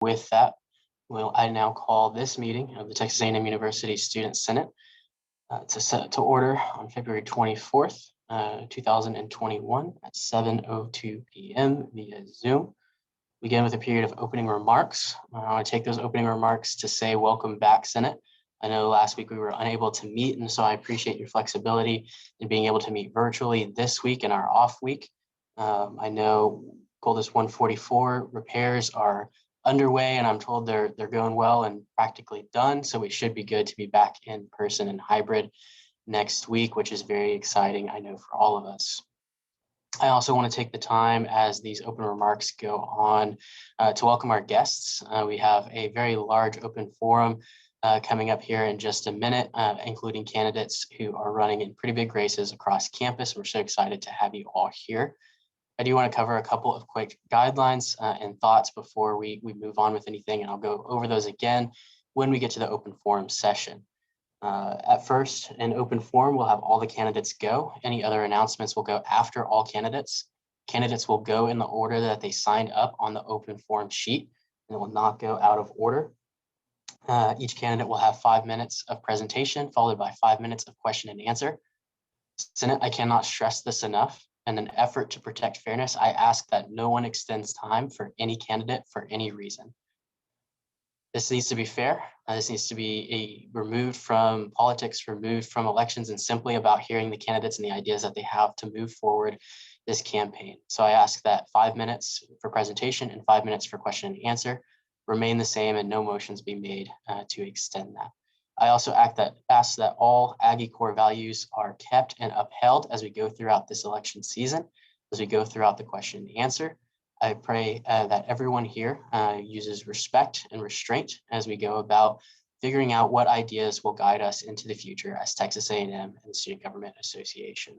With that, I now call this meeting of the Texas A&M University Student Senate to order on February 24th, 2021 at 7:02 p.m. via Zoom. Begin with a period of opening remarks. I want to take those opening remarks to say welcome back, Senate. I know last week we were unable to meet, and so I appreciate your flexibility in being able to meet virtually this week in our off week. I know Goldus 144 repairs are underway, and I'm told they're going well and practically done. So we should be good to be back in person and hybrid next week, which is very exciting, I know, for all of us. I also want to take the time as these open remarks go on to welcome our guests. We have a very large open forum coming up here in just a minute, including candidates who are running in pretty big races across campus. We're so excited to have you all here. I do want to cover a couple of quick guidelines and thoughts before we move on with anything, and I'll go over those again when we get to the open forum session. At first, in open forum, we'll have all the candidates go. Any other announcements will go after all candidates. Candidates will go in the order that they signed up on the open forum sheet, and it will not go out of order. Each candidate will have 5 minutes of presentation, followed by 5 minutes of question and answer. Senate, I cannot stress this enough. In an effort to protect fairness, I ask that no one extends time for any candidate for any reason. This needs to be fair. This needs to be removed from politics, removed from elections, and simply about hearing the candidates and the ideas that they have to move forward this campaign. So I ask that 5 minutes for presentation and 5 minutes for question and answer remain the same and no motions be made to extend that. I also ask that all Aggie core values are kept and upheld as we go throughout this election season, as we go throughout the question and answer. I pray that everyone here uses respect and restraint as we go about figuring out what ideas will guide us into the future as Texas A&M and the Student Government Association.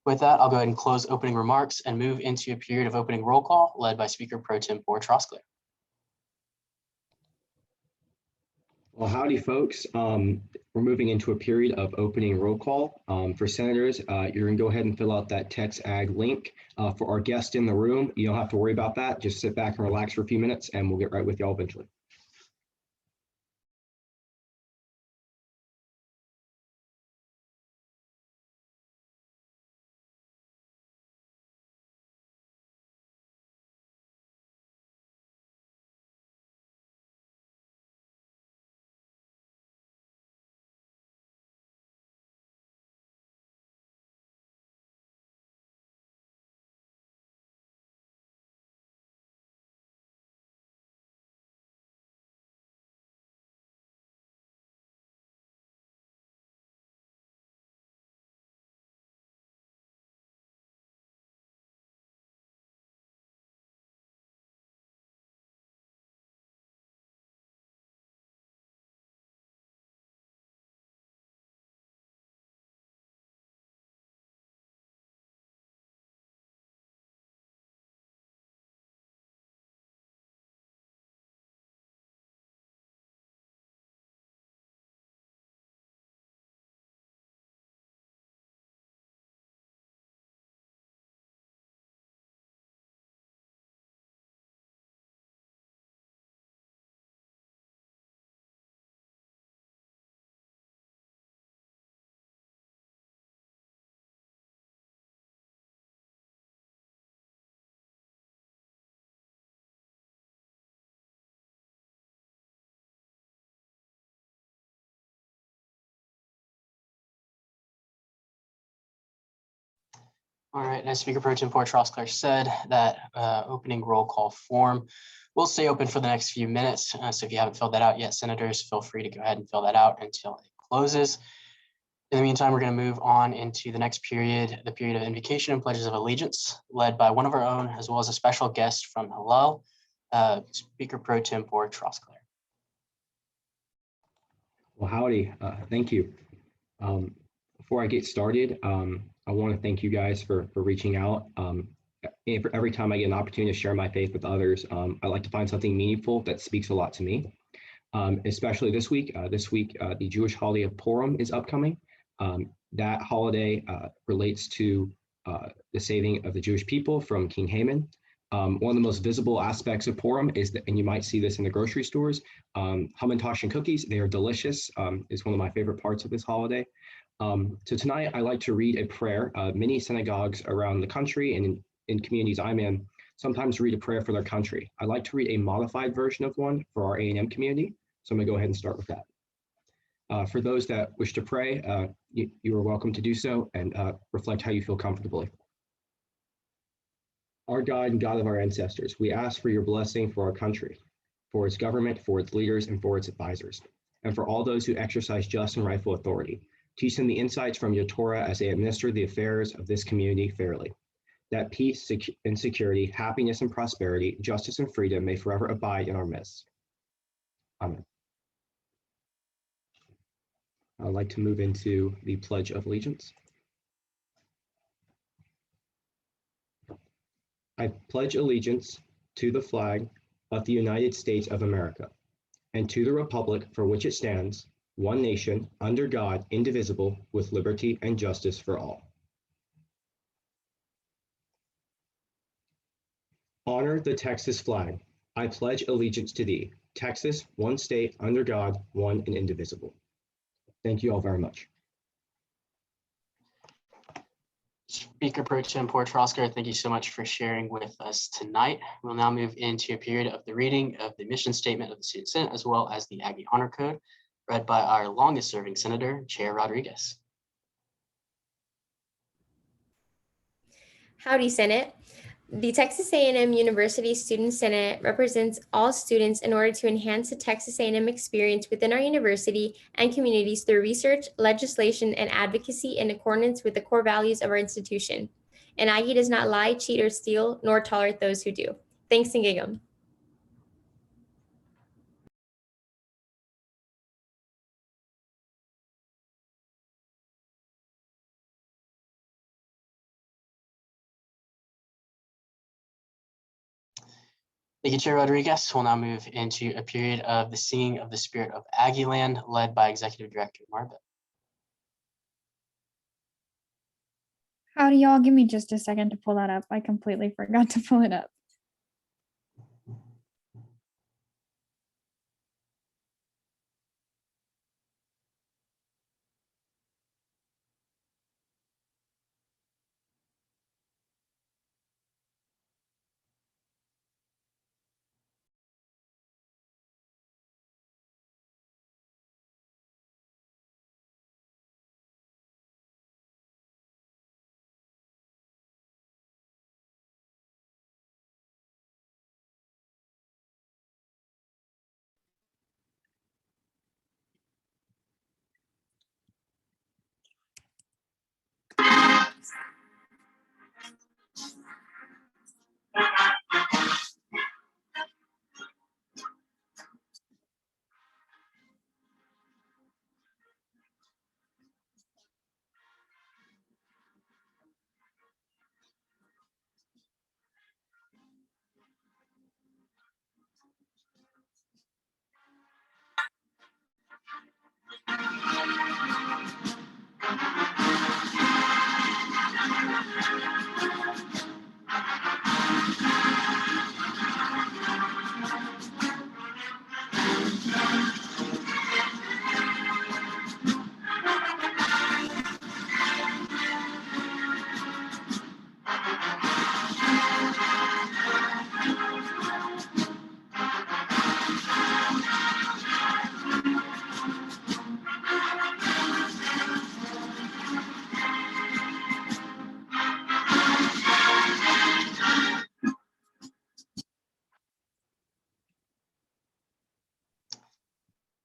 With that, I'll go ahead and close opening remarks and move into a period of opening roll call led by Speaker Pro Tempore Trosclair. Well, howdy, folks. We're moving into a period of opening roll call. For senators, you're going to go ahead and fill out that text ag link. For our guests in the room, you don't have to worry about that. Just sit back and relax for a few minutes, and we'll get right with y'all eventually. All right, as Speaker Pro Tempore Trosclair said, that opening roll call form will stay open for the next few minutes. So if you haven't filled that out yet, senators, feel free to go ahead and fill that out until it closes. In the meantime, we're going to move on into the next period, the period of invocation and pledges of allegiance, led by one of our own, as well as a special guest from Hillel, Speaker Pro Tempore Trosclair. Well, howdy. Thank you. Before I get started, I want to thank you guys for reaching out. Every time I get an opportunity to share my faith with others, I like to find something meaningful that speaks a lot to me. Especially this week. The Jewish holiday of Purim is upcoming. That holiday relates to the saving of the Jewish people from King Haman. One of the most visible aspects of Purim is that, and you might see this in the grocery stores, Hamantash and cookies. They are delicious. It's one of my favorite parts of this holiday. So tonight, I like to read a prayer. Many synagogues around the country and in communities I'm in sometimes read a prayer for their country. I like to read a modified version of one for our A&M community. So I'm going to go ahead and start with that. For those that wish to pray, you are welcome to do so and reflect how you feel comfortably. Our God and God of our ancestors, we ask for your blessing for our country, for its government, for its leaders, and for its advisors, and for all those who exercise just and rightful authority. Teach them the insights from your Torah as they administer the affairs of this community fairly. That peace and security, happiness and prosperity, justice and freedom may forever abide in our midst. Amen. I'd like to move into the Pledge of Allegiance. I pledge allegiance to the flag of the United States of America and to the republic for which it stands, one nation, under God, indivisible, with liberty and justice for all. Honor the Texas flag. I pledge allegiance to thee. Texas, one state, under God, one and indivisible. Thank you all very much. Speaker Pro Tem Portrosker, thank you so much for sharing with us tonight. We'll now move into a period of the reading of the mission statement of the Student Senate, as well as the Aggie Honor Code, read by our longest serving senator, Chair Rodriguez. Howdy, Senate. The Texas A&M University Student Senate represents all students in order to enhance the Texas A&M experience within our university and communities through research, legislation, and advocacy in accordance with the core values of our institution. And Aggie does not lie, cheat, or steal, nor tolerate those who do. Thanks, and Gig'em. Thank you, Chair Rodriguez. We'll now move into a period of the singing of the Spirit of Aggieland, led by Executive Director Marbit. Howdy, y'all. Give me just a second to pull that up. I completely forgot to pull it up.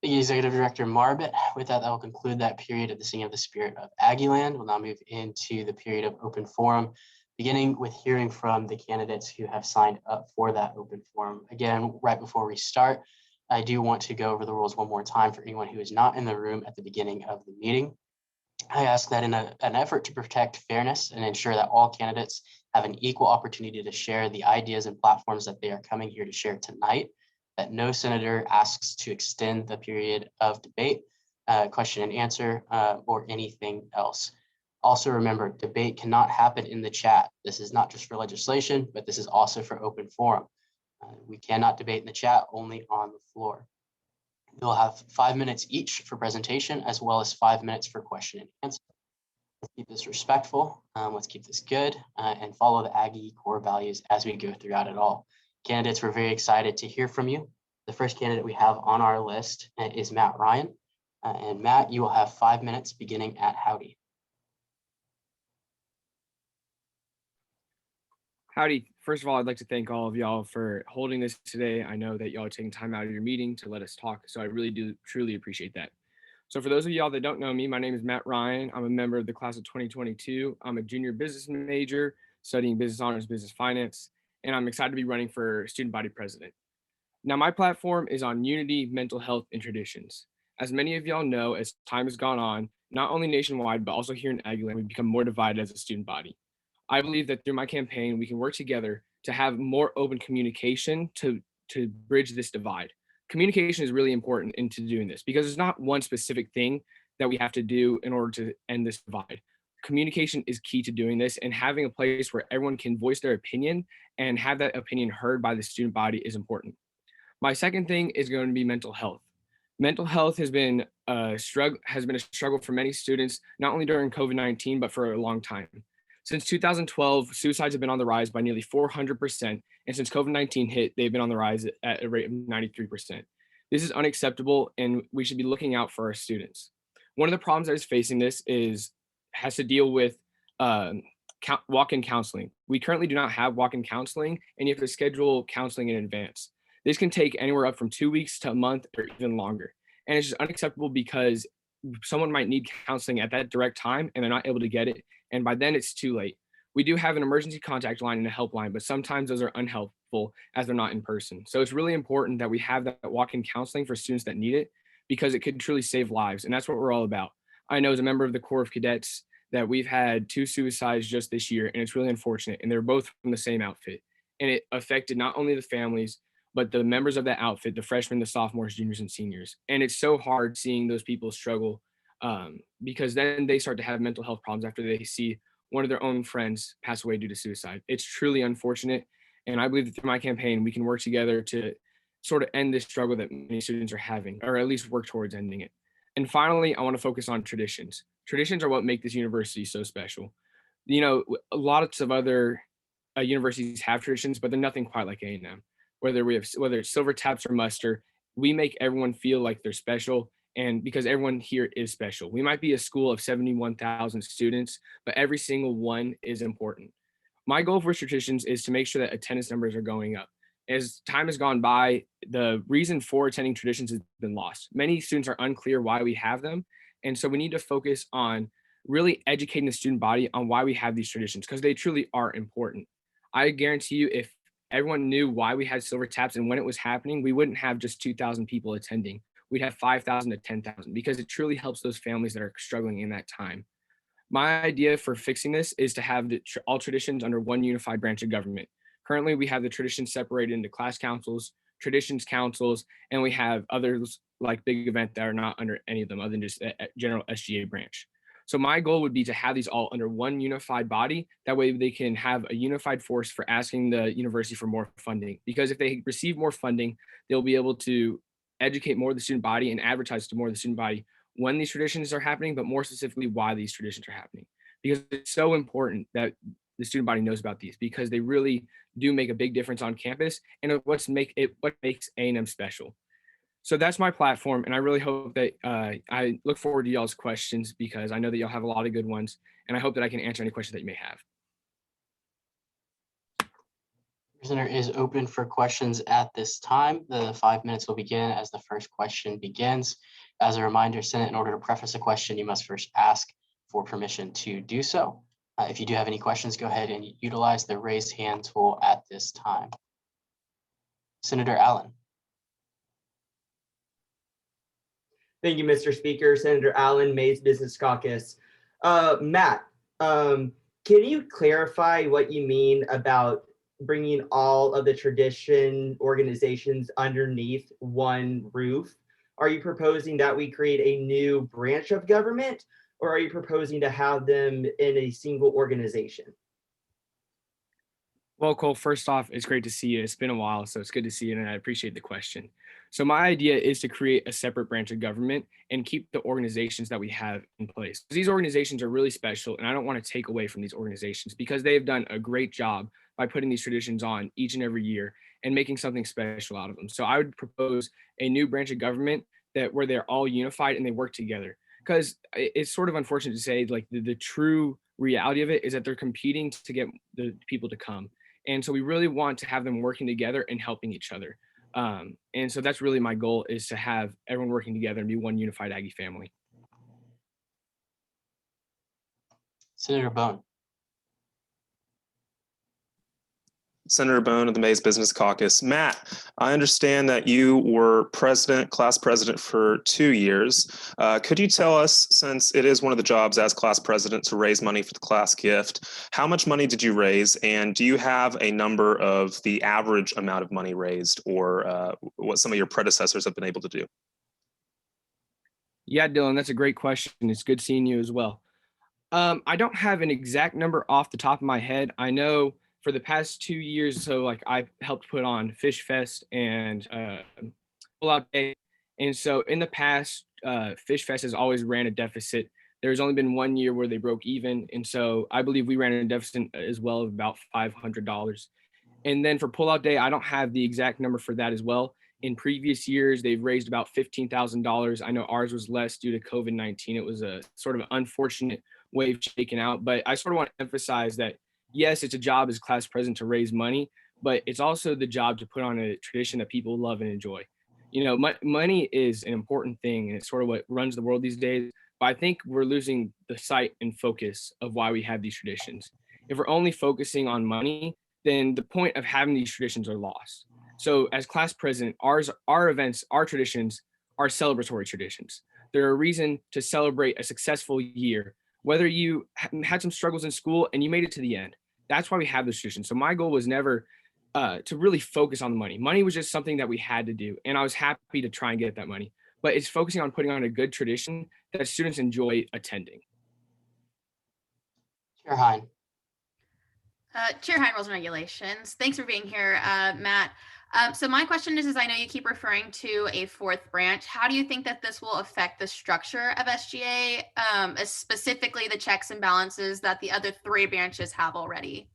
Thank you, Executive Director Marbit. With that, will conclude that period of the singing of the Spirit of Aggieland. We'll now move into the period of open forum, beginning with hearing from the candidates who have signed up for that open forum. Again, right before we start, I do want to go over the rules one more time for anyone who is not in the room at the beginning of the meeting. I ask that in an effort to protect fairness and ensure that all candidates have an equal opportunity to share the ideas and platforms that they are coming here to share tonight, that no senator asks to extend the period of debate, question and answer, or anything else. Also remember, debate cannot happen in the chat. This is not just for legislation, but this is also for open forum. We cannot debate in the chat, only on the floor. You'll have 5 minutes each for presentation, as well as 5 minutes for question and answer. Let's keep this respectful. Let's keep this good and follow the Aggie core values as we go throughout it all. Candidates, we're very excited to hear from you. The first candidate we have on our list is Matt Ryan. And Matt, you will have 5 minutes beginning at howdy. Howdy. First of all, I'd like to thank all of y'all for holding this today. I know that y'all are taking time out of your meeting to let us talk, so I really do truly appreciate that. So for those of y'all that don't know me, my name is Matt Ryan. I'm a member of the class of 2022. I'm a junior business major studying business honors, business finance, and I'm excited to be running for student body president. Now, my platform is on unity, mental health, and traditions. As many of y'all know, as time has gone on, not only nationwide, but also here in Aggieland, we've become more divided as a student body. I believe that through my campaign, we can work together to have more open communication to bridge this divide. Communication is really important into doing this because there's not one specific thing that we have to do in order to end this divide. Communication is key to doing this, and having a place where everyone can voice their opinion and have that opinion heard by the student body is important. My second thing is going to be mental health. Mental health has been a struggle for many students, not only during COVID-19, but for a long time. Since 2012, suicides have been on the rise by nearly 400%, and since COVID-19 hit, they've been on the rise at a rate of 93%. This is unacceptable, and we should be looking out for our students. One of the problems that is facing this has to deal with walk-in counseling. We currently do not have walk-in counseling, and you have to schedule counseling in advance. This can take anywhere up from 2 weeks to a month or even longer. And it's just unacceptable because someone might need counseling at that direct time and they're not able to get it. And by then it's too late. We do have an emergency contact line and a helpline, but sometimes those are unhelpful as they're not in person. So it's really important that we have that walk-in counseling for students that need it because it could truly save lives. And that's what we're all about. I know as a member of the Corps of Cadets that we've had 2 suicides just this year, and it's really unfortunate. And they're both from the same outfit. And it affected not only the families, but the members of that outfit, the freshmen, the sophomores, juniors, and seniors. And it's so hard seeing those people struggle because then they start to have mental health problems after they see one of their own friends pass away due to suicide. It's truly unfortunate. And I believe that through my campaign, we can work together to sort of end this struggle that many students are having, or at least work towards ending it. And finally, I want to focus on traditions. Traditions are what make this university so special. You know, lots of other universities have traditions, but they're nothing quite like A&M. Whether it's silver taps or muster, we make everyone feel like they're special, and because everyone here is special. We might be a school of 71,000 students, but every single one is important. My goal for traditions is to make sure that attendance numbers are going up. As time has gone by, the reason for attending traditions has been lost. Many students are unclear why we have them, and so we need to focus on really educating the student body on why we have these traditions, because they truly are important. I guarantee you, if everyone knew why we had silver taps and when it was happening, we wouldn't have just 2,000 people attending. We'd have 5,000 to 10,000 because it truly helps those families that are struggling in that time. My idea for fixing this is to have all traditions under one unified branch of government. Currently, we have the traditions separated into class councils, traditions councils, and we have others like big event that are not under any of them other than just a general SGA branch. So my goal would be to have these all under one unified body. That way they can have a unified force for asking the university for more funding. Because if they receive more funding, they'll be able to educate more of the student body and advertise to more of the student body when these traditions are happening, but more specifically why these traditions are happening. Because it's so important that the student body knows about these because they really do make a big difference on campus and what makes A&M special. So that's my platform, and I really hope that I look forward to y'all's questions because I know that y'all have a lot of good ones, and I hope that I can answer any questions that you may have. Presenter is open for questions at this time. The 5 minutes will begin as the first question begins. As a reminder, Senate, in order to preface a question, you must first ask for permission to do so. If you do have any questions, go ahead and utilize the raise hand tool at this time. Senator Allen. Thank you, Mr. Speaker. Senator Allen, Mays Business Caucus. Matt, can you clarify what you mean about bringing all of the tradition organizations underneath one roof? Are you proposing that we create a new branch of government, or are you proposing to have them in a single organization? Well, Cole, first off, it's great to see you. It's been a while, so it's good to see you, and I appreciate the question. So my idea is to create a separate branch of government and keep the organizations that we have in place. These organizations are really special, and I don't want to take away from these organizations because they have done a great job by putting these traditions on each and every year and making something special out of them. So I would propose a new branch of government that where they're all unified and they work together. Because it's sort of unfortunate to say, like the true reality of it is that they're competing to get the people to come. And so we really want to have them working together and helping each other. And so that's really my goal, is to have everyone working together and be one unified Aggie family. Senator Bone. Senator Bone of the Mays Business Caucus. Matt, I understand that you were class president for 2 years. Could you tell us, since it is one of the jobs as class president to raise money for the class gift, how much money did you raise? And do you have a number of the average amount of money raised, or what some of your predecessors have been able to do? Yeah, Dylan, that's a great question. It's good seeing you as well. I don't have an exact number off the top of my head. I know for the past 2 years, so like I've helped put on Fish Fest and Pull Out Day. And so in the past, Fish Fest has always ran a deficit. There's only been 1 year where they broke even. And so I believe we ran a deficit as well of about $500. And then for Pull Out Day, I don't have the exact number for that as well. In previous years, they've raised about $15,000. I know ours was less due to COVID-19. It was a sort of unfortunate way of shaking out. But I sort of want to emphasize that yes, it's a job as class president to raise money, but it's also the job to put on a tradition that people love and enjoy. You know, money is an important thing, and it's sort of what runs the world these days. But I think we're losing the sight and focus of why we have these traditions. If we're only focusing on money, then the point of having these traditions are lost. So as class president, our events, our traditions are celebratory traditions. They're a reason to celebrate a successful year, whether you had some struggles in school and you made it to the end. That's why we have this tradition. So my goal was never to really focus on the money. Money was just something that we had to do. And I was happy to try and get that money. But it's focusing on putting on a good tradition that students enjoy attending. Chair Hein. Chair Hein, Rules and Regulations. Thanks for being here, Matt. So my question is I know you keep referring to a fourth branch. How do you think that this will affect the structure of SGA, specifically the checks and balances that the other three branches have already?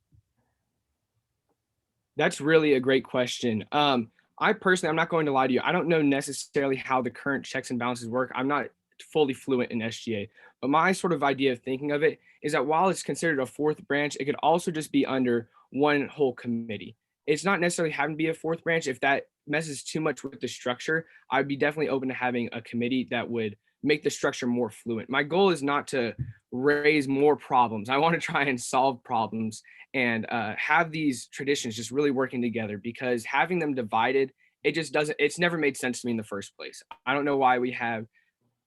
That's really a great question. I personally, I'm not going to lie to you. I don't know necessarily how the current checks and balances work. I'm not fully fluent in SGA, but my sort of idea of thinking of it is that while it's considered a fourth branch, it could also just be under one whole committee. It's not necessarily having to be a fourth branch. If that messes too much with the structure, I'd be definitely open to having a committee that would make the structure more fluent. My goal is not to raise more problems. I want to try and solve problems and have these traditions just really working together, because having them divided, it's never made sense to me in the first place. I don't know why we have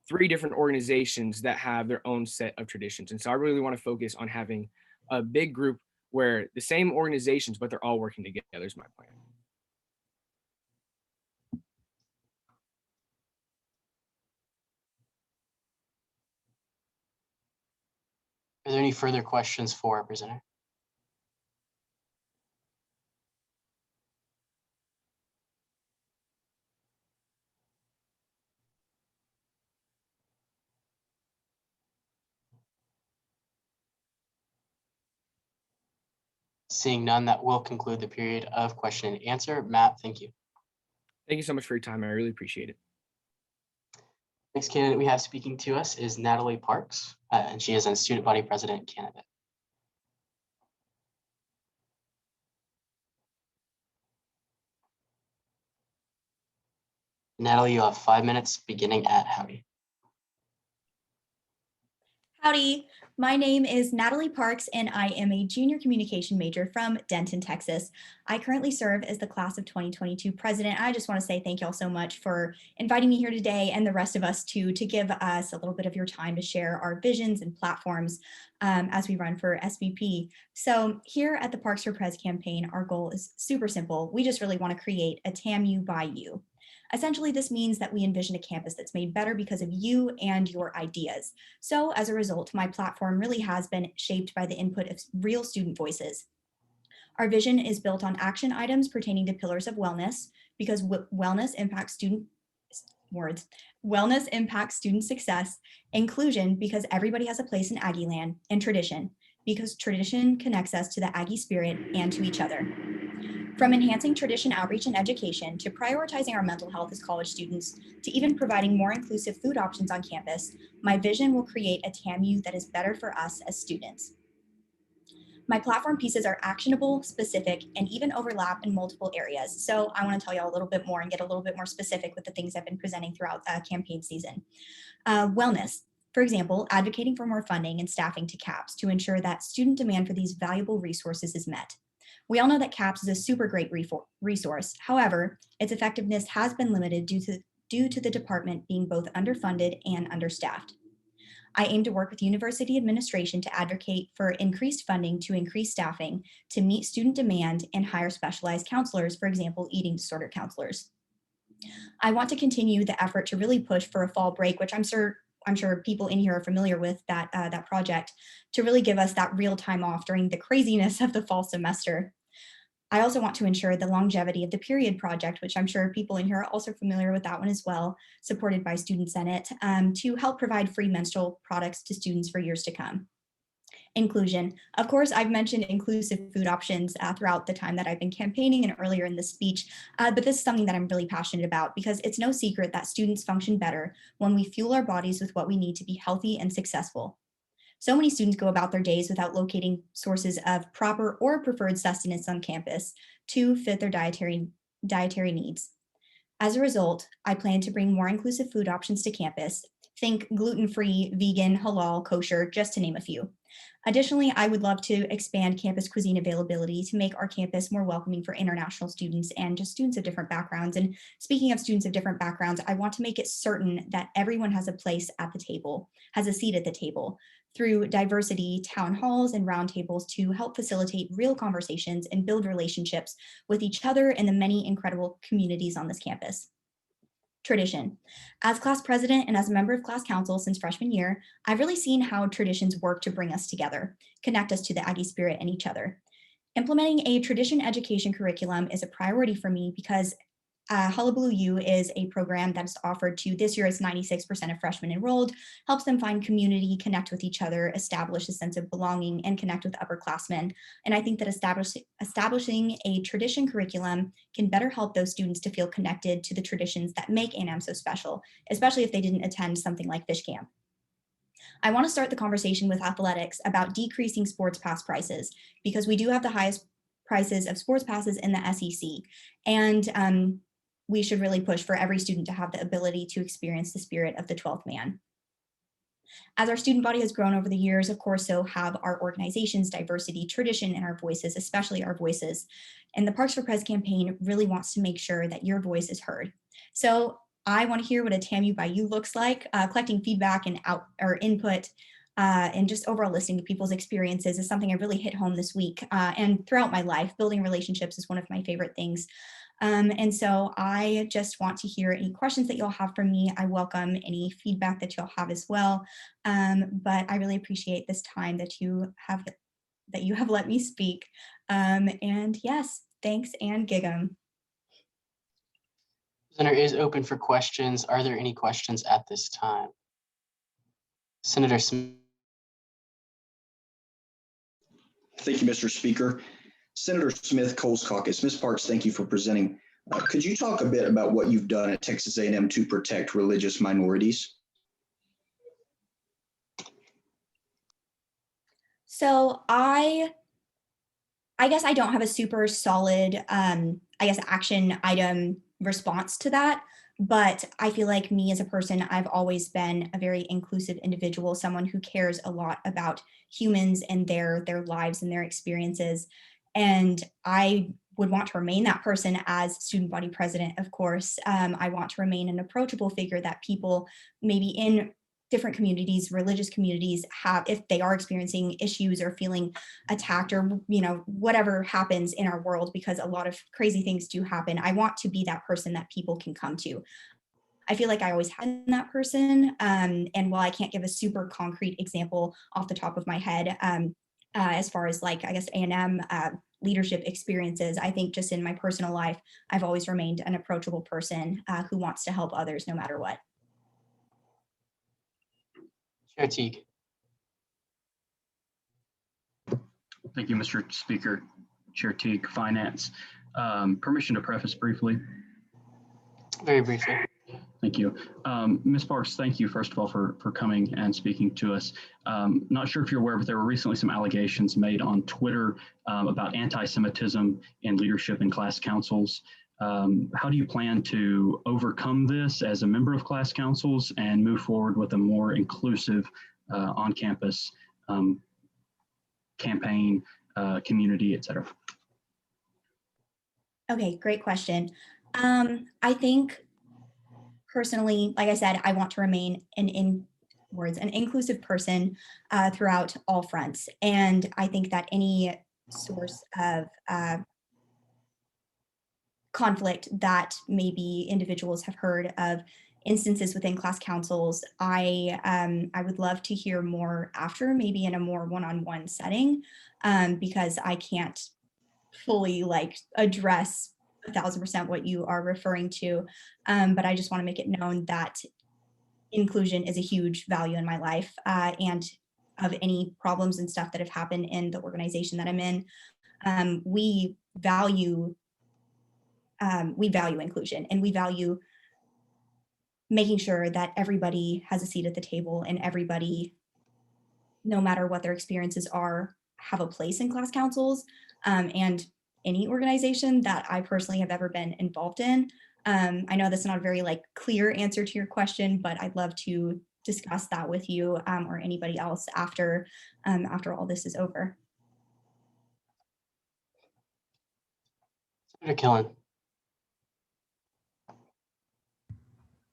three different organizations that have their own set of traditions. And so I really want to focus on having a big group where the same organizations, but they're all working together is my plan. Are there any further questions for our presenter? Seeing none, that will conclude the period of question and answer. Matt, thank you. Thank you so much for your time. I really appreciate it. Next candidate we have speaking to us is Natalie Parks, and she is a student body president candidate. Natalie, you have 5 minutes beginning at howdy. Howdy, my name is Natalie Parks and I am a junior communication major from Denton, Texas. I currently serve as the class of 2022 president. I just want to say thank you all so much for inviting me here today, and the rest of us too, to give us a little bit of your time to share our visions and platforms as we run for SVP. So here at the Parks for Prez campaign, our goal is super simple. We just really want to create a TAMU by you. Essentially, this means that we envision a campus that's made better because of you and your ideas. So as a result, my platform really has been shaped by the input of real student voices. Our vision is built on action items pertaining to pillars of wellness, because wellness impacts student success, inclusion, because everybody has a place in Aggie land, and tradition, because tradition connects us to the Aggie spirit and to each other. From enhancing tradition outreach and education to prioritizing our mental health as college students to even providing more inclusive food options on campus, my vision will create a TAMU that is better for us as students. My platform pieces are actionable, specific, and even overlap in multiple areas. So I want to tell you a little bit more and get a little bit more specific with the things I've been presenting throughout the campaign season. Wellness, for example, advocating for more funding and staffing to CAPS to ensure that student demand for these valuable resources is met. We all know that CAPS is a super great resource. However, its effectiveness has been limited due to the department being both underfunded and understaffed. I aim to work with university administration to advocate for increased funding to increase staffing to meet student demand and hire specialized counselors, for example, eating disorder counselors. I want to continue the effort to really push for a fall break, which I'm sure people in here are familiar with that project, to really give us that real time off during the craziness of the fall semester. I also want to ensure the longevity of the period project, which I'm sure people in here are also familiar with that one as well, supported by Student Senate, to help provide free menstrual products to students for years to come. Inclusion. Of course, I've mentioned inclusive food options throughout the time that I've been campaigning and earlier in the speech, but this is something that I'm really passionate about because it's no secret that students function better when we fuel our bodies with what we need to be healthy and successful. So many students go about their days without locating sources of proper or preferred sustenance on campus to fit their dietary needs. As a result, I plan to bring more inclusive food options to campus. Think gluten-free, vegan, halal, kosher, just to name a few. Additionally, I would love to expand campus cuisine availability to make our campus more welcoming for international students and just students of different backgrounds. And speaking of students of different backgrounds, I want to make it certain that everyone has a place at the table, has a seat at the table, through diversity, town halls, and roundtables to help facilitate real conversations and build relationships with each other and the many incredible communities on this campus. Tradition. As class president and as a member of class council since freshman year, I've really seen how traditions work to bring us together, connect us to the Aggie spirit and each other. Implementing a tradition education curriculum is a priority for me because Hullabaloo U is a program that is offered to this year. It's 96% of freshmen enrolled, helps them find community, connect with each other, establish a sense of belonging, and connect with upperclassmen. And I think that establishing a tradition curriculum can better help those students to feel connected to the traditions that make A&M so special, especially if they didn't attend something like Fish Camp. I want to start the conversation with athletics about decreasing sports pass prices because we do have the highest prices of sports passes in the SEC. And we should really push for every student to have the ability to experience the spirit of the 12th man. As our student body has grown over the years, of course, so have our organization's diversity, tradition, and our voices, especially our voices. And the Parks for Prez campaign really wants to make sure that your voice is heard. So I want to hear what a TAMU by you looks like. Collecting feedback and input and just overall listening to people's experiences is something I really hit home this week and throughout my life. Building relationships is one of my favorite things. And so I just want to hear any questions that you'll have for me. I welcome any feedback that you'll have as well. But I really appreciate this time that you have let me speak. And yes, thanks and gig 'em. Center is open for questions. Are there any questions at this time? Senator Smith. Thank you, Mr. Speaker. Senator Smith, Coles Caucus. Ms. Parks, thank you for presenting. Could you talk a bit about what you've done at Texas A&M to protect religious minorities? So I guess I don't have a super solid, action item response to that. But I feel like me as a person, I've always been a very inclusive individual, someone who cares a lot about humans and their lives and their experiences. And I would want to remain that person as student body president, of course. I want to remain an approachable figure that people maybe in different communities, religious communities have, if they are experiencing issues or feeling attacked or, whatever happens in our world, because a lot of crazy things do happen. I want to be that person that people can come to. I feel like I always have been that person. And while I can't give a super concrete example off the top of my head, as far as like, I guess, A&M leadership experiences, I think just in my personal life, I've always remained an approachable person who wants to help others no matter what. Chair Teague. Thank you, Mr. Speaker. Chair Teague, Finance. Permission to preface briefly. Very briefly. Thank you. Ms. Parks, thank you, first of all, for coming and speaking to us. Not sure if you're aware, but there were recently some allegations made on Twitter about anti-Semitism in leadership and class councils. How do you plan to overcome this as a member of class councils and move forward with a more inclusive on-campus campaign, community, et cetera? Okay, great question. I think personally, like I said, I want to remain an inclusive person throughout all fronts. And I think that any source of conflict that maybe individuals have heard of instances within class councils, I would love to hear more after, maybe in a more one-on-one setting, because I can't fully like address 1,000% what you are referring to. But I just want to make it known that inclusion is a huge value in my life, and of any problems and stuff that have happened in the organization that I'm in. We value inclusion, and we value making sure that everybody has a seat at the table and everybody, no matter what their experiences are, have a place in class councils. And any organization that I personally have ever been involved in. I know that's not a very like clear answer to your question, but I'd love to discuss that with you or anybody else after all this is over. Senator Killen.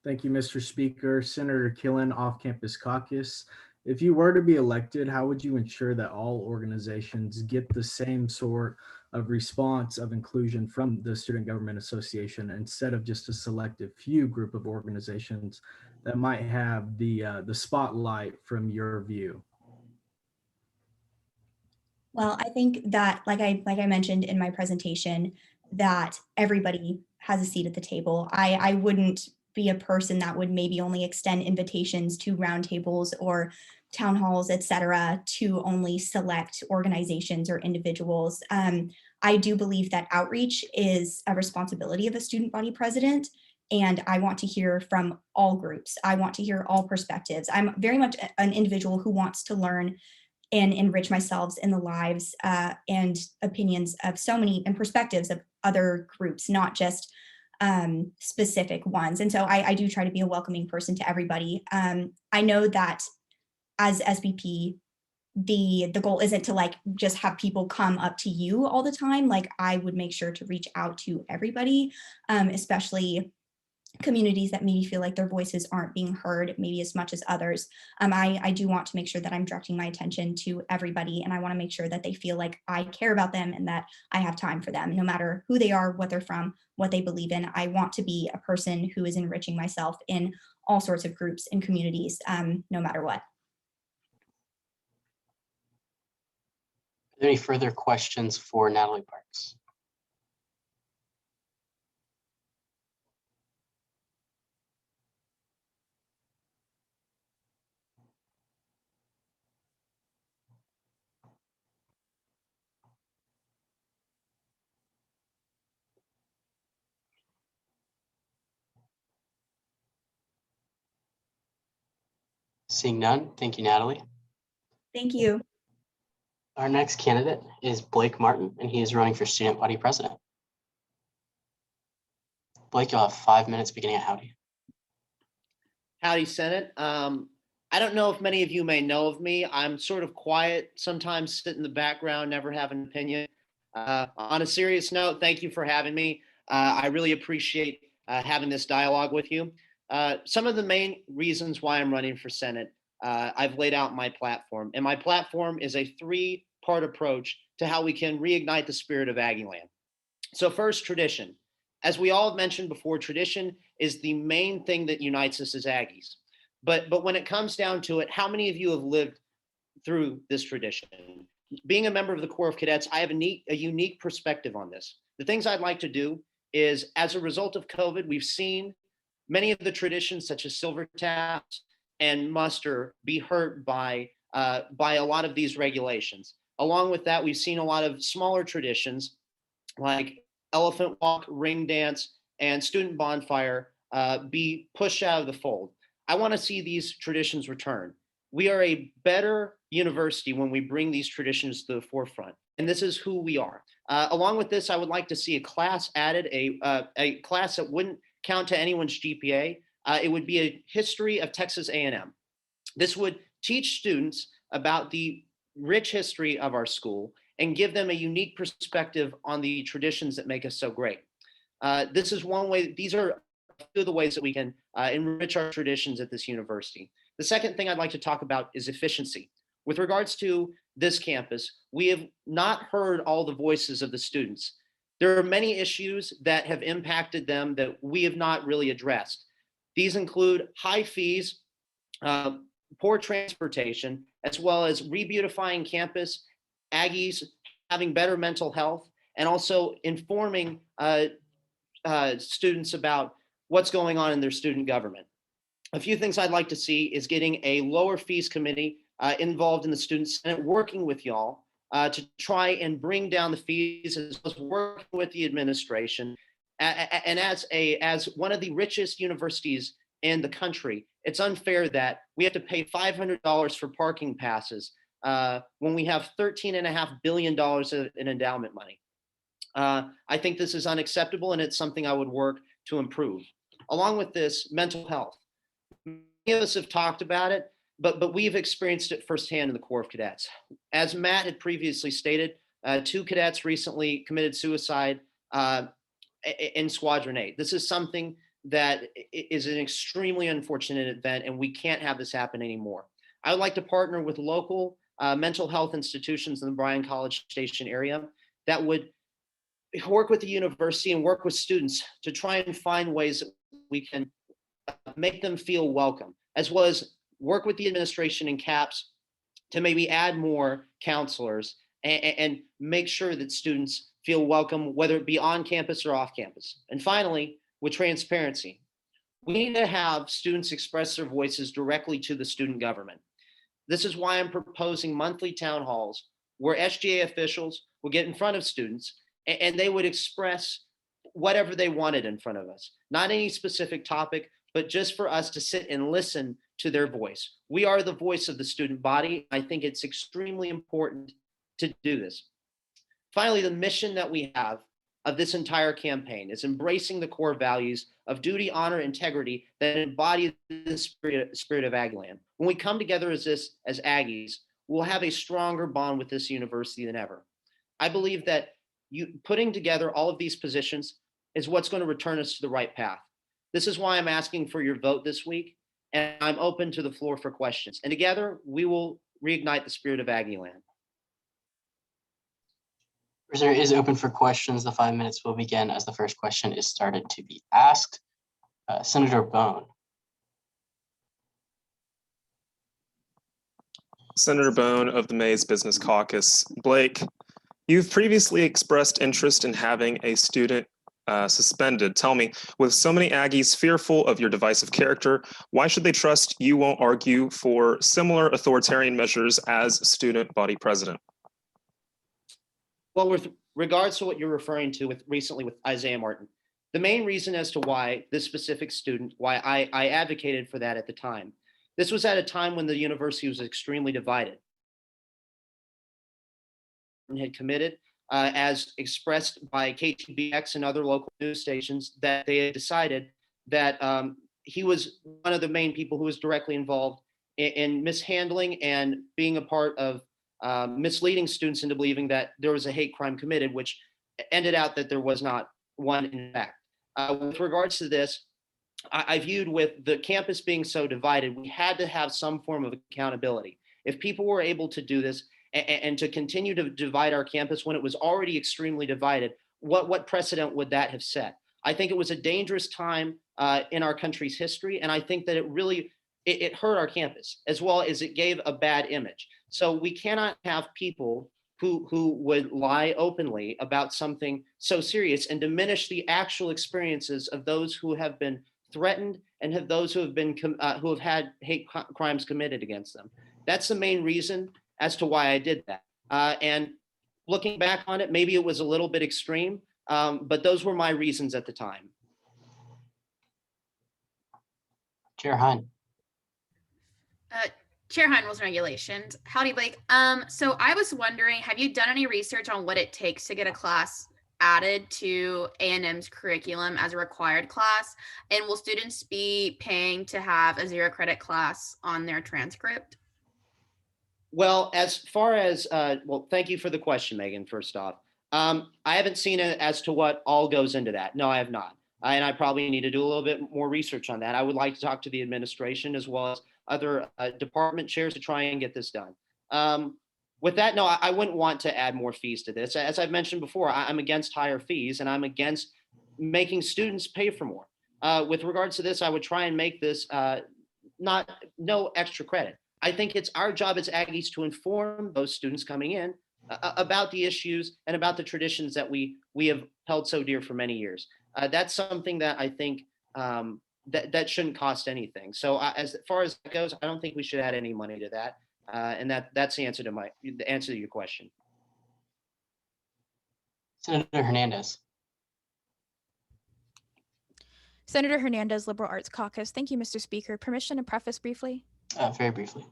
Thank you, Mr. Speaker. Senator Killen, Off-Campus Caucus. If you were to be elected, how would you ensure that all organizations get the same sort of response of inclusion from the Student Government Association instead of just a selective few group of organizations that might have the spotlight from your view? Well, I think that, like I mentioned in my presentation, that everybody has a seat at the table. I wouldn't be a person that would maybe only extend invitations to roundtables or town halls, et cetera, to only select organizations or individuals. I do believe that outreach is a responsibility of a student body president, and I want to hear from all groups. I want to hear all perspectives. I'm very much an individual who wants to learn and enrich myself in the lives and opinions of so many and perspectives of other groups, not just specific ones. And so I do try to be a welcoming person to everybody. I know that as SBP, the goal isn't to like just have people come up to you all the time. Like I would make sure to reach out to everybody, especially communities that maybe feel like their voices aren't being heard maybe as much as others. I do want to make sure that I'm directing my attention to everybody, and I want to make sure that they feel like I care about them and that I have time for them, no matter who they are, what they're from, what they believe in. I want to be a person who is enriching myself in all sorts of groups and communities, no matter what. Are there any further questions for Natalie Parks? Seeing none, thank you, Natalie. Thank you. Our next candidate is Blake Martin, and he is running for student body president. Blake, you'll have 5 minutes beginning at howdy. Howdy, Senate. I don't know if many of you may know of me. I'm sort of quiet, sometimes sit in the background, never have an opinion. On a serious note, thank you for having me. I really appreciate having this dialogue with you. some of the main reasons why I'm running for Senate, I've laid out my platform. And my platform is a three-part approach to how we can reignite the spirit of Aggieland. So first, tradition. As we all have mentioned before, tradition is the main thing that unites us as Aggies. But when it comes down to it, how many of you have lived through this tradition? Being a member of the Corps of Cadets, I have a unique perspective on this. The things I'd like to do is, as a result of COVID, we've seen many of the traditions such as silver taps and muster be hurt by a lot of these regulations. Along with that, we've seen a lot of smaller traditions like elephant walk, ring dance, and student bonfire be pushed out of the fold. I want to see these traditions return. We are a better university when we bring these traditions to the forefront, and this is who we are. Along with this, I would like to see a class added, a class that wouldn't count to anyone's GPA. It would be a history of Texas A&M. This would teach students about the rich history of our school and give them a unique perspective on the traditions that make us so great. This is one way. These are a few of the ways that we can enrich our traditions at this university. The second thing I'd like to talk about is efficiency. With regards to this campus, we have not heard all the voices of the students. There are many issues that have impacted them that we have not really addressed. These include high fees, poor transportation, as well as re-beautifying campus, Aggies having better mental health, and also informing students about what's going on in their student government. A few things I'd like to see is getting a lower fees committee involved in the student senate, working with y'all to try and bring down the fees, as well as working with the administration. And as one of the richest universities in the country, it's unfair that we have to pay $500 for parking passes when we have $13.5 billion in endowment money. I think this is unacceptable, and it's something I would work to improve. Along with this, mental health. Many of us have talked about it, but we've experienced it firsthand in the Corps of Cadets. As Matt had previously stated, 2 cadets recently committed suicide in Squadron 8. This is something that is an extremely unfortunate event, and we can't have this happen anymore. I would like to partner with local mental health institutions in the Bryan College Station area that would work with the university and work with students to try and find ways that we can make them feel welcome, as well as work with the administration and CAPS to maybe add more counselors and make sure that students feel welcome, whether it be on campus or off campus. And finally, with transparency, we need to have students express their voices directly to the student government. This is why I'm proposing monthly town halls where SGA officials will get in front of students and they would express whatever they wanted in front of us. Not any specific topic, but just for us to sit and listen to their voice. We are the voice of the student body. I think it's extremely important to do this. Finally, the mission that we have of this entire campaign is embracing the core values of duty, honor, integrity that embody the spirit of Aggieland. When we come together as Aggies, we'll have a stronger bond with this university than ever. I believe that putting together all of these positions is what's going to return us to the right path. This is why I'm asking for your vote this week, and I'm open to the floor for questions. And together, we will reignite the spirit of Aggieland. Prisoner is open for questions. The 5 minutes will begin as the first question is started to be asked. Senator Bone. Senator Bone of the Mays Business Caucus. Blake, you've previously expressed interest in having a student suspended. Tell me, with so many Aggies fearful of your divisive character, why should they trust you won't argue for similar authoritarian measures as student body president? Well, with regards to what you're referring to recently with Isaiah Martin, the main reason as to why this specific student, why I advocated for that at the time, this was at a time when the university was extremely divided and had committed, as expressed by KTBX and other local news stations, that they had decided that he was one of the main people who was directly involved in mishandling and being a part of misleading students into believing that there was a hate crime committed, which ended out that there was not one in fact. With regards to this, I viewed with the campus being so divided, we had to have some form of accountability. If people were able to do this and to continue to divide our campus when it was already extremely divided, what precedent would that have set? I think it was a dangerous time in our country's history, and I think that it hurt our campus as well as it gave a bad image. So we cannot have people who would lie openly about something so serious and diminish the actual experiences of those who have been threatened and have those who have had hate crimes committed against them. That's the main reason as to why I did that. And looking back on it, maybe it was a little bit extreme, but those were my reasons at the time. Chair Hein. Chair Hein, Rules and Regulations. Howdy, Blake. So I was wondering, have you done any research on what it takes to get a class added to A&M's curriculum as a required class? And will students be paying to have a 0 credit class on their transcript? Well, as far as, well, thank you for the question, Megan, first off. I haven't seen it as to what all goes into that. No, I have not. And I probably need to do a little bit more research on that. I would like to talk to the administration as well as other department chairs to try and get this done. With that, no, I wouldn't want to add more fees to this. As I've mentioned before, I'm against higher fees and I'm against making students pay for more. With regards to this, I would try and make this no extra credit. I think it's our job as Aggies to inform those students coming in about the issues and about the traditions that we have held so dear for many years. That's something that I think that shouldn't cost anything. So as far as that goes, I don't think we should add any money to that. And that's the answer to your question. Senator Hernandez. Senator Hernandez, Liberal Arts Caucus. Thank you, Mr. Speaker. Permission to preface briefly? Very briefly.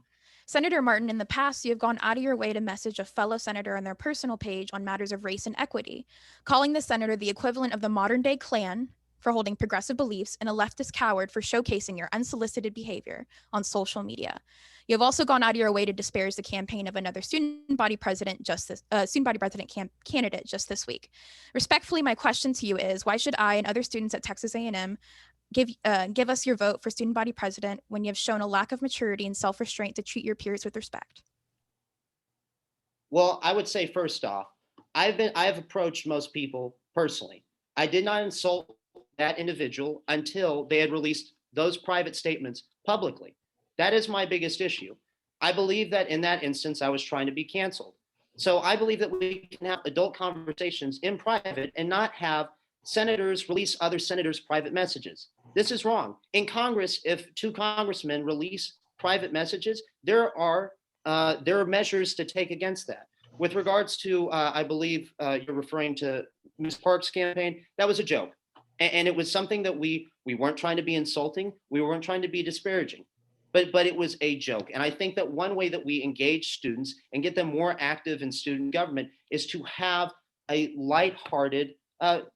Senator Martin, in the past, you have gone out of your way to message a fellow senator on their personal page on matters of race and equity, calling the senator the equivalent of the modern-day Klan for holding progressive beliefs and a leftist coward for showcasing your unsolicited behavior on social media. You have also gone out of your way to disparage the campaign of another student body president candidate just this week. Respectfully, my question to you is, why should I and other students at Texas A&M give us your vote for student body president when you have shown a lack of maturity and self-restraint to treat your peers with respect? Well, I would say first off, I've approached most people personally. I did not insult that individual until they had released those private statements publicly. That is my biggest issue. I believe that in that instance, I was trying to be canceled. So I believe that we can have adult conversations in private and not have senators release other senators' private messages. This is wrong. In Congress, if 2 congressmen release private messages, there are measures to take against that. With regards to, I believe you're referring to Ms. Parks' campaign, that was a joke. And it was something that we weren't trying to be insulting. We weren't trying to be disparaging, but it was a joke. And I think that one way that we engage students and get them more active in student government is to have a lighthearted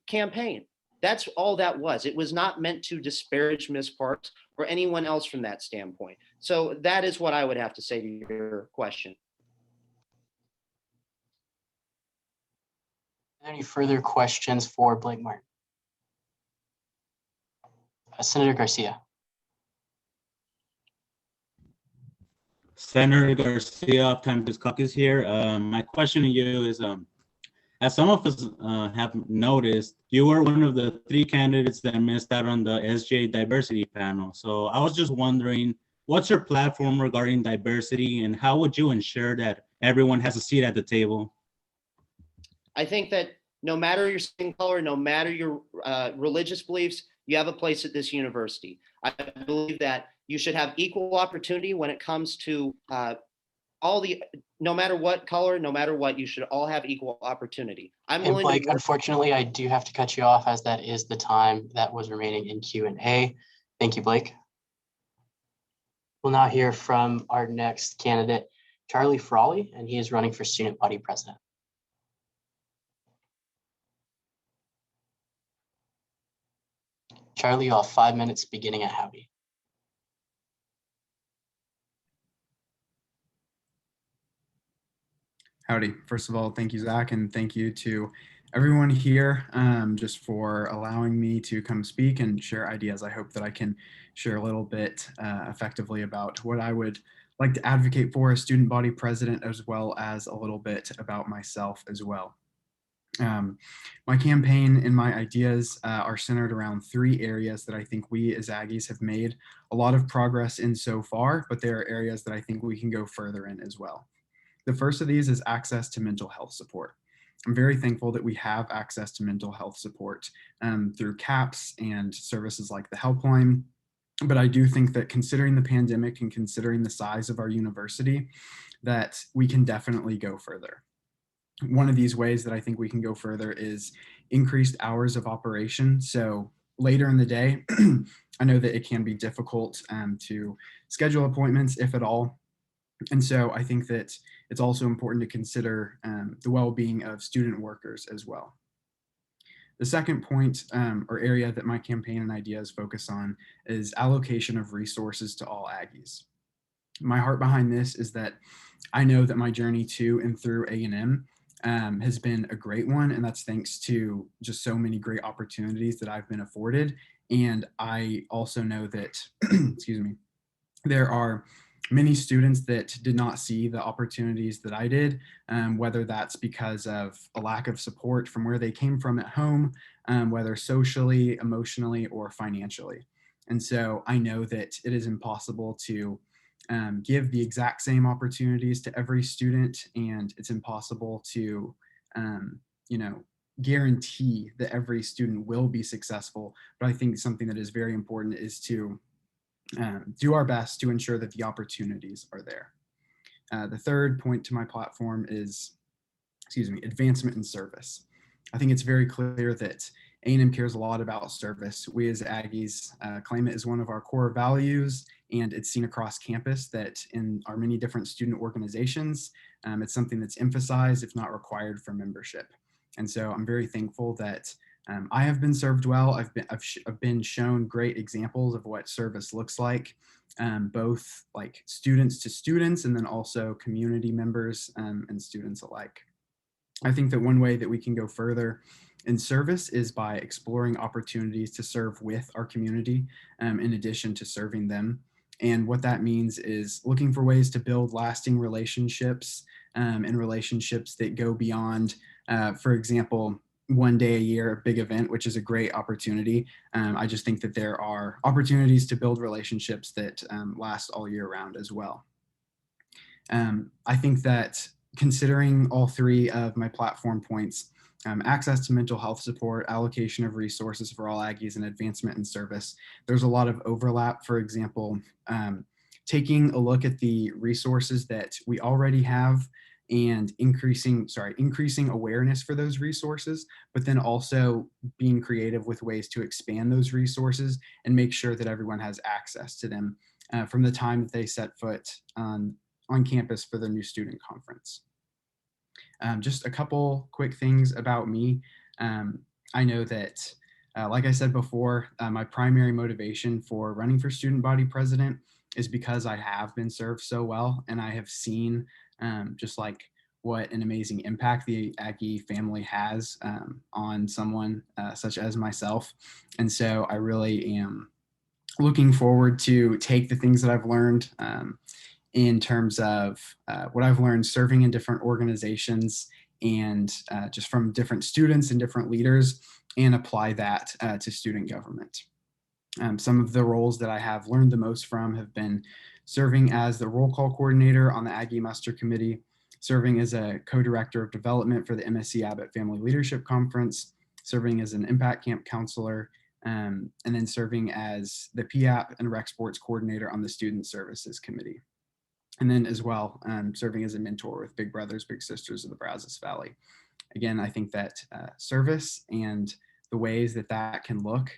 campaign. That's all that was. It was not meant to disparage Ms. Parks or anyone else from that standpoint. So that is what I would have to say to your question. Any further questions for Blake Martin? Senator Garcia. Senator Garcia of Campus Caucus here. My question to you is, as some of us have noticed, you were one of the 3 candidates that missed out on the SJ diversity panel. So I was just wondering, what's your platform regarding diversity and how would you ensure that everyone has a seat at the table? I think that no matter your skin color, no matter your religious beliefs, you have a place at this university. I believe that you should have equal opportunity when it comes to no matter what color, no matter what, you should all have equal opportunity. And Blake, unfortunately, I do have to cut you off as that is the time that was remaining in Q&A. Thank you, Blake. We'll now hear from our next candidate, Charlie Frawley, and he is running for student body president. Charlie, you'll have 5 minutes beginning at howdy. Howdy. First of all, thank you, Zach, and thank you to everyone here just for allowing me to come speak and share ideas. I hope that I can share a little bit effectively about what I would like to advocate for as student body president, as well as a little bit about myself as well. My campaign and my ideas are centered around 3 areas that I think we as Aggies have made a lot of progress in so far, but there are areas that I think we can go further in as well. The first of these is access to mental health support. I'm very thankful that we have access to mental health support through CAPS and services like the helpline. But I do think that considering the pandemic and considering the size of our university, that we can definitely go further. One of these ways that I think we can go further is increased hours of operation. So later in the day, I know that it can be difficult to schedule appointments, if at all. And so I think that it's also important to consider the well-being of student workers as well. The second point or area that my campaign and ideas focus on is allocation of resources to all Aggies. My heart behind this is that I know that my journey to and through A&M has been a great one, and that's thanks to just so many great opportunities that I've been afforded. And I also know that, excuse me, there are many students that did not see the opportunities that I did, whether that's because of a lack of support from where they came from at home, whether socially, emotionally, or financially. And so I know that it is impossible to give the exact same opportunities to every student, and it's impossible to, guarantee that every student will be successful. But I think something that is very important is to do our best to ensure that the opportunities are there. The third point to my platform is, advancement in service. I think it's very clear that A&M cares a lot about service. We as Aggies claim it as one of our core values, and it's seen across campus that in our many different student organizations, it's something that's emphasized, if not required, for membership. And so I'm very thankful that I have been served well. I've been shown great examples of what service looks like, both like students to students and then also community members and students alike. I think that one way that we can go further in service is by exploring opportunities to serve with our community in addition to serving them. And what that means is looking for ways to build lasting relationships and relationships that go beyond, for example, one day a year, a big event, which is a great opportunity. I just think that there are opportunities to build relationships that last all year round as well. I think that considering all 3 of my platform points, access to mental health support, allocation of resources for all Aggies, and advancement in service, there's a lot of overlap. For example, taking a look at the resources that we already have and increasing awareness for those resources, but then also being creative with ways to expand those resources and make sure that everyone has access to them from the time that they set foot on campus for the new student conference. Just a couple quick things about me. I know that, like I said before, my primary motivation for running for student body president is because I have been served so well, and I have seen just like what an amazing impact the Aggie family has on someone such as myself. And so I really am looking forward to take the things that I've learned in terms of what I've learned serving in different organizations and just from different students and different leaders, and apply that to student government. Some of the roles that I have learned the most from have been serving as the roll call coordinator on the Aggie Muster Committee, serving as a co-director of development for the MSC Abbott Family Leadership Conference, serving as an impact camp counselor, and then serving as the PAP and rec sports coordinator on the Student Services Committee. And then as well, serving as a mentor with Big Brothers Big Sisters of the Brazos Valley. Again, I think that service and the ways that that can look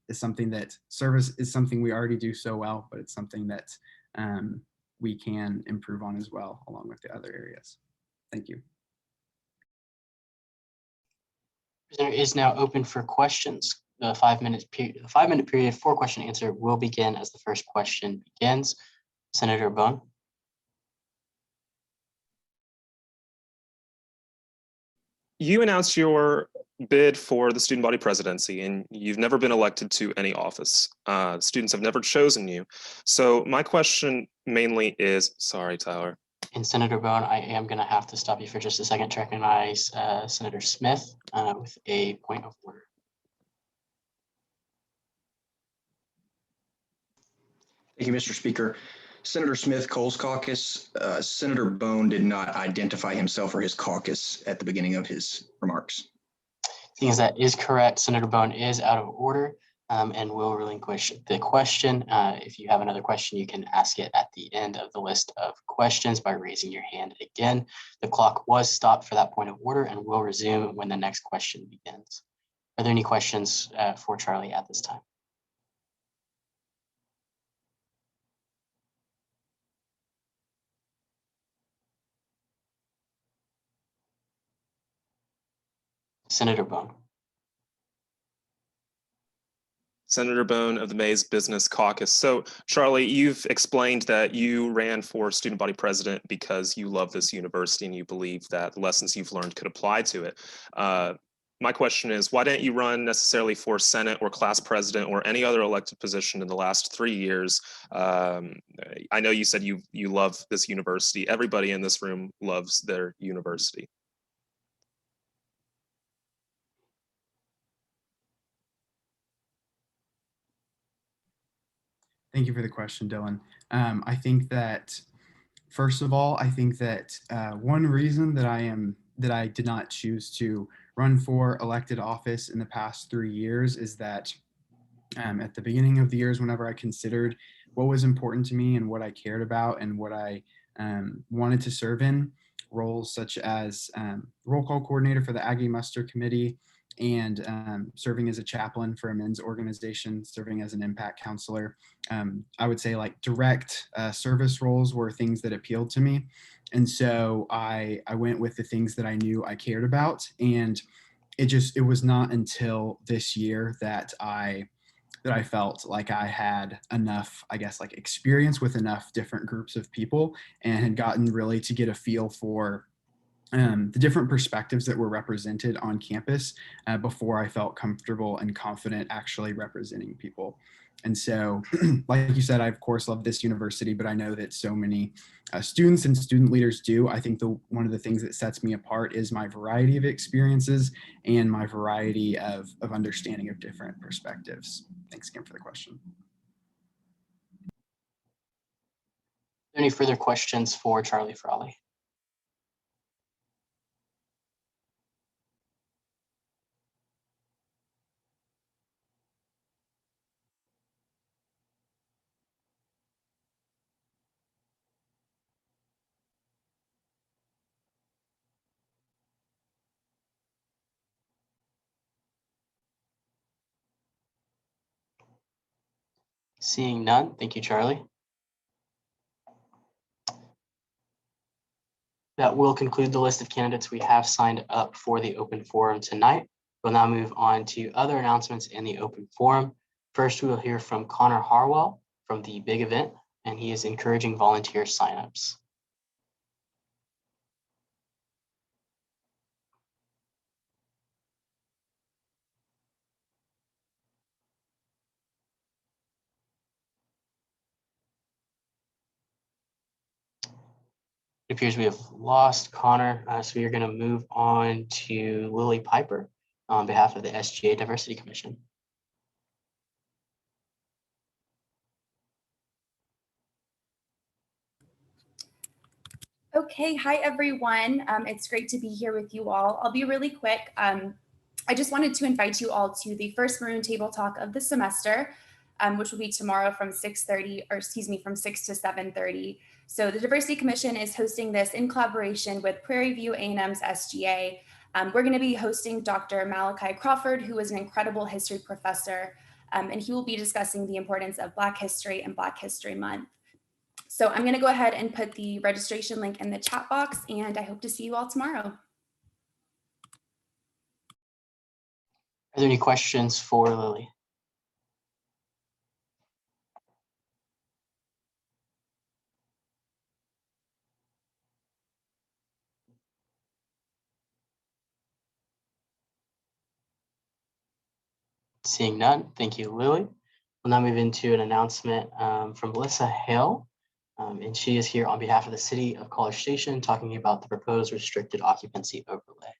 is something that service is something we already do so well, but it's something that we can improve on as well, along with the other areas. Thank you. Presenter is now open for questions. The 5-minute period for question and answer will begin as the first question begins. Senator Bone. you announced your bid for the student body presidency, and you've never been elected to any office. Students have never chosen you. So my question mainly is, sorry, Tyler. And Senator Bone, I am going to have to stop you for just a second to recognize Senator Smith with a point of order. Thank you, Mr. Speaker. Senator Smith, Coles Caucus. Senator Bone did not identify himself or his caucus at the beginning of his remarks. Seeing as that is correct, Senator Bone is out of order and will relinquish the question. If you have another question, you can ask it at the end of the list of questions by raising your hand again. The clock was stopped for that point of order and will resume when the next question begins. Are there any questions for Charlie at this time? Senator Bone. Senator Bone of the Mays Business Caucus. So, Charlie, you've explained that you ran for student body president because you love this university and you believe that the lessons you've learned could apply to it. My question is, why didn't you run necessarily for Senate or class president or any other elected position in the last 3 years? I know you said you love this university. Everybody in this room loves their university. Thank you for the question, Dylan. I think that, first of all, I think that one reason that I did not choose to run for elected office in the past 3 years is that at the beginning of the years, whenever I considered what was important to me and what I cared about and what I wanted to serve in, roles such as roll call coordinator for the Aggie Muster Committee, and serving as a chaplain for a men's organization, serving as an impact counselor. I would say like direct service roles were things that appealed to me. And so I went with the things that I knew I cared about. And it was not until this year that I felt like I had enough, I guess, like experience with enough different groups of people and had gotten really to get a feel for the different perspectives that were represented on campus before I felt comfortable and confident actually representing people. And so, like you said, I of course love this university, but I know that so many students and student leaders do. I think one of the things that sets me apart is my variety of experiences and my variety of understanding of different perspectives. Thanks again for the question. Any further questions for Charlie Frawley? Seeing none, thank you, Charlie. That will conclude the list of candidates we have signed up for the open forum tonight. We'll now move on to other announcements in the open forum. First, we will hear from Connor Harwell from the Big Event, and he is encouraging volunteer signups. It appears we have lost Connor, so we are going to move on to Lily Piper on behalf of the SGA Diversity Commission. Okay, hi everyone. It's great to be here with you all. I'll be really quick. I just wanted to invite you all to the first Maroon Table Talk of the semester, which will be tomorrow from 6:30, or excuse me, from 6 to 7:30. So the Diversity Commission is hosting this in collaboration with Prairie View A&M's SGA. We're going to be hosting Dr. Malachi Crawford, who is an incredible history professor, and he will be discussing the importance of Black history and Black History Month. So I'm going to go ahead and put the registration link in the chat box, and I hope to see you all tomorrow. Are there any questions for Lily? Seeing none, thank you, Lily. We'll now move into an announcement from Melissa Hale, and she is here on behalf of the City of College Station talking about the proposed restricted occupancy overlay.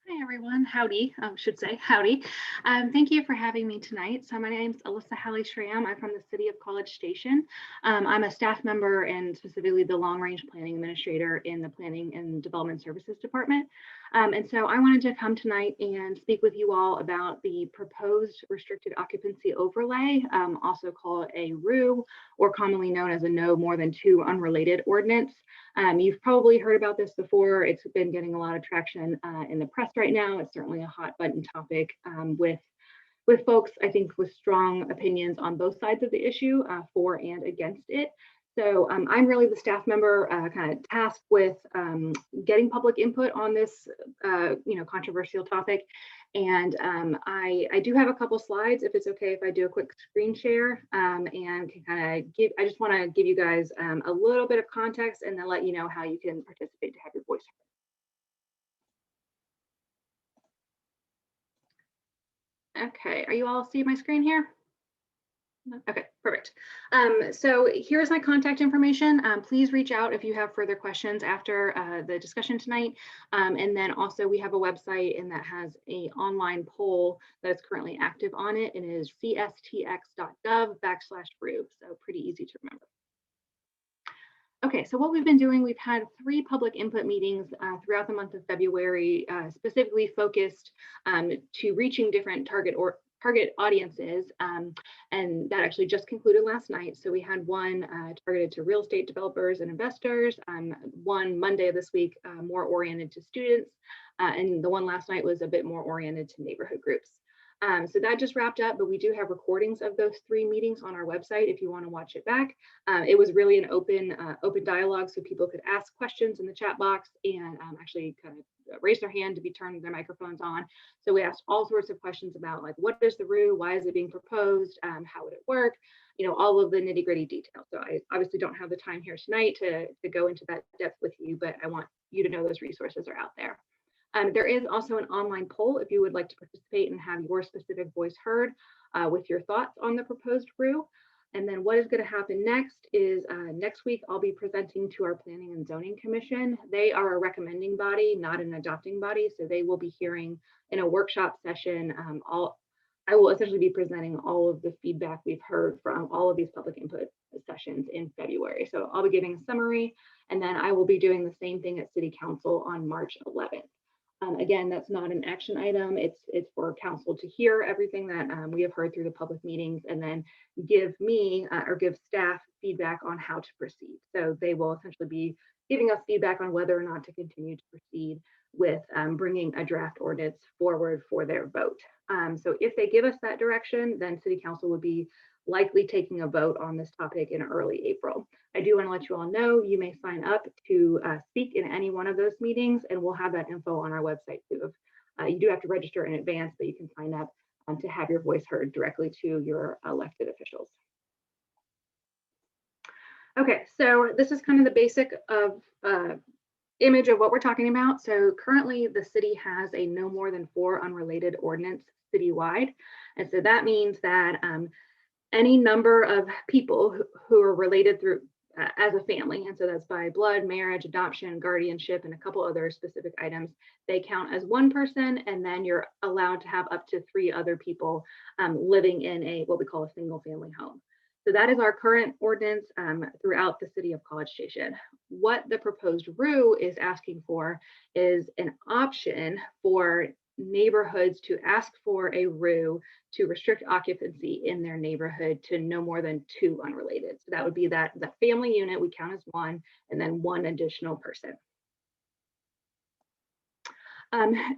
Hi, everyone. Howdy, should say howdy. Thank you for having me tonight. So my name is Alyssa Halley Schramm. I'm from the City of College Station. I'm a staff member and specifically the Long Range Planning Administrator in the Planning and Development Services Department. And so I wanted to come tonight and speak with you all about the proposed restricted occupancy overlay, also called a RU, or commonly known as a no more than two unrelated ordinance. You've probably heard about this before. It's been getting a lot of traction in the press right now. It's certainly a hot button topic with folks, I think, with strong opinions on both sides of the issue, for and against it. So I'm really the staff member kind of tasked with getting public input on this, controversial topic. And I do have a couple slides, if it's okay if I do a quick screen share and can kind of I just want to give you guys a little bit of context and then let you know how you can participate to have your voice heard. Okay, are you all seeing my screen here? Okay, perfect. So here's my contact information. Please reach out if you have further questions after the discussion tonight. And then also we have a website and that has an online poll that is currently active on it. And it is cstx.gov/RU. So pretty easy to remember. Okay, so what we've been doing, we've had 3 public input meetings throughout the month of February, specifically focused to reaching different target audiences, and that actually just concluded last night. So we had one targeted to real estate developers and investors, one Monday of this week more oriented to students, and the one last night was a bit more oriented to neighborhood groups. So that just wrapped up, but we do have recordings of those 3 meetings on our website if you want to watch it back. It was really an open dialogue, so people could ask questions in the chat box and actually kind of raise their hand to be turned their microphones on. So we asked all sorts of questions about like, what is the RU? Why is it being proposed? How would it work? All of the nitty gritty details. So I obviously don't have the time here tonight to go into that depth with you, but I want you to know those resources are out there. There is also an online poll if you would like to participate and have your specific voice heard with your thoughts on the proposed RU. And then what is going to happen next is next week I'll be presenting to our Planning and Zoning Commission. They are a recommending body, not an adopting body. So they will be hearing in a workshop session. I will essentially be presenting all of the feedback we've heard from all of these public input sessions in February. So I'll be giving a summary, and then I will be doing the same thing at City Council on March 11th. Again, that's not an action item. It's for council to hear everything that we have heard through the public meetings and then give me or give staff feedback on how to proceed. So they will essentially be giving us feedback on whether or not to continue to proceed with bringing a draft ordinance forward for their vote. So if they give us that direction, then City Council would be likely taking a vote on this topic in early April. I do want to let you all know you may sign up to speak in any one of those meetings, and we'll have that info on our website too. You do have to register in advance, but you can sign up to have your voice heard directly to your elected officials. Okay, so this is kind of the basic of image of what we're talking about. So currently the city has a no more than 4 unrelated ordinance citywide. And so that means that any number of people who are related through as a family, and so that's by blood, marriage, adoption, guardianship, and a couple other specific items, they count as one person, and then you're allowed to have up to 3 other people living in what we call a single family home. So that is our current ordinance throughout the city of College Station. What the proposed RU is asking for is an option for neighborhoods to ask for a RU to restrict occupancy in their neighborhood to no more than 2 unrelated. So that would be that the family unit we count as 1, and then 1 additional person.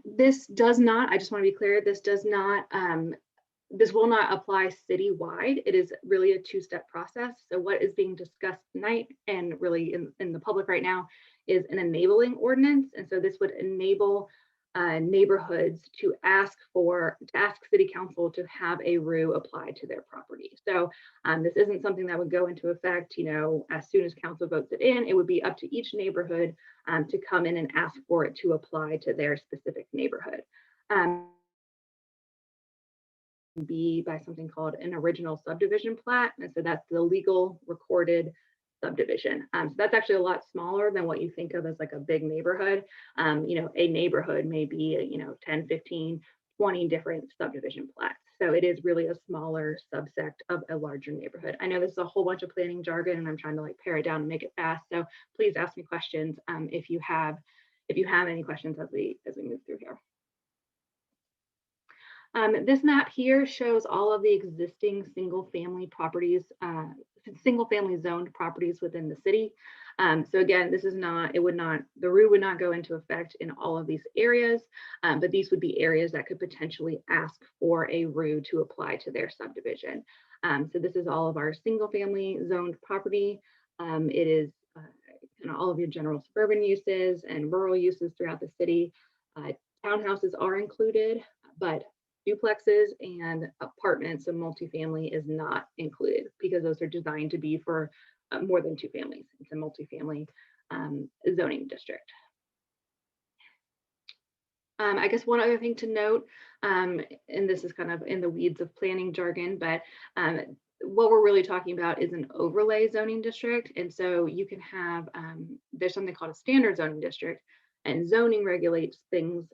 This does not, I just want to be clear, this does not, this will not apply citywide. It is really a 2-step process. So what is being discussed tonight and really in the public right now is an enabling ordinance. And so this would enable neighborhoods to ask city council to have a RU applied to their property. So this isn't something that would go into effect, as soon as council votes it in. It would be up to each neighborhood to come in and ask for it to apply to their specific neighborhood. Be by something called an original subdivision plat, and so that's the legal recorded subdivision. So that's actually a lot smaller than what you think of as like a big neighborhood. A neighborhood may be 10, 15, 20 different subdivision plats. So it is really a smaller subsect of a larger neighborhood. I know this is a whole bunch of planning jargon, and I'm trying to like pare it down and make it fast. So please ask me questions if you have any questions as we move through here. This map here shows all of the existing single-family properties, single-family zoned properties within the city. So again, the RU would not go into effect in all of these areas, but these would be areas that could potentially ask for a RU to apply to their subdivision. So this is all of our single-family zoned property. It is all of your general suburban uses and rural uses throughout the city. Townhouses are included, but duplexes and apartments and multifamily is not included because those are designed to be for more than two families. It's a multifamily zoning district. I guess one other thing to note, and this is kind of in the weeds of planning jargon, but what we're really talking about is an overlay zoning district. And so you can have, there's something called a standard zoning district, and zoning regulates things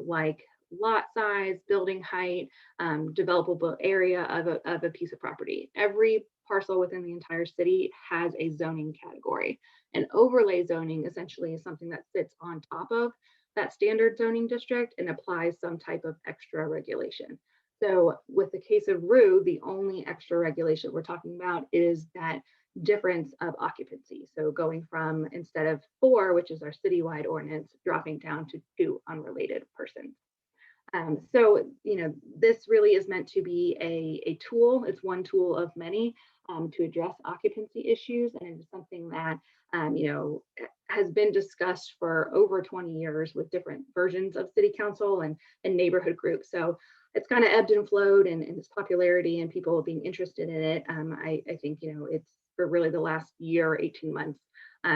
like lot size, building height, developable area of a piece of property. Every parcel within the entire city has a zoning category. And overlay zoning essentially is something that sits on top of that standard zoning district and applies some type of extra regulation. So with the case of RU, the only extra regulation we're talking about is that difference of occupancy. So going from, instead of 4, which is our citywide ordinance, dropping down to 2 unrelated persons. So, this really is meant to be a tool. It's one tool of many to address occupancy issues. And it is something that, has been discussed for over 20 years with different versions of city council and neighborhood groups. So it's kind of ebbed and flowed in its popularity and people being interested in it. I think, it's for really the last year, 18 months,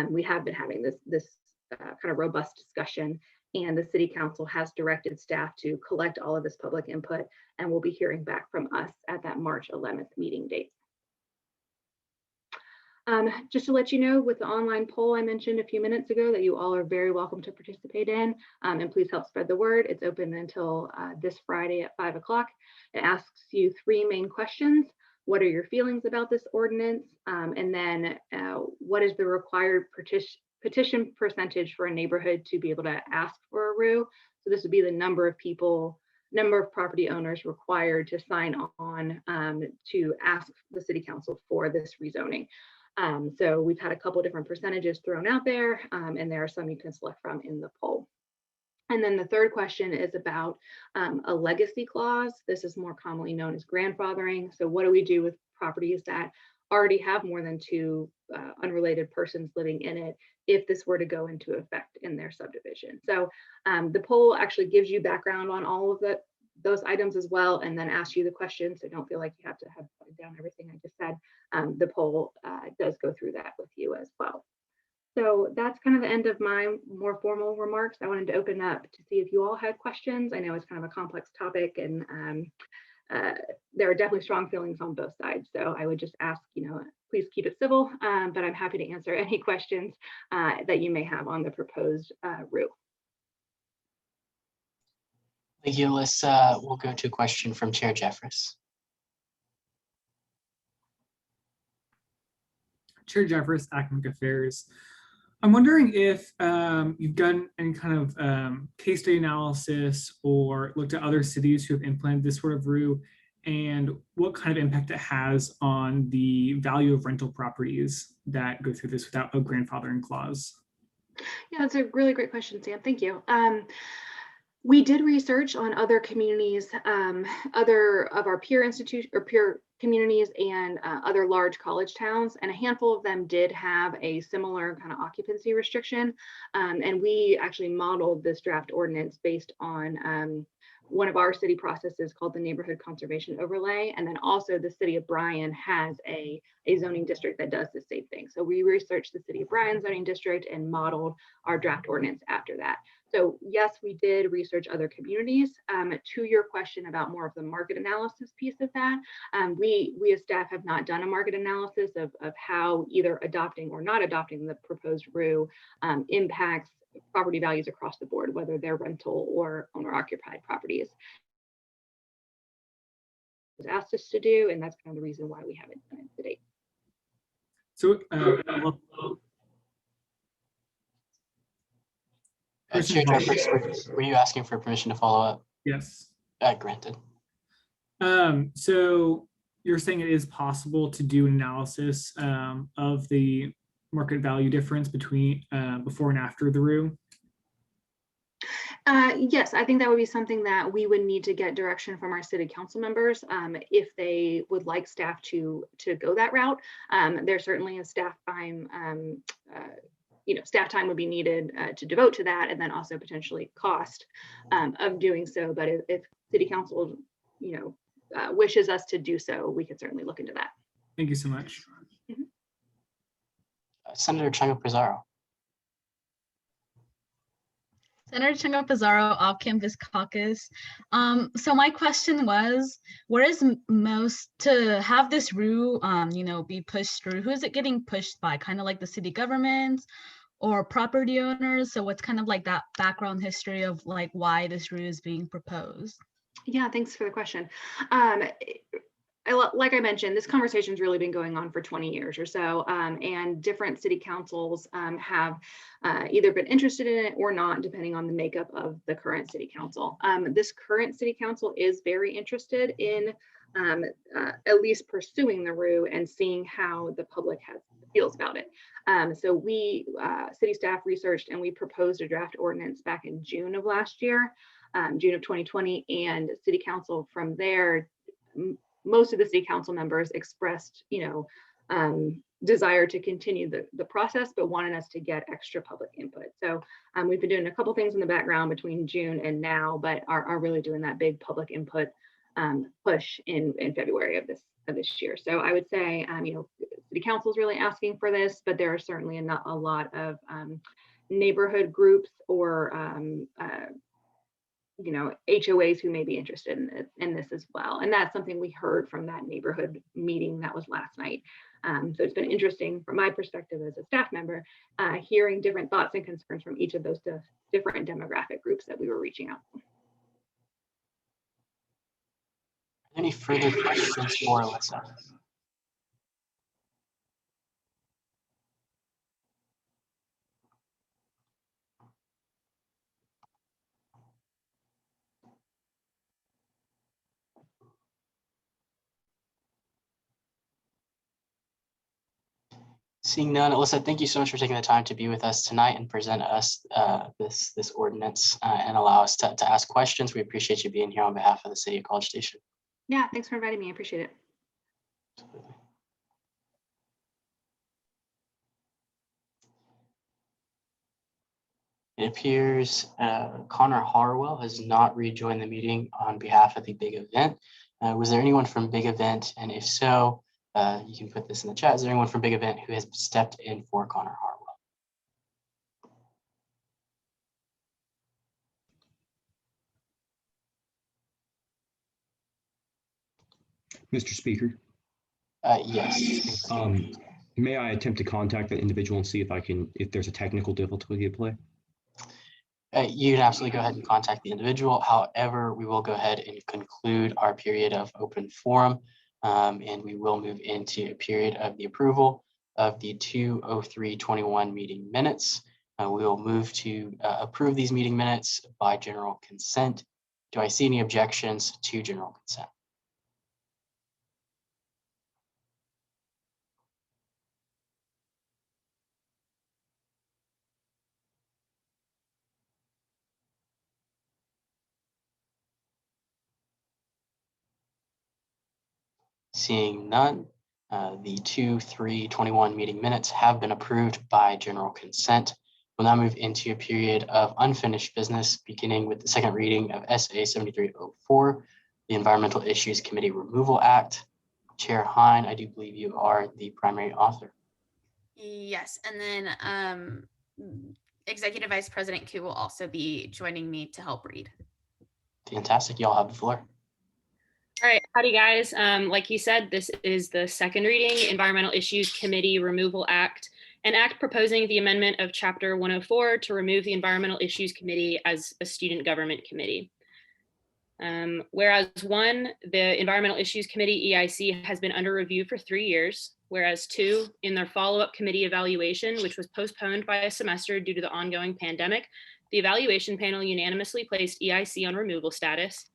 we have been having this kind of robust discussion. And the city council has directed staff to collect all of this public input, and we'll be hearing back from us at that March 11th meeting date. Just to let you know, with the online poll I mentioned a few minutes ago that you all are very welcome to participate in, and please help spread the word. It's open until this Friday at 5 o'clock. It asks you 3 main questions. What are your feelings about this ordinance? And then what is the required petition percentage for a neighborhood to be able to ask for a RU? So this would be the number of property owners required to sign on to ask the city council for this rezoning. So we've had a couple different percentages thrown out there, and there are some you can select from in the poll. And then the third question is about a legacy clause. This is more commonly known as grandfathering. So what do we do with properties that already have more than 2 unrelated persons living in it if this were to go into effect in their subdivision? So the poll actually gives you background on all of those items as well, and then asks you the question. So don't feel like you have to have down everything I just said. The poll does go through that with you as well. So that's kind of the end of my more formal remarks. I wanted to open up to see if you all had questions. I know it's kind of a complex topic, and there are definitely strong feelings on both sides. So I would just ask, please keep it civil, but I'm happy to answer any questions that you may have on the proposed RU. Thank you, Liz. We'll go to a question from Chair Jeffress. Chair Jeffress, Academic Affairs. I'm wondering if you've done any kind of case study analysis or looked at other cities who have implemented this sort of RU, and what kind of impact it has on the value of rental properties that go through this without a grandfathering clause. Yeah, that's a really great question, Sam. Thank you. We did research on other communities, other of our peer institutions or peer communities and other large college towns, and a handful of them did have a similar kind of occupancy restriction. And we actually modeled this draft ordinance based on one of our city processes called the Neighborhood Conservation Overlay. And then also the city of Bryan has a zoning district that does the same thing. So we researched the city of Bryan zoning district and modeled our draft ordinance after that. So yes, we did research other communities. To your question about more of the market analysis piece of that, we as staff have not done a market analysis of how either adopting or not adopting the proposed RUE impacts property values across the board, whether they're rental or owner-occupied properties. It was asked us to do, and that's kind of the reason why we haven't done it to date. So, Chair Jeffries, were you asking for permission to follow up? Yes. Granted. So you're saying it is possible to do analysis of the market value difference between before and after the RUE? Yes, I think that would be something that we would need to get direction from our city council members if they would like staff to go that route. There's certainly a staff time, staff time would be needed to devote to that, and then also potentially cost of doing so. But if city council, wishes us to do so, we could certainly look into that. Thank you so much. Senator Chango-Pizarro. Senator Chango-Pizarro, Off-Campus Caucus. So my question was, where is most to have this RUE, be pushed through? Who is it getting pushed by? Kind of like the city governments or property owners? So what's kind of like that background history of like why this RUE is being proposed? Yeah, thanks for the question. Like I mentioned, this conversation's really been going on for 20 years or so, and different city councils have either been interested in it or not, depending on the makeup of the current city council. This current city council is very interested in at least pursuing the RUE and seeing how the public feels about it. So we, city staff researched and we proposed a draft ordinance back in June of last year, June of 2020, and city council from there, most of the city council members expressed, desire to continue the process, but wanted us to get extra public input. So we've been doing a couple things in the background between June and now, but are really doing that big public input push in February of this year. So I would say, city council is really asking for this, but there are certainly not a lot of neighborhood groups or HOAs who may be interested in this as well. And that's something we heard from that neighborhood meeting that was last night. So it's been interesting from my perspective as a staff member, hearing different thoughts and concerns from each of those different demographic groups that we were reaching out to. Any further questions for Alyssa? Seeing none, Alyssa, thank you so much for taking the time to be with us tonight and present us this ordinance and allow us to ask questions. We appreciate you being here on behalf of the City of College Station. Yeah, thanks for inviting me. I appreciate it. Absolutely. It appears Connor Harwell has not rejoined the meeting on behalf of the Big Event. Was there anyone from Big Event? And if so, you can put this in the chat. Is there anyone from Big Event who has stepped in for Connor Harwell? Mr. Speaker? Yes. May I attempt to contact that individual and see if there's a technical difficulty at play? You can absolutely go ahead and contact the individual. However, we will go ahead and conclude our period of open forum, and we will move into a period of the approval of the 2/03/21 meeting minutes. We will move to approve these meeting minutes by general consent. Do I see any objections to general consent? Seeing none, the 2/3/21 meeting minutes have been approved by general consent. We'll now move into a period of unfinished business, beginning with the second reading of SA 7304, the Environmental Issues Committee Removal Act. Chair Hine, I do believe you are the primary author. Yes, and then Executive Vice President Koo will also be joining me to help read. Fantastic, y'all have the floor. All right, howdy guys. Like he said, this is the second reading, Environmental Issues Committee Removal Act, an act proposing the amendment of Chapter 104 to remove the Environmental Issues Committee as a student government committee. Whereas one, the Environmental Issues Committee EIC has been under review for 3 years, whereas two, in their follow-up committee evaluation, which was postponed by a semester due to the ongoing pandemic, the evaluation panel unanimously placed EIC on removal status.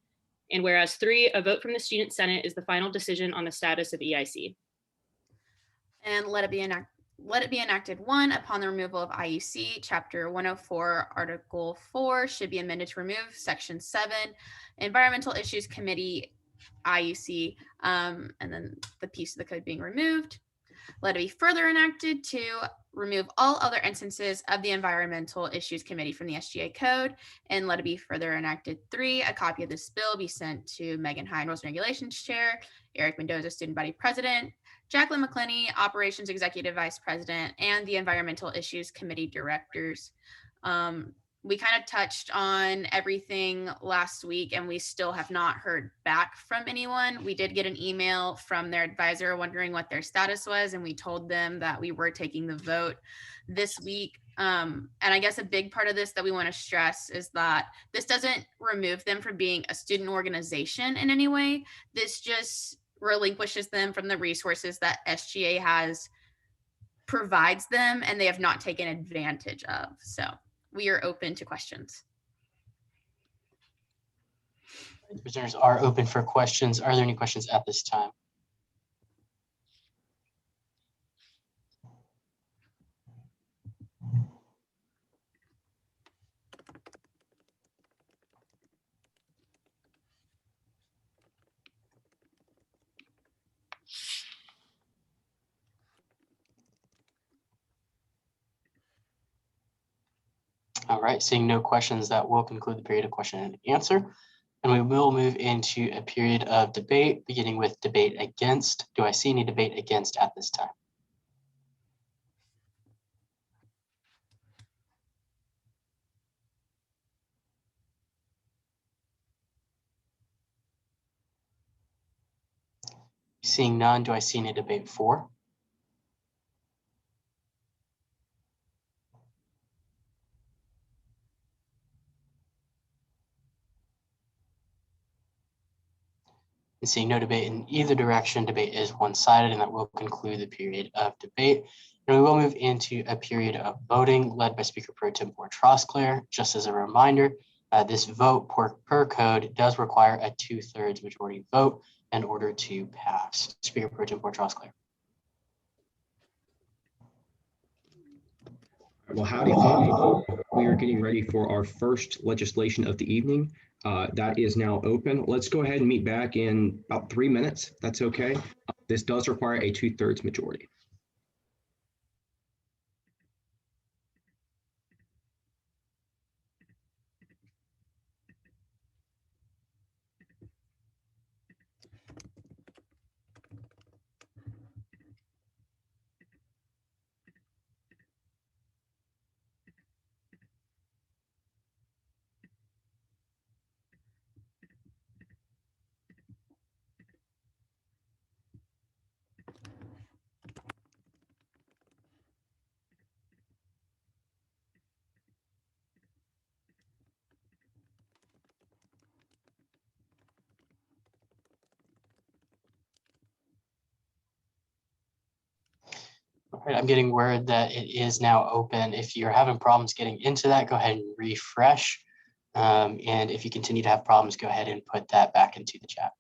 And whereas three, a vote from the Student Senate is the final decision on the status of EIC. And let it be enacted one, upon the removal of IUC, Chapter 104, Article 4 should be amended to remove Section 7, Environmental Issues Committee, IUC, and then the piece of the code being removed. Let it be further enacted to remove all other instances of the Environmental Issues Committee from the SGA code, and let it be further enacted 3, a copy of this bill be sent to Megan Hine, Rules and Regulations Chair, Eric Mendoza, Student Body President, Jacqueline McClenny, Operations Executive Vice President, and the Environmental Issues Committee Directors. We kind of touched on everything last week and we still have not heard back from anyone. We did get an email from their advisor wondering what their status was, and we told them that we were taking the vote this week. And I guess a big part of this that we want to stress is that this doesn't remove them from being a student organization in any way. This just relinquishes them from the resources that SGA provides them and they have not taken advantage of. So we are open to questions. Visitors are open for questions. Are there any questions at this time? All right, seeing no questions, that will conclude the period of question and answer. And we will move into a period of debate, beginning with debate against. Do I see any debate against at this time? Seeing none, do I see any debate for? And seeing no debate in either direction, debate is one-sided, and that will conclude the period of debate. And we will move into a period of voting led by Speaker Pro Tempore Trosclair. Just as a reminder, this vote per code does require a 2/3 majority vote in order to pass. Speaker Pro Tempore Trosclair. Well, howdy, folks. We are getting ready for our first legislation of the evening. That is now open. Let's go ahead and meet back in about 3 minutes. That's okay. This does require a 2/3 majority. All right, I'm getting word that it is now open. If you're having problems getting into that, go ahead and refresh. And if you continue to have problems, go ahead and put that back into the chat.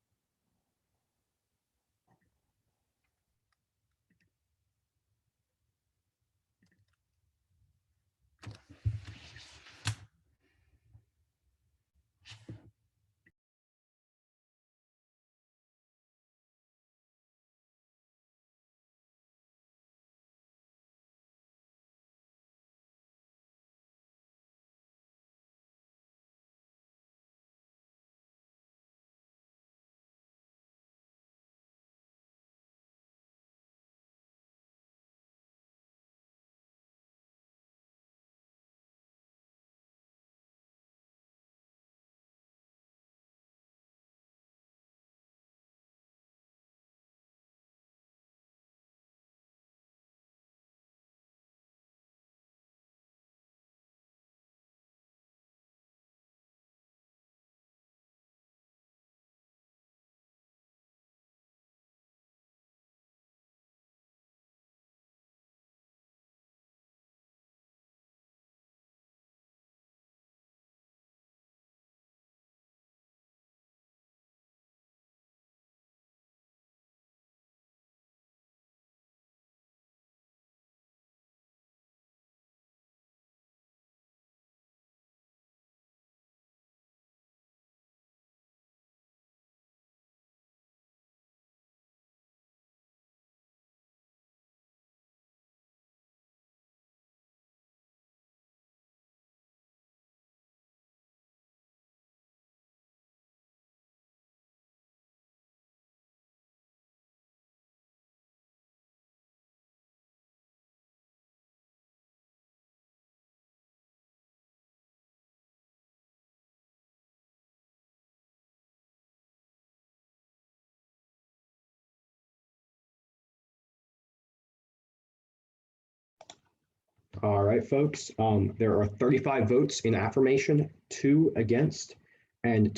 All right, folks. There are 35 votes in affirmation, 2 against, and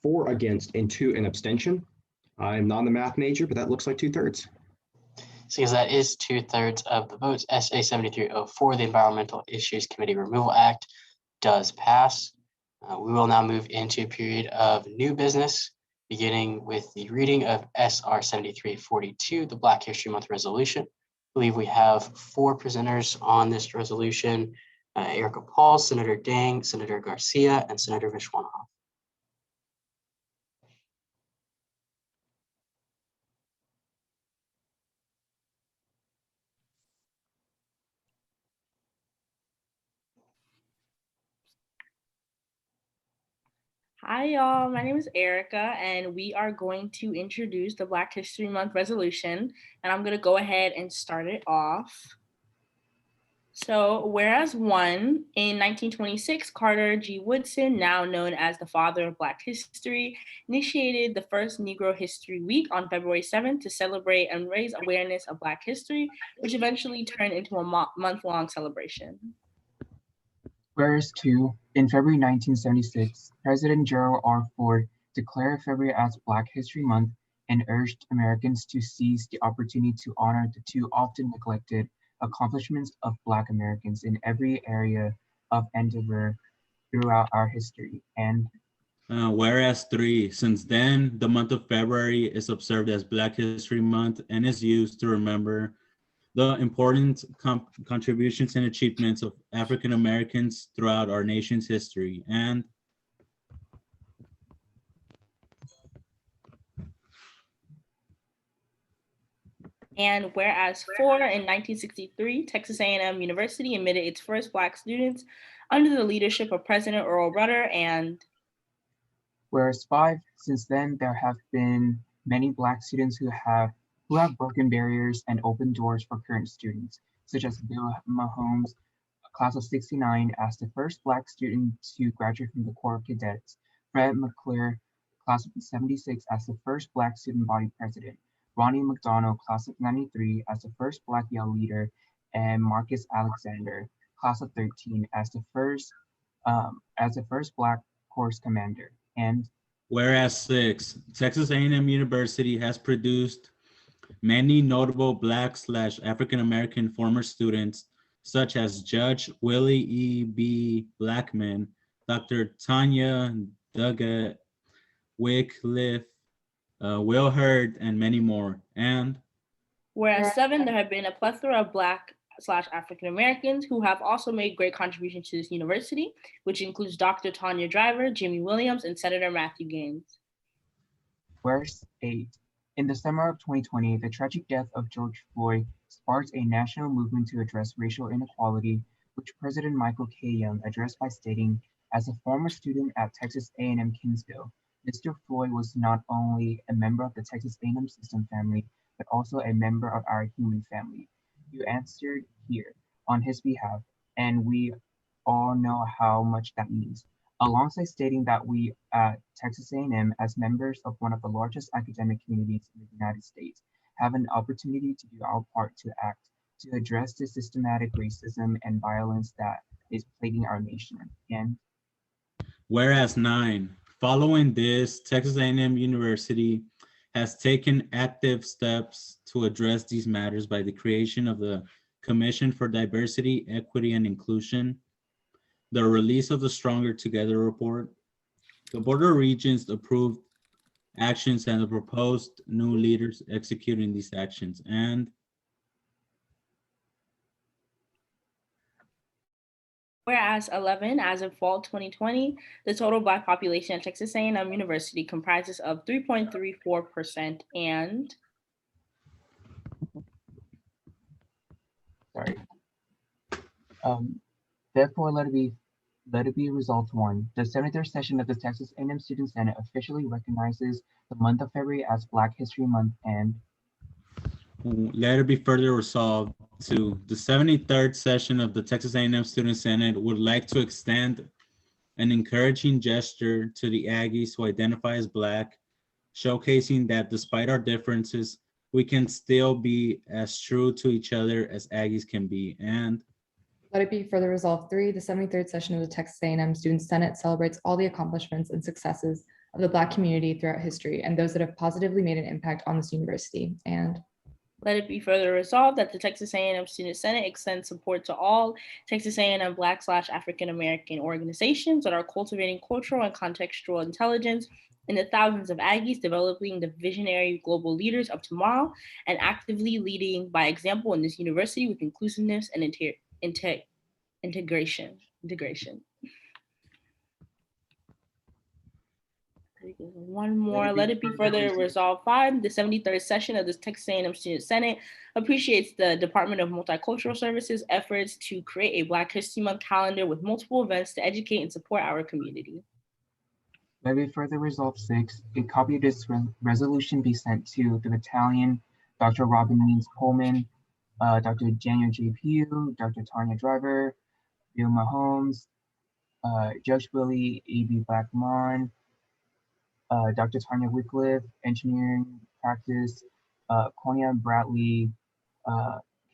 4 against and 2 in abstention. I'm not a math major, but that looks like 2/3. Because that is 2/3 of the votes. SA 7304, the Environmental Issues Committee Removal Act, does pass. We will now move into a period of new business, beginning with the reading of SR 7342, the Black History Month resolution. I believe we have 4 presenters on this resolution: Erica Paul, Senator Dang, Senator Garcia, and Senator Vishwanath. Hi, y'all. My name is Erica, and we are going to introduce the Black History Month resolution, and I'm going to go ahead and start it off. So, whereas one, in 1926, Carter G. Woodson, now known as the father of Black history, initiated the first Negro History Week on February 7th to celebrate and raise awareness of Black history, which eventually turned into a month-long celebration. Whereas two, in February 1976, President Gerald R. Ford declared February as Black History Month and urged Americans to seize the opportunity to honor the too often neglected accomplishments of Black Americans in every area of endeavor throughout our history. And whereas three, since then, the month of February is observed as Black History Month and is used to remember the important contributions and achievements of African Americans throughout our nation's history. And whereas four, in 1963, Texas A&M University admitted its first Black students under the leadership of President Earl Rudder. And whereas five, since then, there have been many Black students who have broken barriers and opened doors for current students, such as Bill Mahomes, class of 69, as the first Black student to graduate from the Corps of Cadets, Fred McClure, class of 76, as the first Black student body president, Ronnie McDonald, class of 93, as the first Black Yale leader, and Marcus Alexander, class of 13, as the first Black course commander. And whereas six, Texas A&M University has produced many notable Black/African American former students, such as Judge Willie E. B. Blackman, Dr. Tanya Duggett, Wycliffe, Will Hurd, and many more. And whereas seven, there have been a plethora of Black/African Americans who have also made great contributions to this university, which includes Dr. Tanya Driver, Jimmy Williams, and Senator Matthew Gaines. Whereas eight, in the summer of 2020, the tragic death of George Floyd sparked a national movement to address racial inequality, which President Michael K. Young addressed by stating, as a former student at Texas A&M Kingsville, Mr. Floyd was not only a member of the Texas A&M system family, but also a member of our human family. You answered here on his behalf, and we all know how much that means. Alongside stating that we at Texas A&M, as members of one of the largest academic communities in the United States, have an opportunity to do our part to act to address the systematic racism and violence that is plaguing our nation. And whereas nine, following this, Texas A&M University has taken active steps to address these matters by the creation of the Commission for Diversity, Equity, and Inclusion, the release of the Stronger Together report, the Board of Regents approved actions and the proposed new leaders executing these actions. And whereas 11, as of fall 2020, the total Black population at Texas A&M University comprises of 3.34%. And therefore, let it be resolved one. The 73rd session of the Texas A&M Student Senate officially recognizes the month of February as Black History Month. And let it be further resolved to the 73rd session of the Texas A&M Student Senate would like to extend an encouraging gesture to the Aggies who identify as Black, showcasing that despite our differences, we can still be as true to each other as Aggies can be. And let it be further resolved 3, the 73rd session of the Texas A&M Student Senate celebrates all the accomplishments and successes of the Black community throughout history and those that have positively made an impact on this university. And let it be further resolved that the Texas A&M Student Senate extends support to all Texas A&M Black/African American organizations that are cultivating cultural and contextual intelligence in the thousands of Aggies, developing the visionary global leaders of tomorrow, and actively leading by example in this university with inclusiveness and integration. One more. Let it be further resolved 5. The 73rd session of the Texas A&M Student Senate appreciates the Department of Multicultural Services efforts to create a Black History Month calendar with multiple events to educate and support our community. Let it further resolve 6. A copy of this resolution be sent to the battalion, Dr. Robin Means Coleman, Dr. Daniel J. Pugh, Dr. Tanya Driver, Bill Mahomes, Judge Willie A.B. Blackmon, Dr. Tanya Wycliffe, engineering practice, Konya Bradley,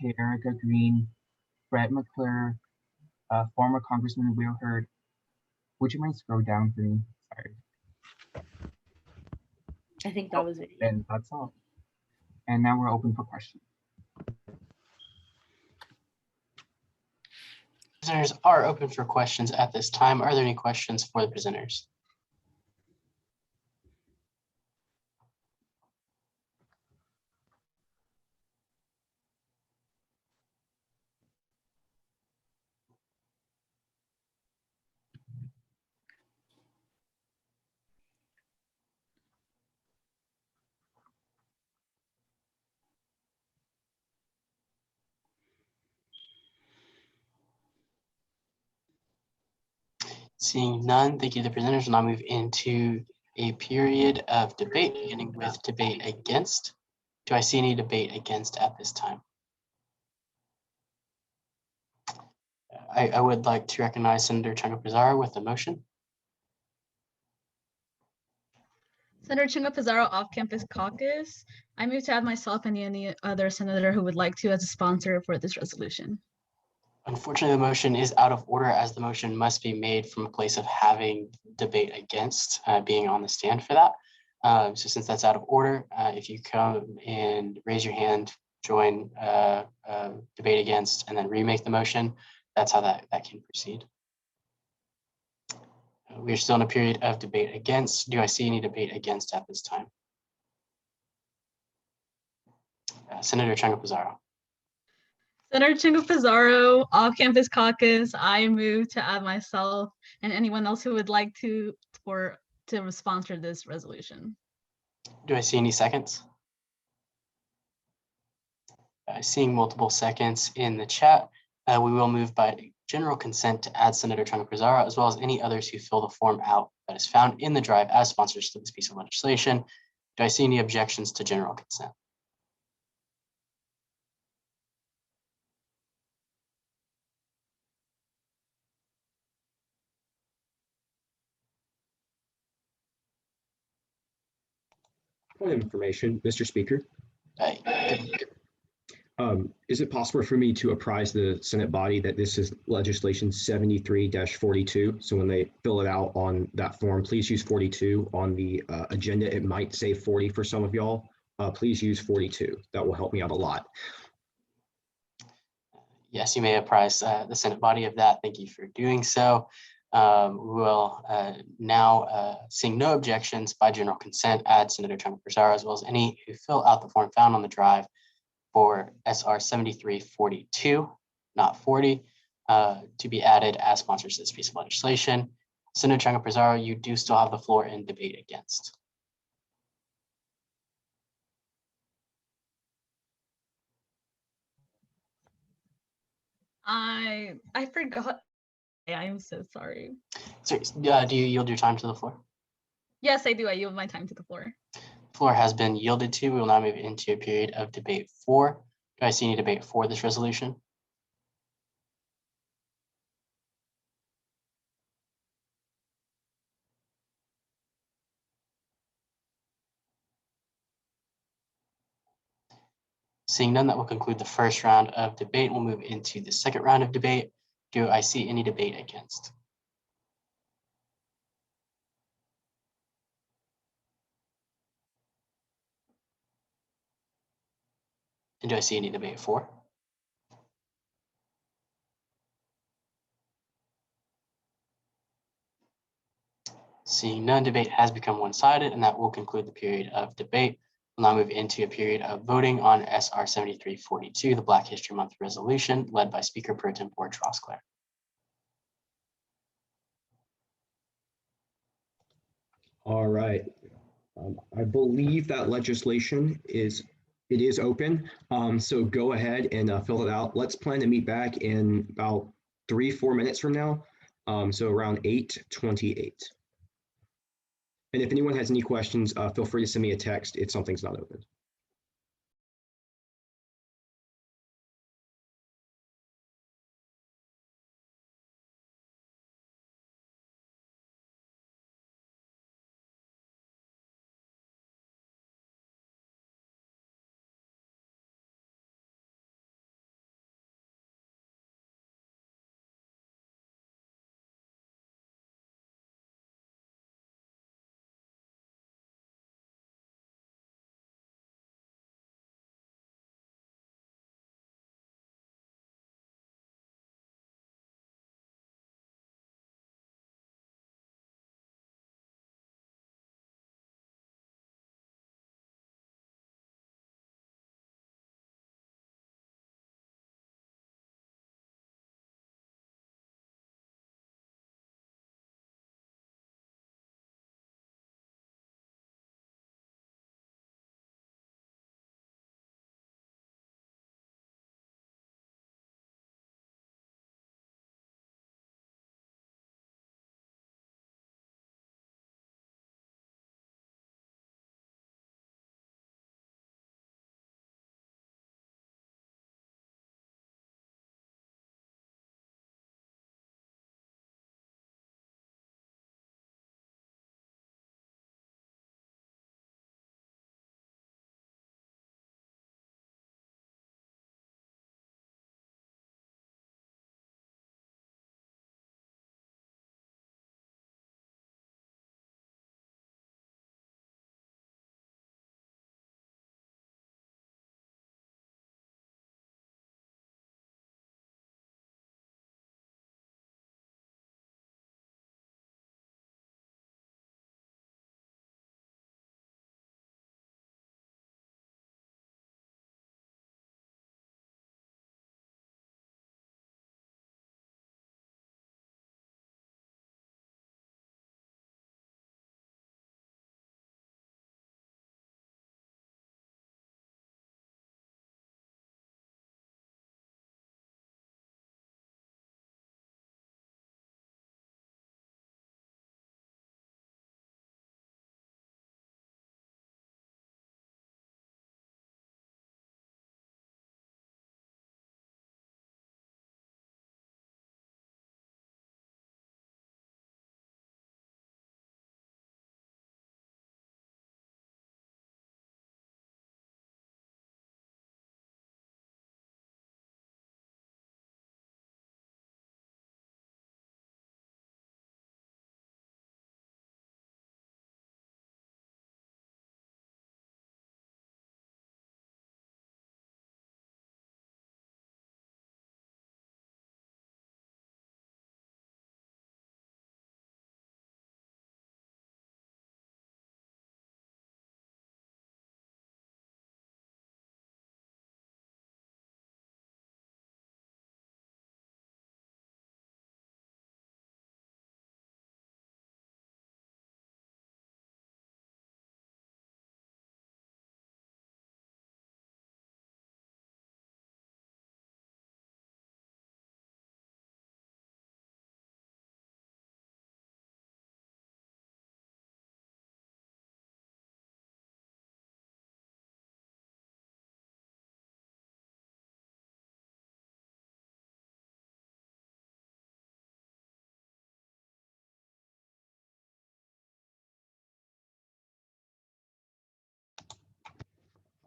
K. Erica Green, Brett McClure, former Congressman Will Hurd. Would you mind scroll down for me? Sorry. I think that was it. And that's all. And now we're open for questions. Presenters are open for questions at this time. Are there any questions for the presenters? Seeing none, thank you to the presenters. We'll now move into a period of debate, beginning with debate against. Do I see any debate against at this time? I would like to recognize Senator Chunga Pizarro with the motion. Senator Chunga Pizarro, Off-Campus Caucus. I move to add myself and any other senator who would like to as a sponsor for this resolution. Unfortunately, the motion is out of order as the motion must be made from a place of having debate against being on the stand for that. So since that's out of order, if you come and raise your hand, join debate against, and then remake the motion, that's how that can proceed. We are still in a period of debate against. Do I see any debate against at this time? Senator Chunga Pizarro. Senator Chunga Pizarro, Off-Campus Caucus. I move to add myself and anyone else who would like to sponsor this resolution. Do I see any seconds? Seeing multiple seconds in the chat, we will move by general consent to add Senator Chunga Pizarro, as well as any others who fill the form out that is found in the drive as sponsors to this piece of legislation. Do I see any objections to general consent? Point of information, Mr. Speaker. Is it possible for me to apprise the Senate body that this is legislation 73-42? So when they fill it out on that form, please use 42. On the agenda, it might say 40 for some of y'all. Please use 42. That will help me out a lot. Yes, you may apprise the Senate body of that. Thank you for doing so. We will now, seeing no objections by general consent, add Senator Chunga Pizarro, as well as any who fill out the form found on the drive for SR 7342, not 40, to be added as sponsors to this piece of legislation. Senator Chunga Pizarro, you do still have the floor in debate against. I forgot. I am so sorry. So, do you yield your time to the floor? Yes, I do. I yield my time to the floor. Floor has been yielded to. We will now move into a period of debate 4. Do I see any debate for this resolution? Seeing none, that will conclude the first round of debate. We'll move into the second round of debate. Do I see any debate against? And do I see any debate for? Seeing none, debate has become one-sided, and that will conclude the period of debate. We'll now move into a period of voting on SR 7342, the Black History Month resolution, led by Speaker Pro Tempore Trosclair. All right. I believe that legislation is open. So go ahead and fill it out. Let's plan to meet back in about 3-4 minutes from now. So around 8:28. And if anyone has any questions, feel free to send me a text if something's not open.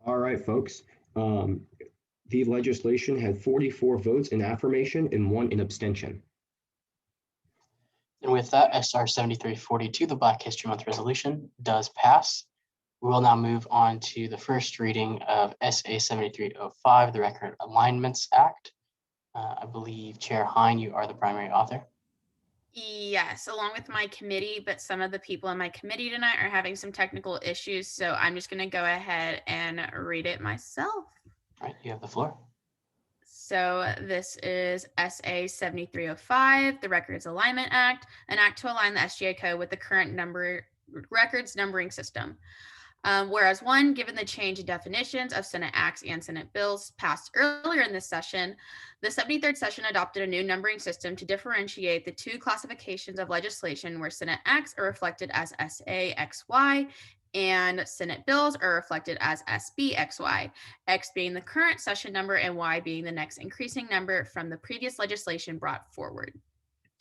All right, folks. The legislation had 44 votes in affirmation and 1 in abstention. And with that, SR 7342, the Black History Month resolution, does pass. We will now move on to the first reading of SA 7305, the Record Alignments Act. I believe Chair Hine, you are the primary author. Yes, along with my committee, but some of the people in my committee tonight are having some technical issues, so I'm just going to go ahead and read it myself. All right, you have the floor. So this is SA 7305, the Records Alignment Act, an act to align the SGA code with the current records numbering system. Whereas 1, given the change in definitions of Senate acts and Senate bills passed earlier in this session, the 73rd session adopted a new numbering system to differentiate the 2 classifications of legislation where Senate acts are reflected as SAXY and Senate bills are reflected as SBXY, X being the current session number and Y being the next increasing number from the previous legislation brought forward.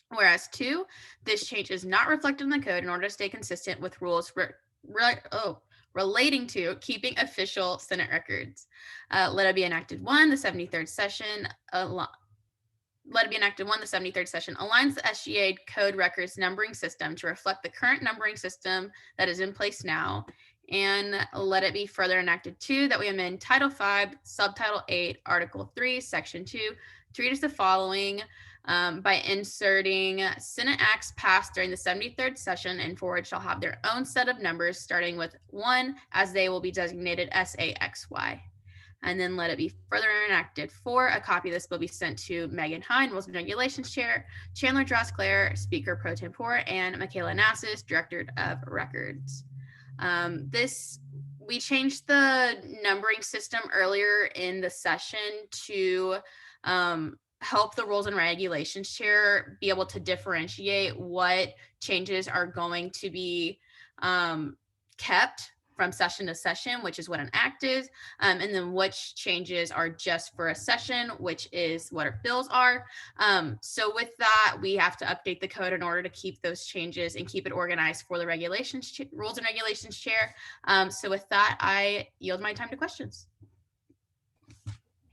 Whereas 2, this change is not reflected in the code in order to stay consistent with rules relating to keeping official Senate records. Let it be enacted 1, the 73rd session. Let it be enacted 1, the 73rd session aligns the SGA code records numbering system to reflect the current numbering system that is in place now. And let it be further enacted 2, that we amend Title 5, Subtitle 8, Article 3, Section 2 to read as the following by inserting Senate acts passed during the 73rd session and forward shall have their own set of numbers starting with 1 as they will be designated SAXY. And then let it be further enacted 4, a copy of this will be sent to Megan Hine, Rules and Regulations Chair, Chandler Dross-Clare, Speaker Pro Tempore, and Michaela Nassis, Director of Records. We changed the numbering system earlier in the session to help the Rules and Regulations Chair be able to differentiate what changes are going to be kept from session to session, which is what an act is, and then which changes are just for a session, which is what our bills are. So with that, we have to update the code in order to keep those changes and keep it organized for the Rules and Regulations Chair. So with that, I yield my time to questions.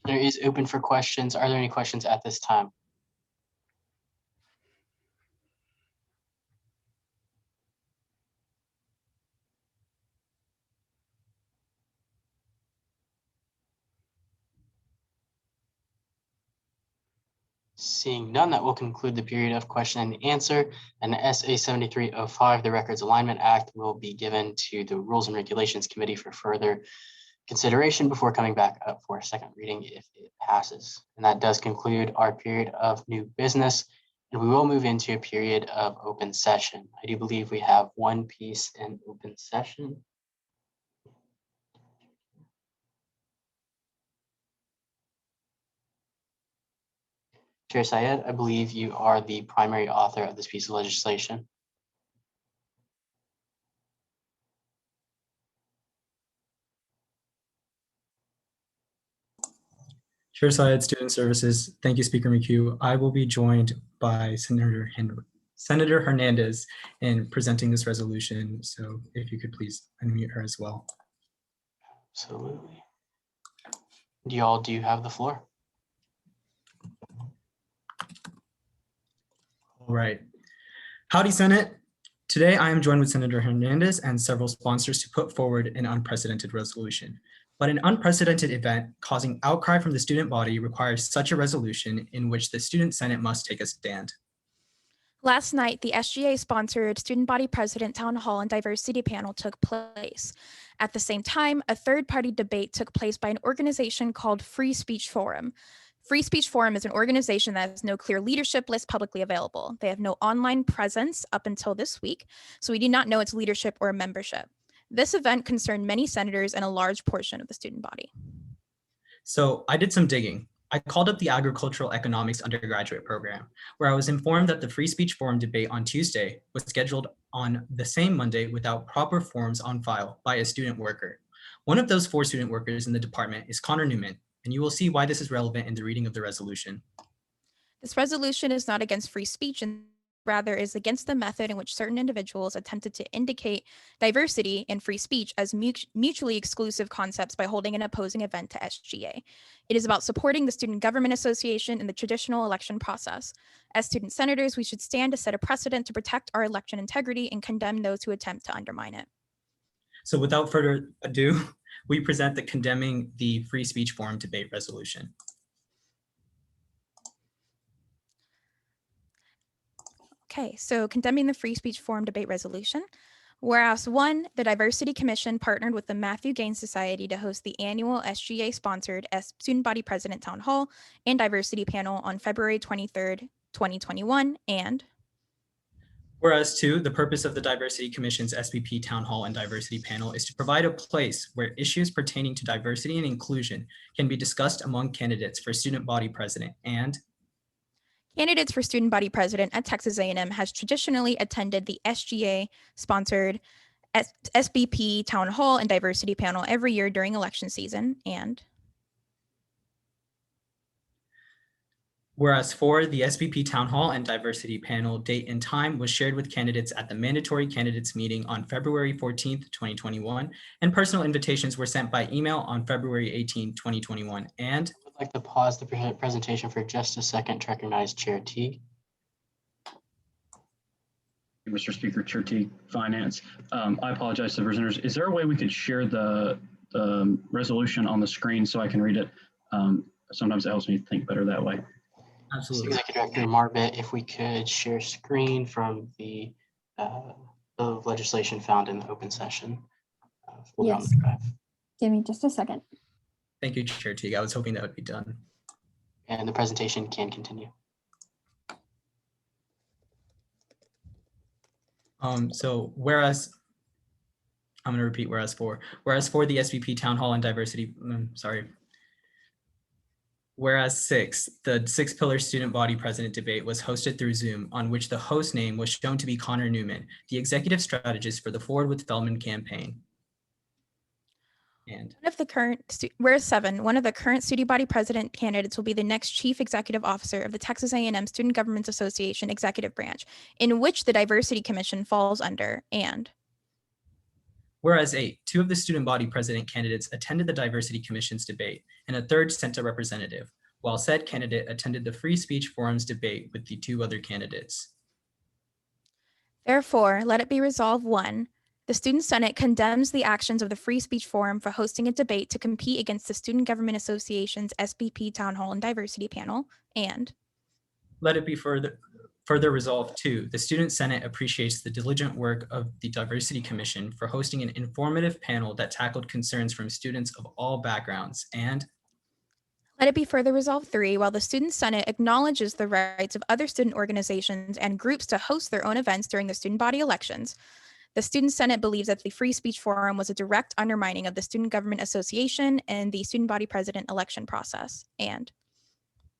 There is open for questions. Are there any questions at this time? Seeing none, that will conclude the period of question and answer. And the SA 7305, the Records Alignment Act, will be given to the Rules and Regulations Committee for further consideration before coming back up for a second reading if it passes. And that does conclude our period of new business. And we will move into a period of open session. I do believe we have one piece in open session. Chair Syed, I believe you are the primary author of this piece of legislation. Chair Syed, Student Services. Thank you, Speaker McHugh. I will be joined by Senator Hernandez in presenting this resolution. So if you could please unmute her as well. Absolutely. Y'all do have the floor. All right. Howdy, Senate. Today, I am joined with Senator Hernandez and several sponsors to put forward an unprecedented resolution. But an unprecedented event causing outcry from the student body requires such a resolution in which the Student Senate must take a stand. Last night, the SGA-sponsored Student Body President Town Hall and Diversity Panel took place. At the same time, a third-party debate took place by an organization called Free Speech Forum. Free Speech Forum is an organization that has no clear leadership list publicly available. They have no online presence up until this week, so we do not know its leadership or membership. This event concerned many senators and a large portion of the student body. So I did some digging. I called up the Agricultural Economics undergraduate program, where I was informed that the Free Speech Forum debate on Tuesday was scheduled on the same Monday without proper forms on file by a student worker. One of those 4 student workers in the department is Connor Newman, and you will see why this is relevant in the reading of the resolution. This resolution is not against free speech in rather is against the method in which certain individuals attempted to indicate diversity and free speech as mutually exclusive concepts by holding an opposing event to SGA. It is about supporting the Student Government Association in the traditional election process. As student senators, we should stand to set a precedent to protect our election integrity and condemn those who attempt to undermine it. So without further ado, we present the condemning the free speech forum debate resolution. Okay, so condemning the free speech forum debate resolution. Whereas 1, the Diversity Commission partnered with the Matthew Gaines Society to host the annual SGA-sponsored Student Body President Town Hall and Diversity Panel on February 23rd, 2021, and Whereas 2, the purpose of the Diversity Commission's SBP Town Hall and Diversity Panel is to provide a place where issues pertaining to diversity and inclusion can be discussed among candidates for Student Body President, and candidates for Student Body President at Texas A&M has traditionally attended the SGA-sponsored SBP Town Hall and Diversity Panel every year during election season, and whereas 4, the SBP Town Hall and Diversity Panel date and time was shared with candidates at the mandatory candidates meeting on February 14th, 2021, and personal invitations were sent by email on February 18, 2021, and I'd like to pause the presentation for just a second to recognize Chair Teague. Mr. Speaker, Chair Teague, Finance. I apologize to the presenters. Is there a way we could share the resolution on the screen so I can read it? Sometimes it helps me think better that way. Absolutely. Executive Director Marbit, if we could share screen from the legislation found in the open session. Yes. Give me just a second. Thank you, Chair Teague. I was hoping that would be done. And the presentation can continue. So whereas, I'm going to repeat whereas 4. Whereas 4, the SVP Town Hall and Diversity, Whereas 6, the 6-pillar student body president debate was hosted through Zoom, on which the host name was shown to be Connor Newman, the executive strategist for the Forward with Feldman campaign. And whereas 7, one of the current student body president candidates will be the next chief executive officer of the Texas A&M Student Government Association executive branch, in which the Diversity Commission falls under, and whereas 8, 2 of the student body president candidates attended the Diversity Commission's debate, and a third sent a representative, while said candidate attended the Free Speech Forum's debate with the 2 other candidates. Therefore, let it be resolved 1, the Student Senate condemns the actions of the Free Speech Forum for hosting a debate to compete against the Student Government Association's SBP Town Hall and Diversity Panel, and let it be further resolved 2, the Student Senate appreciates the diligent work of the Diversity Commission for hosting an informative panel that tackled concerns from students of all backgrounds, and let it be further resolved 3, while the Student Senate acknowledges the rights of other student organizations and groups to host their own events during the student body elections, the Student Senate believes that the Free Speech Forum was a direct undermining of the Student Government Association and the student body president election process, and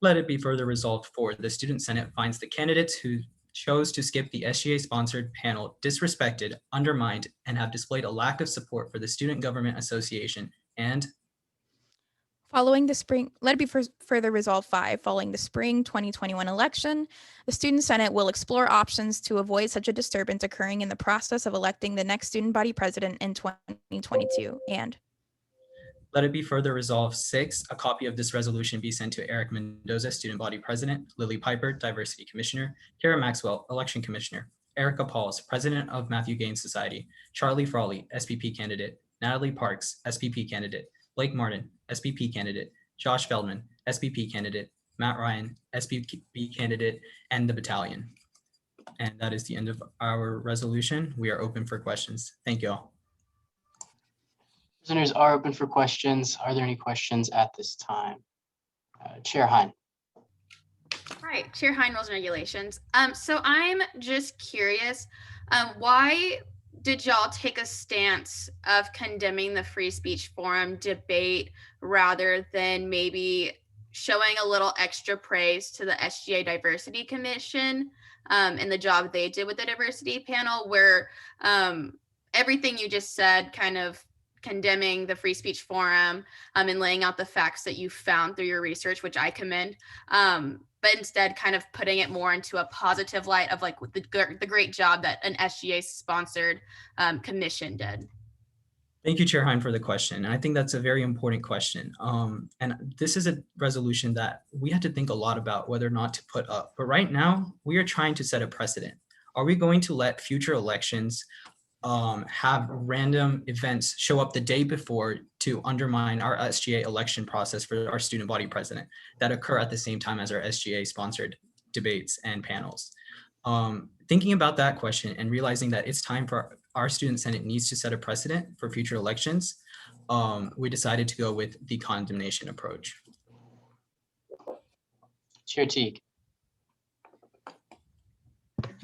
let it be further resolved 4, the Student Senate finds the candidates who chose to skip the SGA-sponsored panel disrespected, undermined, and have displayed a lack of support for the Student Government Association, and following the spring, let it be further resolved 5, following the spring 2021 election, the Student Senate will explore options to avoid such a disturbance occurring in the process of electing the next student body president in 2022, and let it be further resolved 6, a copy of this resolution be sent to Eric Mendoza, Student Body President, Lily Piper, Diversity Commissioner, Kara Maxwell, Election Commissioner, Erica Pauls, President of Matthew Gaines Society, Charlie Frawley, SPP candidate, Natalie Parks, SPP candidate, Blake Martin, SPP candidate, Josh Feldman, SPP candidate, Matt Ryan, SPP candidate, and the battalion. And that is the end of our resolution. We are open for questions. Thank you all. Presenters are open for questions. Are there any questions at this time? Chair Hein. All right, Chair Hein, Rules and Regulations. So I'm just curious, why did y'all take a stance of condemning the Free Speech Forum debate rather than maybe showing a little extra praise to the SGA Diversity Commission and the job they did with the diversity panel, where everything you just said kind of condemning the Free Speech Forum and laying out the facts that you found through your research, which I commend, but instead kind of putting it more into a positive light of like the great job that an SGA sponsored commission did. Thank you, Chair Hein, for the question. And I think that's a very important question. And this is a resolution that we had to think a lot about whether or not to put up. But right now, we are trying to set a precedent. Are we going to let future elections have random events show up the day before to undermine our SGA election process for our student body president that occur at the same time as our SGA sponsored debates and panels? Thinking about that question and realizing that it's time for our student senate needs to set a precedent for future elections, we decided to go with the condemnation approach. Chair Teague. Thank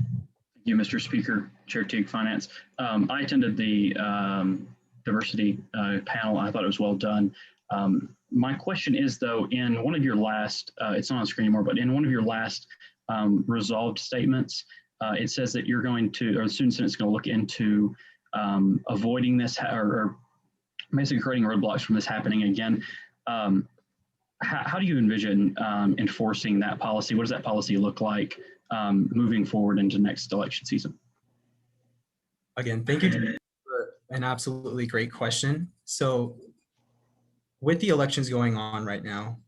you, Mr. Speaker. Chair Teague, Finance. I attended the diversity panel. I thought it was well done. My question is, though, in one of your last, it's not on the screen anymore, but in one of your last resolved statements, it says that you're going to, or the Student Senate is going to look into avoiding this or basically creating roadblocks from this happening again. How do you envision enforcing that policy? What does that policy look like moving forward into next election season? Again, thank you for an absolutely great question. So with the elections going on right now,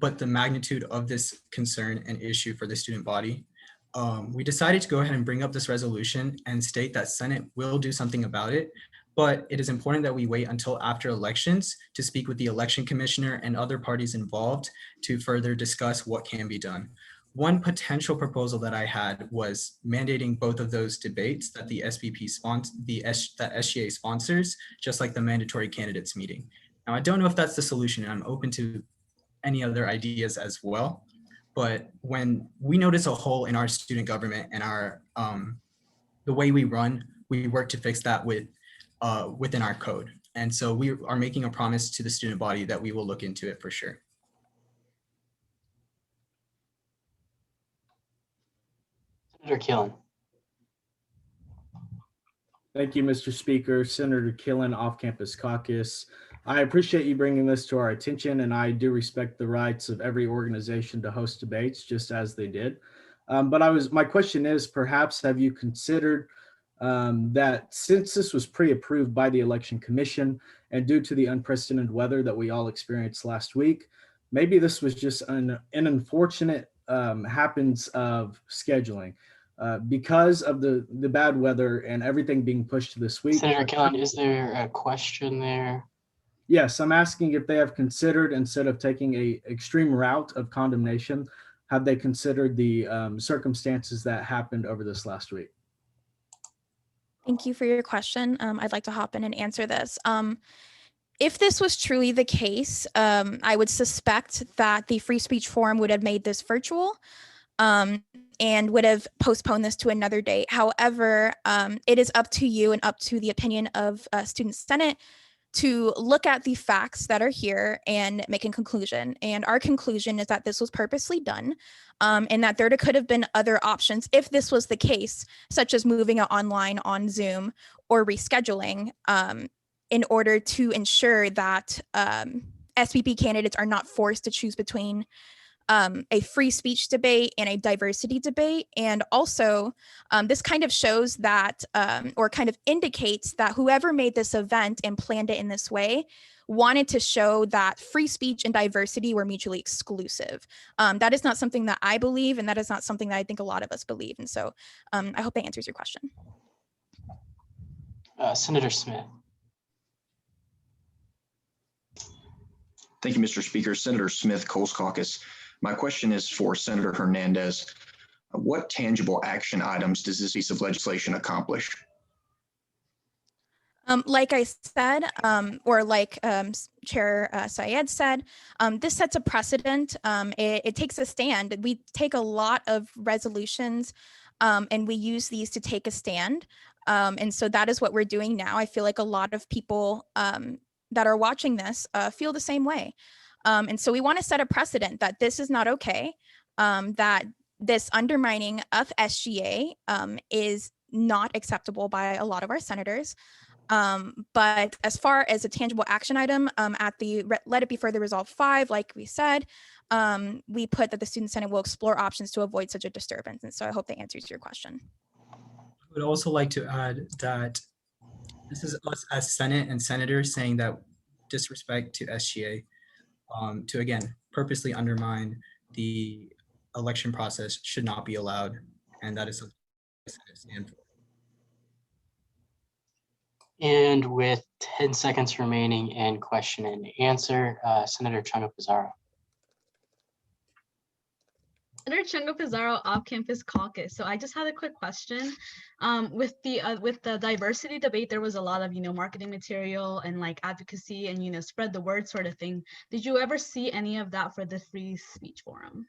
but the magnitude of this concern and issue for the student body, we decided to go ahead and bring up this resolution and state that Senate will do something about it, but it is important that we wait until after elections to speak with the election commissioner and other parties involved to further discuss what can be done. One potential proposal that I had was mandating both of those debates that the SPP that SGA sponsors, just like the mandatory candidates meeting. Now, I don't know if that's the solution, and I'm open to any other ideas as well. But when we notice a hole in our student government and our the way we run, we work to fix that with within our code. And so we are making a promise to the student body that we will look into it for sure. Senator Killen. Thank you, Mr. Speaker. Senator Killen, Off-Campus Caucus. I appreciate you bringing this to our attention, and I do respect the rights of every organization to host debates, just as they did. But my question is, perhaps have you considered that since this was pre-approved by the Election Commission and due to the unprecedented weather that we all experienced last week, maybe this was just an unfortunate happens of scheduling because of the bad weather and everything being pushed to this week. Senator Killen, is there a question there? Yes, I'm asking if they have considered, instead of taking a extreme route of condemnation, have they considered the circumstances that happened over this last week? Thank you for your question. I'd like to hop in and answer this. If this was truly the case, I would suspect that the Free Speech Forum would have made this virtual and would have postponed this to another date. However, it is up to you and up to the opinion of Student Senate to look at the facts that are here and make a conclusion. And our conclusion is that this was purposely done and that there could have been other options if this was the case, such as moving it online on Zoom or rescheduling in order to ensure that SPP candidates are not forced to choose between a free speech debate and a diversity debate. And also, this kind of shows that, or kind of indicates that whoever made this event and planned it in this way wanted to show that free speech and diversity were mutually exclusive. That is not something that I believe, and that is not something that I think a lot of us believe. And so I hope that answers your question. Senator Smith. Thank you, Mr. Speaker. Senator Smith, Coles Caucus. My question is for Senator Hernandez. What tangible action items does this piece of legislation accomplish? Like I said, or like Chair Syed said, this sets a precedent. It takes a stand. We take a lot of resolutions and we use these to take a stand. And so that is what we're doing now. I feel like a lot of people that are watching this feel the same way. And so we want to set a precedent that this is not okay, that this undermining of SGA is not acceptable by a lot of our senators. But as far as a tangible action item, at the Let It Be Further Resolve 5, like we said, we put that the Student Senate will explore options to avoid such a disturbance. And so I hope that answers your question. I would also like to add that this is us as Senate and senators saying that disrespect to SGA, to again, purposely undermine the election process should not be allowed. And that is something the Senate stand for. And with 10 seconds remaining in question and answer, Senator Chungo Pizarro. Senator Chungo Pizarro, Off-Campus Caucus. So I just had a quick question. With the diversity debate, there was a lot of marketing material and like advocacy and spread the word sort of thing. Did you ever see any of that for the Free Speech Forum?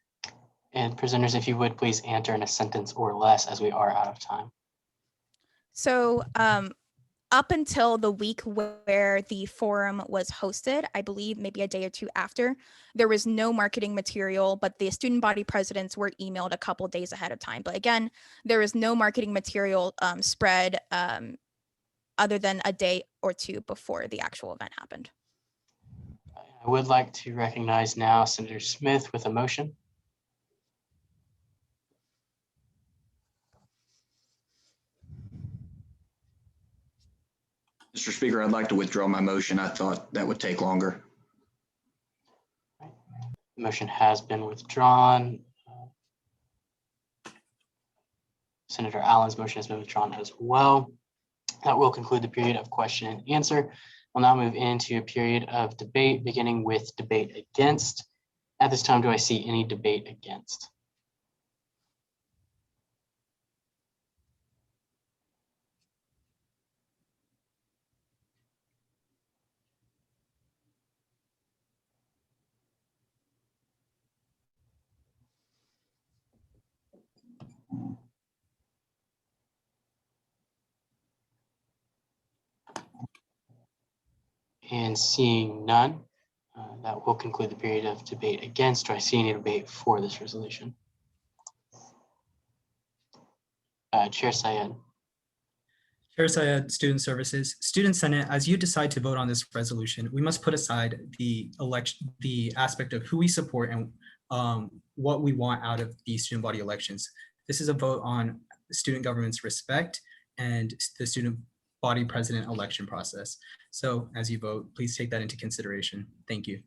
And presenters, if you would please answer in a sentence or less, as we are out of time. So up until the week where the forum was hosted, I believe maybe a day or two after, there was no marketing material, but the student body presidents were emailed a couple days ahead of time. But again, there was no marketing material spread other than a day or two before the actual event happened. I would like to recognize now Senator Smith with a motion. Mr. Speaker, I'd like to withdraw my motion. I thought that would take longer. The motion has been withdrawn. Senator Allen's motion has been withdrawn as well. That will conclude the period of question and answer. We'll now move into a period of debate, beginning with debate against. At this time, do I see any debate against? And seeing none, that will conclude the period of debate against. Do I see any debate for this resolution? Chair Syed. Chair Syed, Student Services. Student Senate, as you decide to vote on this resolution, we must put aside the aspect of who we support and what we want out of the student body elections. This is a vote on student government's respect and the student body president election process. So as you vote, please take that into consideration. Thank you.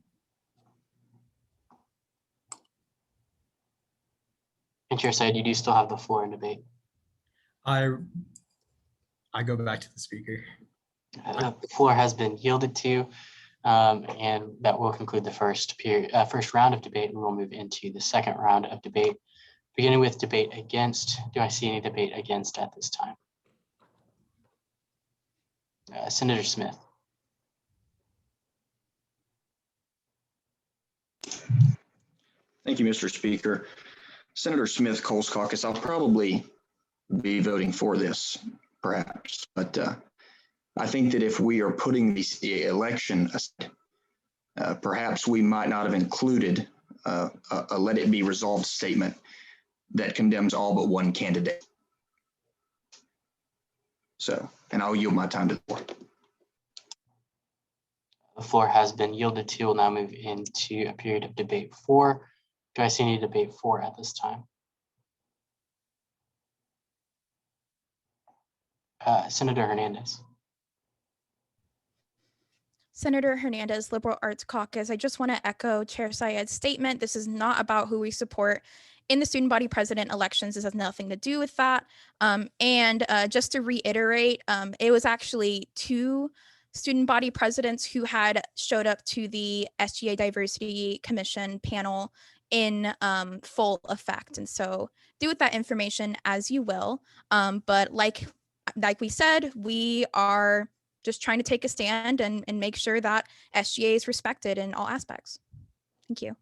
And Chair Syed, you do still have the floor in debate. I go back to the speaker. The floor has been yielded to, and that will conclude the first round of debate, and we'll move into the second round of debate, beginning with debate against. Do I see any debate against at this time? Senator Smith. Thank you, Mr. Speaker. Senator Smith, Coles Caucus, I'll probably be voting for this, perhaps, but I think that if we are putting the election aside, perhaps we might not have included a let it be resolved statement that condemns all but one candidate. So, and I'll yield my time to the floor. The floor has been yielded to. We'll now move into a period of debate 4. Do I see any debate 4 at this time? Senator Hernandez. Senator Hernandez, Liberal Arts Caucus. I just want to echo Chair Syed's statement. This is not about who we support in the student body president elections. This has nothing to do with that. And just to reiterate, it was actually 2 student body presidents who had showed up to the SGA Diversity Commission panel in full effect. And so do with that information as you will. But like we said, we are just trying to take a stand and make sure that SGA is respected in all aspects. Thank you.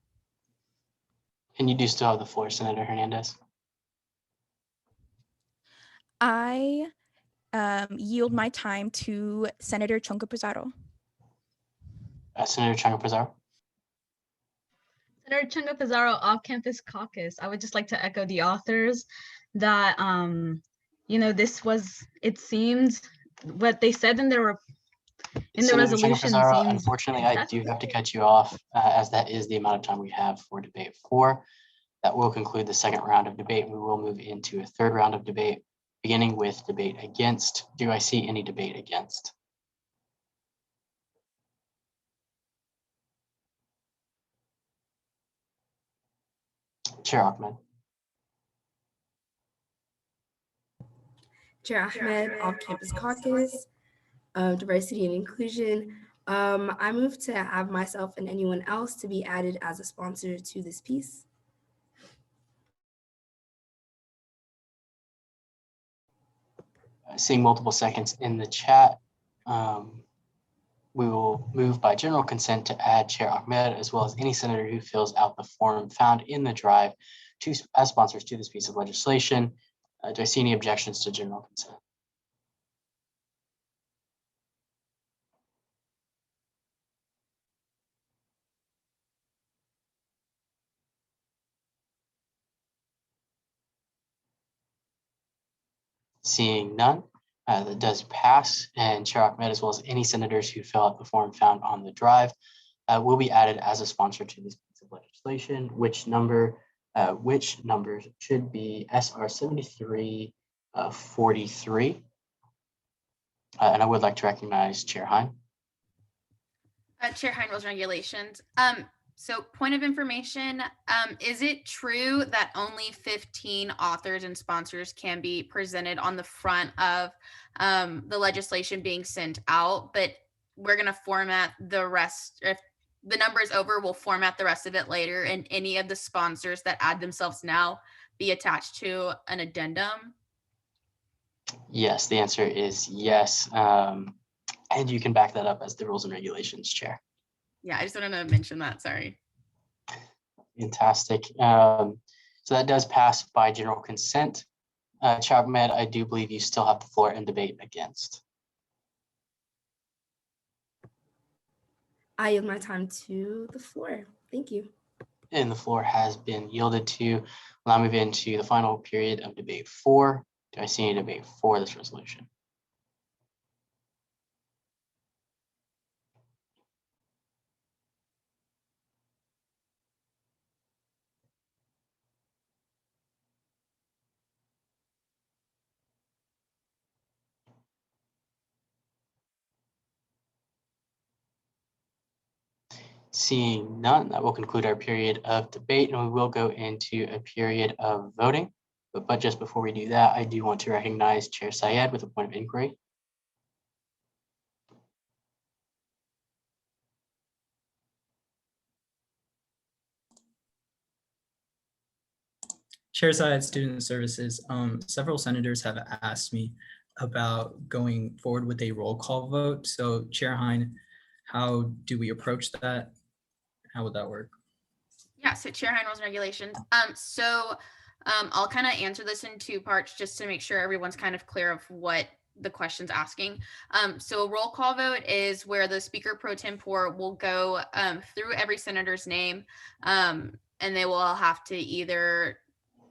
And you do still have the floor, Senator Hernandez. I yield my time to Senator Chungo Pizarro. Senator Chungo Pizarro. Senator Chungo Pizarro, Off-Campus Caucus. I would just like to echo the authors that, this was, it seemed what they said in their Senator resolution Chungapazaro, seems unfortunately, I do have to cut you off as that is the amount of time we have for debate 4. That will conclude the second round of debate. We will move into a third round of debate, beginning with debate against. Do I see any debate against? Chair Ahmed. Chair Ahmed, Off-Campus Caucus of Diversity and Inclusion. I move to have myself and anyone else to be added as a sponsor to this piece. Seeing multiple seconds in the chat, we will move by general consent to add Chair Ahmed as well as any senator who fills out the form found in the drive as sponsors to this piece of legislation. Do I see any objections to general consent? Seeing none, that does pass, and Chair Ahmed, as well as any senators who fill out the form found on the drive, will be added as a sponsor to this piece of legislation. Which numbers should be SR 7343. And I would like to recognize Chair Hein. Chair Hein, Rules and Regulations. So point of information, is it true that only 15 authors and sponsors can be presented on the front of the legislation being sent out, but we're going to format the rest? If the number is over, we'll format the rest of it later, and any of the sponsors that add themselves now be attached to an addendum? Yes, the answer is yes. And you can back that up as the Rules and Regulations Chair. Yeah, I just wanted to mention that, sorry. Fantastic. So that does pass by general consent. Chair Ahmed, I do believe you still have the floor in debate against. I yield my time to the floor. Thank you. And the floor has been yielded to. We'll now move into the final period of debate 4. Do I see any debate for this resolution? Seeing none, that will conclude our period of debate, and we will go into a period of voting. But just before we do that, I do want to recognize Chair Syed with a point of inquiry. Chair Syed, Student Services. Several senators have asked me about going forward with a roll call vote. So Chair Hein, how do we approach that? How would that work? Yeah, so Chair Hein, Rules and Regulations. I'll kind of answer this in 2 parts just to make sure everyone's kind of clear of what the question's asking. So a roll call vote is where the Speaker Pro Tempore will go through every senator's name, and they will all have to either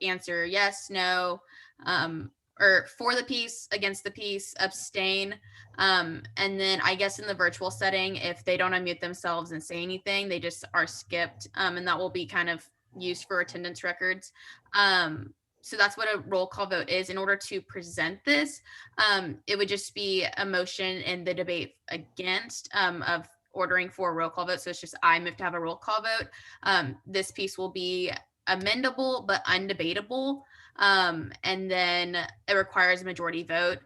answer yes, no, or for the piece, against the piece, abstain. And then I guess in the virtual setting, if they don't unmute themselves and say anything, they just are skipped. And that will be kind of used for attendance records. So that's what a roll call vote is. In order to present this, it would just be a motion in the debate against of ordering for a roll call vote. So it's just I move to have a roll call vote. This piece will be amendable but undebatable. And then it requires a majority vote.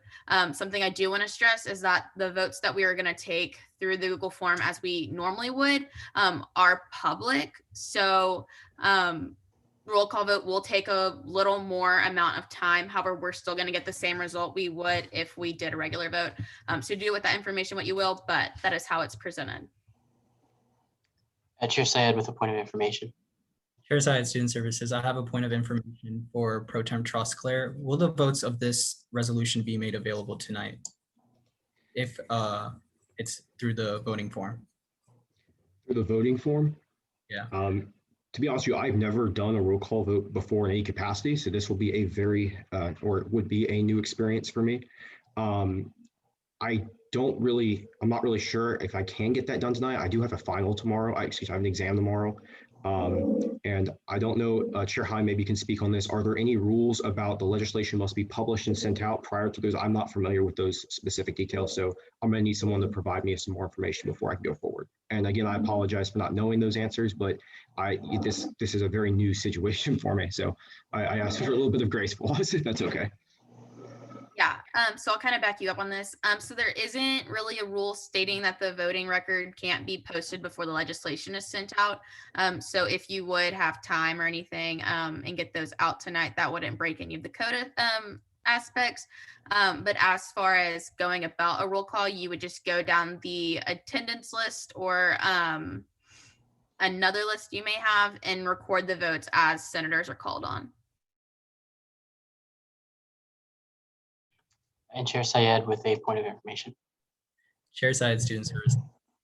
Something I do want to stress is that the votes that we are going to take through the Google form as we normally would are public. So roll call vote will take a little more amount of time. However, we're still going to get the same result we would if we did a regular vote. So do with that information what you will, but that is how it's presented. Chair Syed with a point of information. Chair Syed, Student Services. I have a point of information for Pro Tem Trosclair. Will the votes of this resolution be made available tonight if it's through the voting form? Through the voting form? Yeah. To be honest with you, I've never done a roll call vote before in any capacity, so this will be a very, or it would be a new experience for me. I'm not really sure if I can get that done tonight. I do have a final tomorrow. I have an exam tomorrow. And I don't know, Chair High maybe can speak on this. Are there any rules about the legislation must be published and sent out prior to those? I'm not familiar with those specific details, so I'm gonna need someone to provide me some more information before I can go forward. And again, I apologize for not knowing those answers, but this is a very new situation for me. So I ask for a little bit of grace, Wallace, if that's okay. Yeah, so I'll kind of back you up on this. So there isn't really a rule stating that the voting record can't be posted before the legislation is sent out. So if you would have time or anything and get those out tonight, that wouldn't break any of the code aspects. But as far as going about a roll call, you would just go down the attendance list or another list you may have and record the votes as senators are called on. And Chair Syed with a point of information. Chair Syed, Student Service.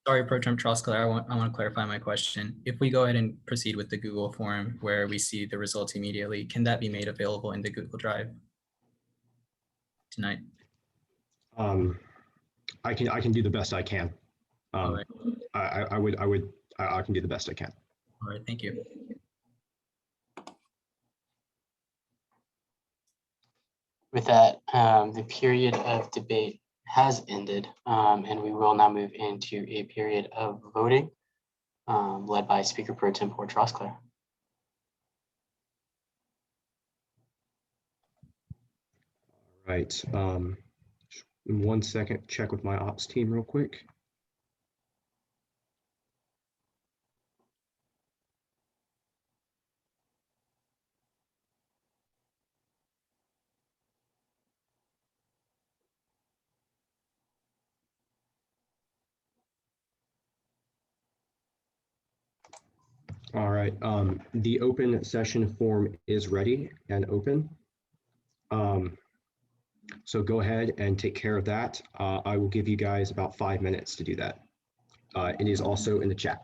Sorry, Pro Tem Trosclair, I want to clarify my question. If we go ahead and proceed with the Google form where we see the results immediately, can that be made available in the Google Drive tonight? I can do the best I can. Right. I can do the best I can. All right, thank you. With that, the period of debate has ended, and we will now move into a period of voting led by Speaker Pro Tempore Trosclair. Right. 1 second, check with my ops team real quick. All right, the open session form is ready and open. So go ahead and take care of that. I will give you guys about 5 minutes to do that. It is also in the chat.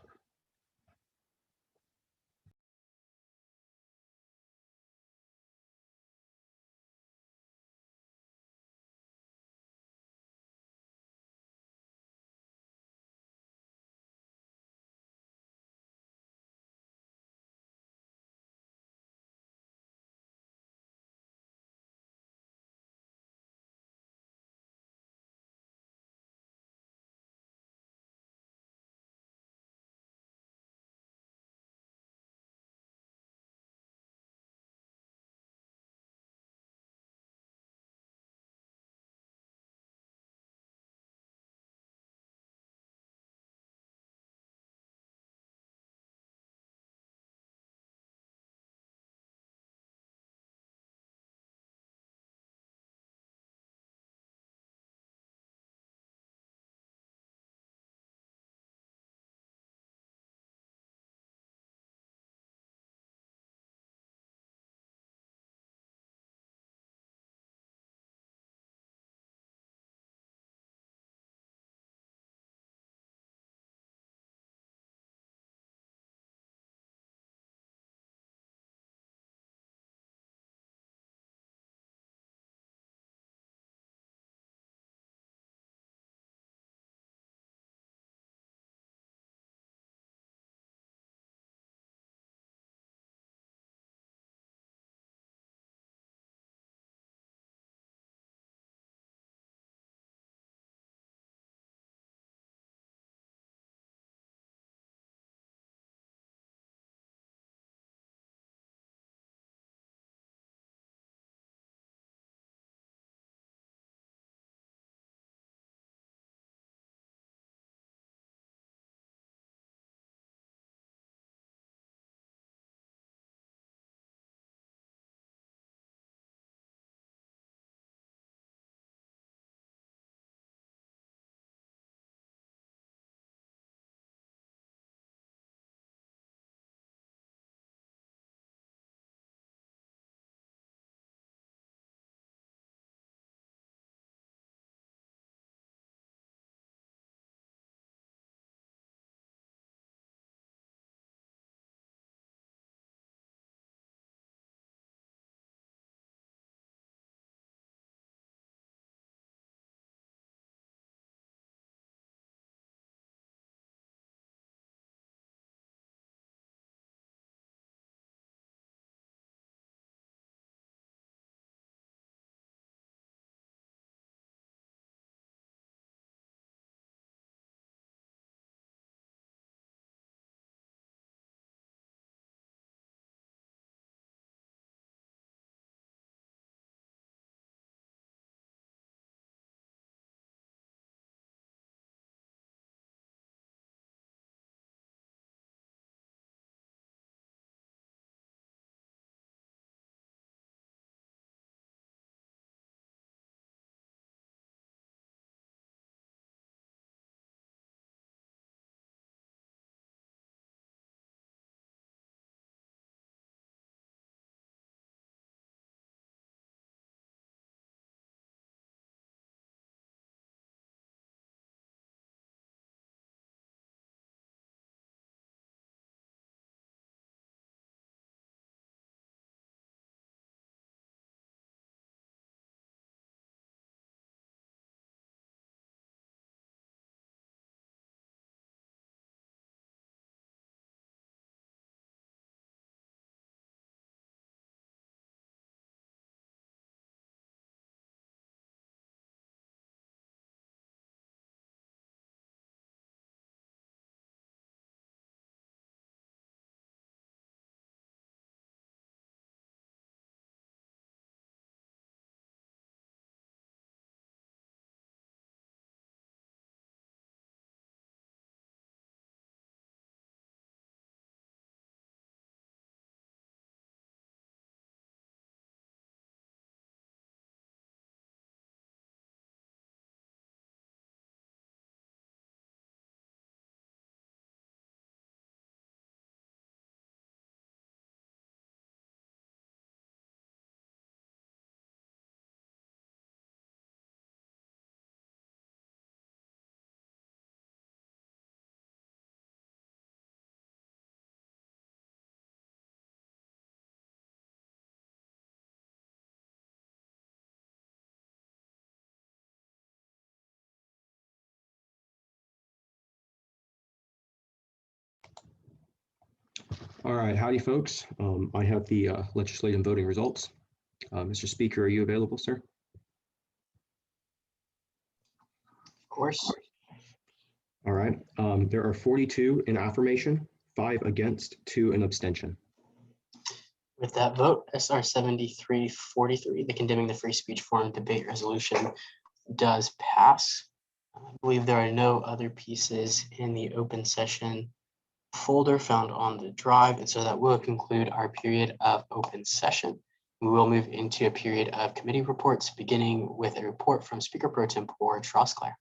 All right, howdy, folks. I have the legislative voting results. Mr. Speaker, are you available, sir? Of course. All right. There are 42 in affirmation, 5 against, 2 in abstention. With that vote, SR 7343, the condemning the free speech forum debate resolution, does pass. I believe there are no other pieces in the open session folder found on the drive, and so that will conclude our period of open session. We will move into a period of committee reports, beginning with a report from Speaker Pro Tempore Trosclair.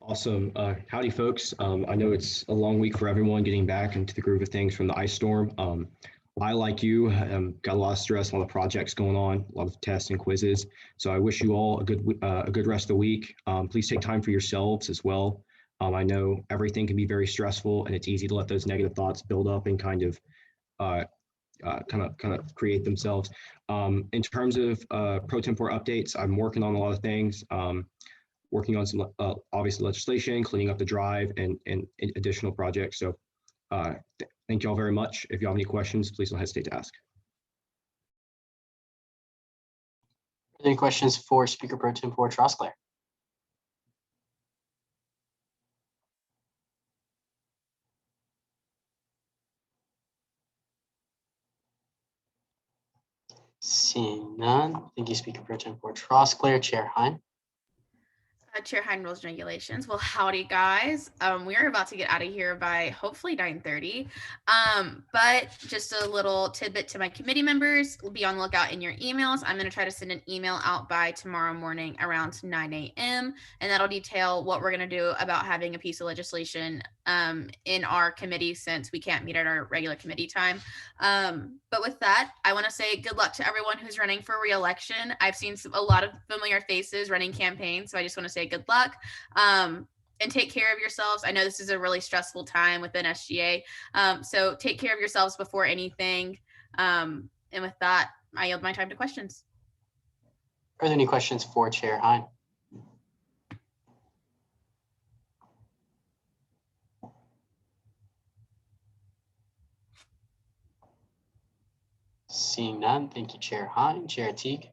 Awesome. Howdy, folks. I know it's a long week for everyone getting back into the groove of things from the ice storm. I, like you, got a lot of stress, a lot of projects going on, a lot of tests and quizzes. So I wish you all a good rest of the week. Please take time for yourselves as well. I know everything can be very stressful, and it's easy to let those negative thoughts build up and kind of create themselves. In terms of pro tempore updates, I'm working on a lot of things. Working on some obviously legislation, cleaning up the drive, and additional projects. So thank you all very much. If you have any questions, please don't hesitate to ask. Any questions for Speaker Pro Tempore Trosclair? Seeing none, thank you, Speaker Pro Tempore Trosclair. Chair Hein. Chair Hein, rules and regulations. Well, howdy, guys. We are about to get out of here by hopefully 9:30. But just a little tidbit to my committee members. Be on the lookout in your emails. I'm going to try to send an email out by tomorrow morning around 9 a.m. And that'll detail what we're going to do about having a piece of legislation in our committee, since we can't meet at our regular committee time. But with that, I want to say good luck to everyone who's running for re-election. I've seen a lot of familiar faces running campaigns, so I just want to say good luck. And take care of yourselves. I know this is a really stressful time within SGA, so take care of yourselves before anything. And with that, I yield my time to questions. Are there any questions for Chair Hein? Seeing none, thank you, Chair Hein. Chair Teague.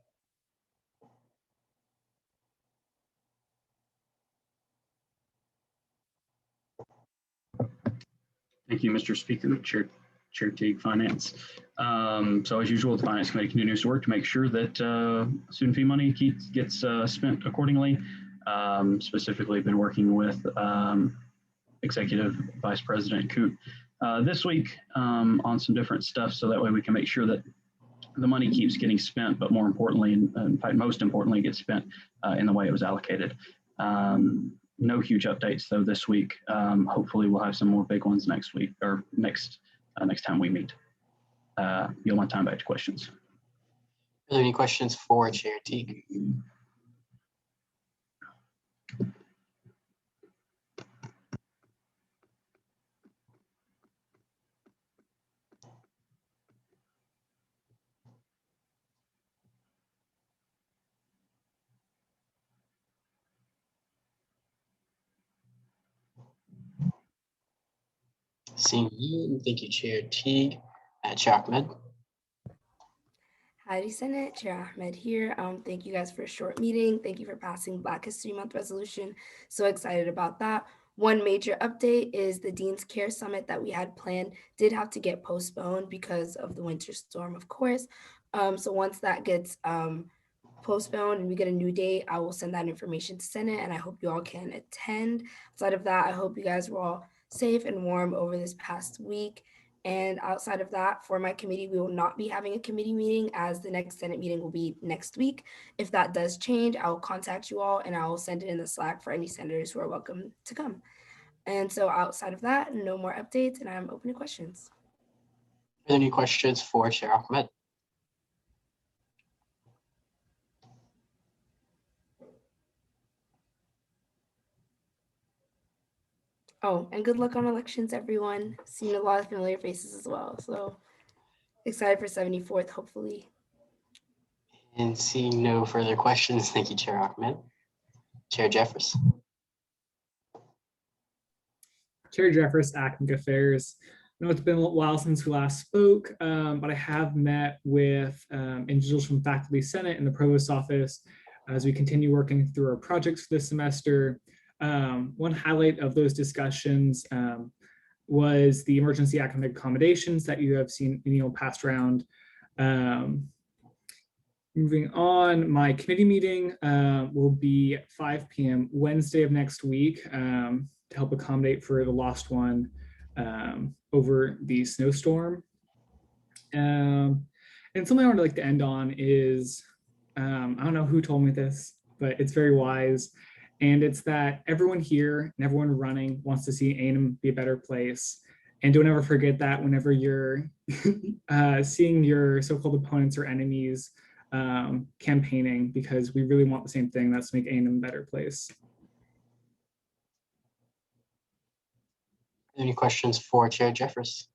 Thank you, Mr. Speaker, Chair Teague, Finance. So as usual, the Finance Committee continues to work to make sure that student fee money gets spent accordingly. Specifically, been working with Executive Vice President Coote this week on some different stuff, so that way we can make sure that the money keeps getting spent, but more importantly, in fact, most importantly, gets spent in the way it was allocated. No huge updates though this week. Hopefully we'll have some more big ones next week, or next time we meet. Yield my time back to questions. Are there any questions for Chair Teague? Seeing none, thank you, Chair Teague. Chair Ahmed. Howdy, Senate. Chair Ahmed here. Thank you guys for a short meeting. Thank you for passing Black History Month resolution. So excited about that. One major update is the Dean's Care Summit that we had planned did have to get postponed because of the winter storm, of course. So once that gets postponed and we get a new date, I will send that information to Senate, and I hope you all can attend. Outside of that, I hope you guys were all safe and warm over this past week. And outside of that, for my committee, we will not be having a committee meeting, as the next Senate meeting will be next week. If that does change, I will contact you all and I will send it in the Slack for any senators who are welcome to come. And so outside of that, no more updates, and I'm open to questions. Are there any questions for Chair Ahmed? Oh, and good luck on elections, everyone. Seen a lot of familiar faces as well. So excited for 74th, hopefully. And seeing no further questions, thank you, Chair Ahmed. Chair Jeffers. Chair Jeffress, Academic Affairs. I know it's been a while since we last spoke, but I have met with individuals from Faculty Senate and the Provost's office as we continue working through our projects for this semester. One highlight of those discussions was the emergency academic accommodations that you have seen passed around. Moving on, my committee meeting will be at 5 p.m. Wednesday of next week to help accommodate for the lost one over the snowstorm. And something I would like to end on is, I don't know who told me this, but it's very wise. And it's that everyone here and everyone running wants to see A&M be a better place. And don't ever forget that whenever you're seeing your so-called opponents or enemies campaigning, because we really want the same thing, that's to make A&M a better place. Any questions for Chair Jeffress?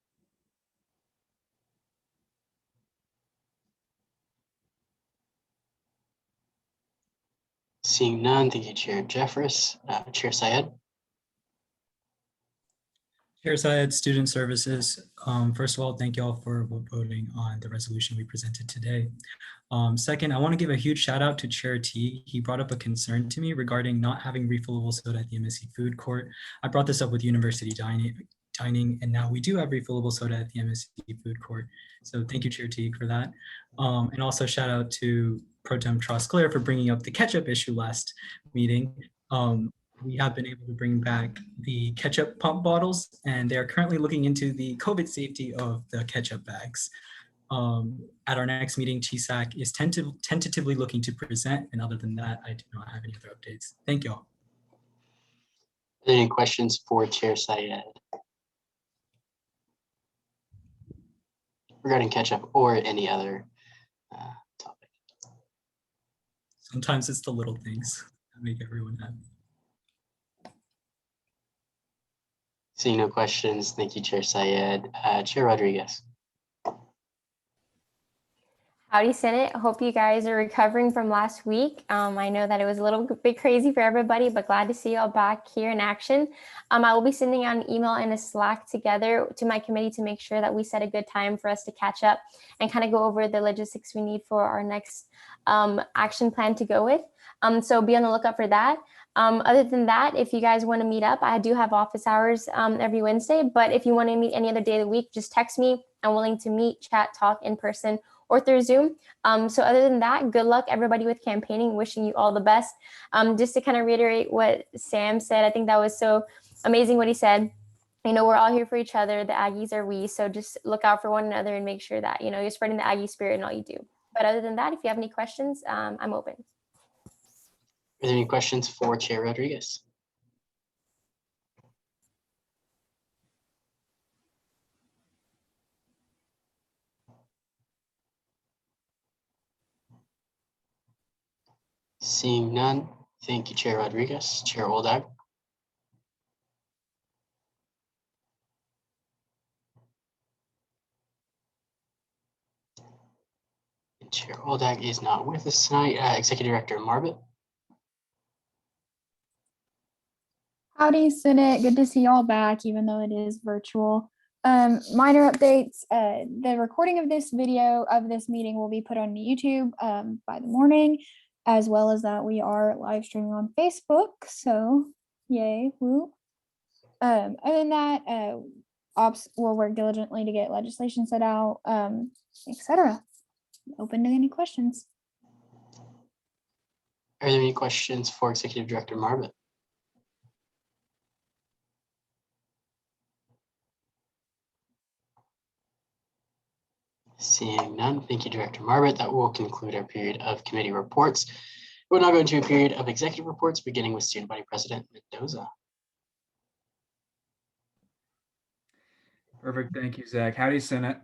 Seeing none, thank you, Chair Jeffress. Chair Syed. Chair Syed, Student Services. First of all, thank you all for voting on the resolution we presented today. Second, I want to give a huge shout out to Chair T. He brought up a concern to me regarding not having refillable soda at the MSC food court. I brought this up with university dining, and now we do have refillable soda at the MSC food court. So thank you, Chair T, for that. And also shout out to Pro Tem Trosclair for bringing up the ketchup issue last meeting. We have been able to bring back the ketchup pump bottles, and they are currently looking into the COVID safety of the ketchup bags. At our next meeting, TSAC is tentatively looking to present, and other than that, I do not have any other updates. Thank you all. Any questions for Chair Syed regarding ketchup or any other topic? Sometimes it's the little things that make everyone happy. Seeing no questions, thank you, Chair Syed. Chair Rodriguez. Howdy, Senate. I hope you guys are recovering from last week. I know that it was a little bit crazy for everybody, but glad to see y'all back here in action. I will be sending out an email and a Slack together to my committee to make sure that we set a good time for us to catch up and kind of go over the logistics we need for our next action plan to go with. So be on the lookout for that. Other than that, if you guys want to meet up, I do have office hours every Wednesday, but if you want to meet any other day of the week, just text me. I'm willing to meet, chat, talk in person or through Zoom. So other than that, good luck everybody with campaigning, wishing you all the best. Just to kind of reiterate what Sam said, I think that was so amazing what he said. You know, we're all here for each other. The Aggies are we. So just look out for one another and make sure that, you know, you're spreading the Aggie spirit in all you do. But other than that, if you have any questions, I'm open. Are there any questions for Chair Rodriguez? Seeing none, thank you, Chair Rodriguez. Chair Oldag. Chair Oldag is not with us tonight. Executive Director Marbut. Howdy, Senate. Good to see y'all back, even though it is virtual. Minor updates. The recording of this video of this meeting will be put on YouTube by the morning, as well as that we are live streaming on Facebook. So yay, woo. Other than that, ops will work diligently to get legislation set out, etc. Open to any questions. Are there any questions for Executive Director Marbut? Seeing none, thank you, Director Marbut. That will conclude our period of committee reports. We'll now go into a period of executive reports, beginning with Student Body President Mendoza. Perfect. Thank you, Zach. Howdy, Senate.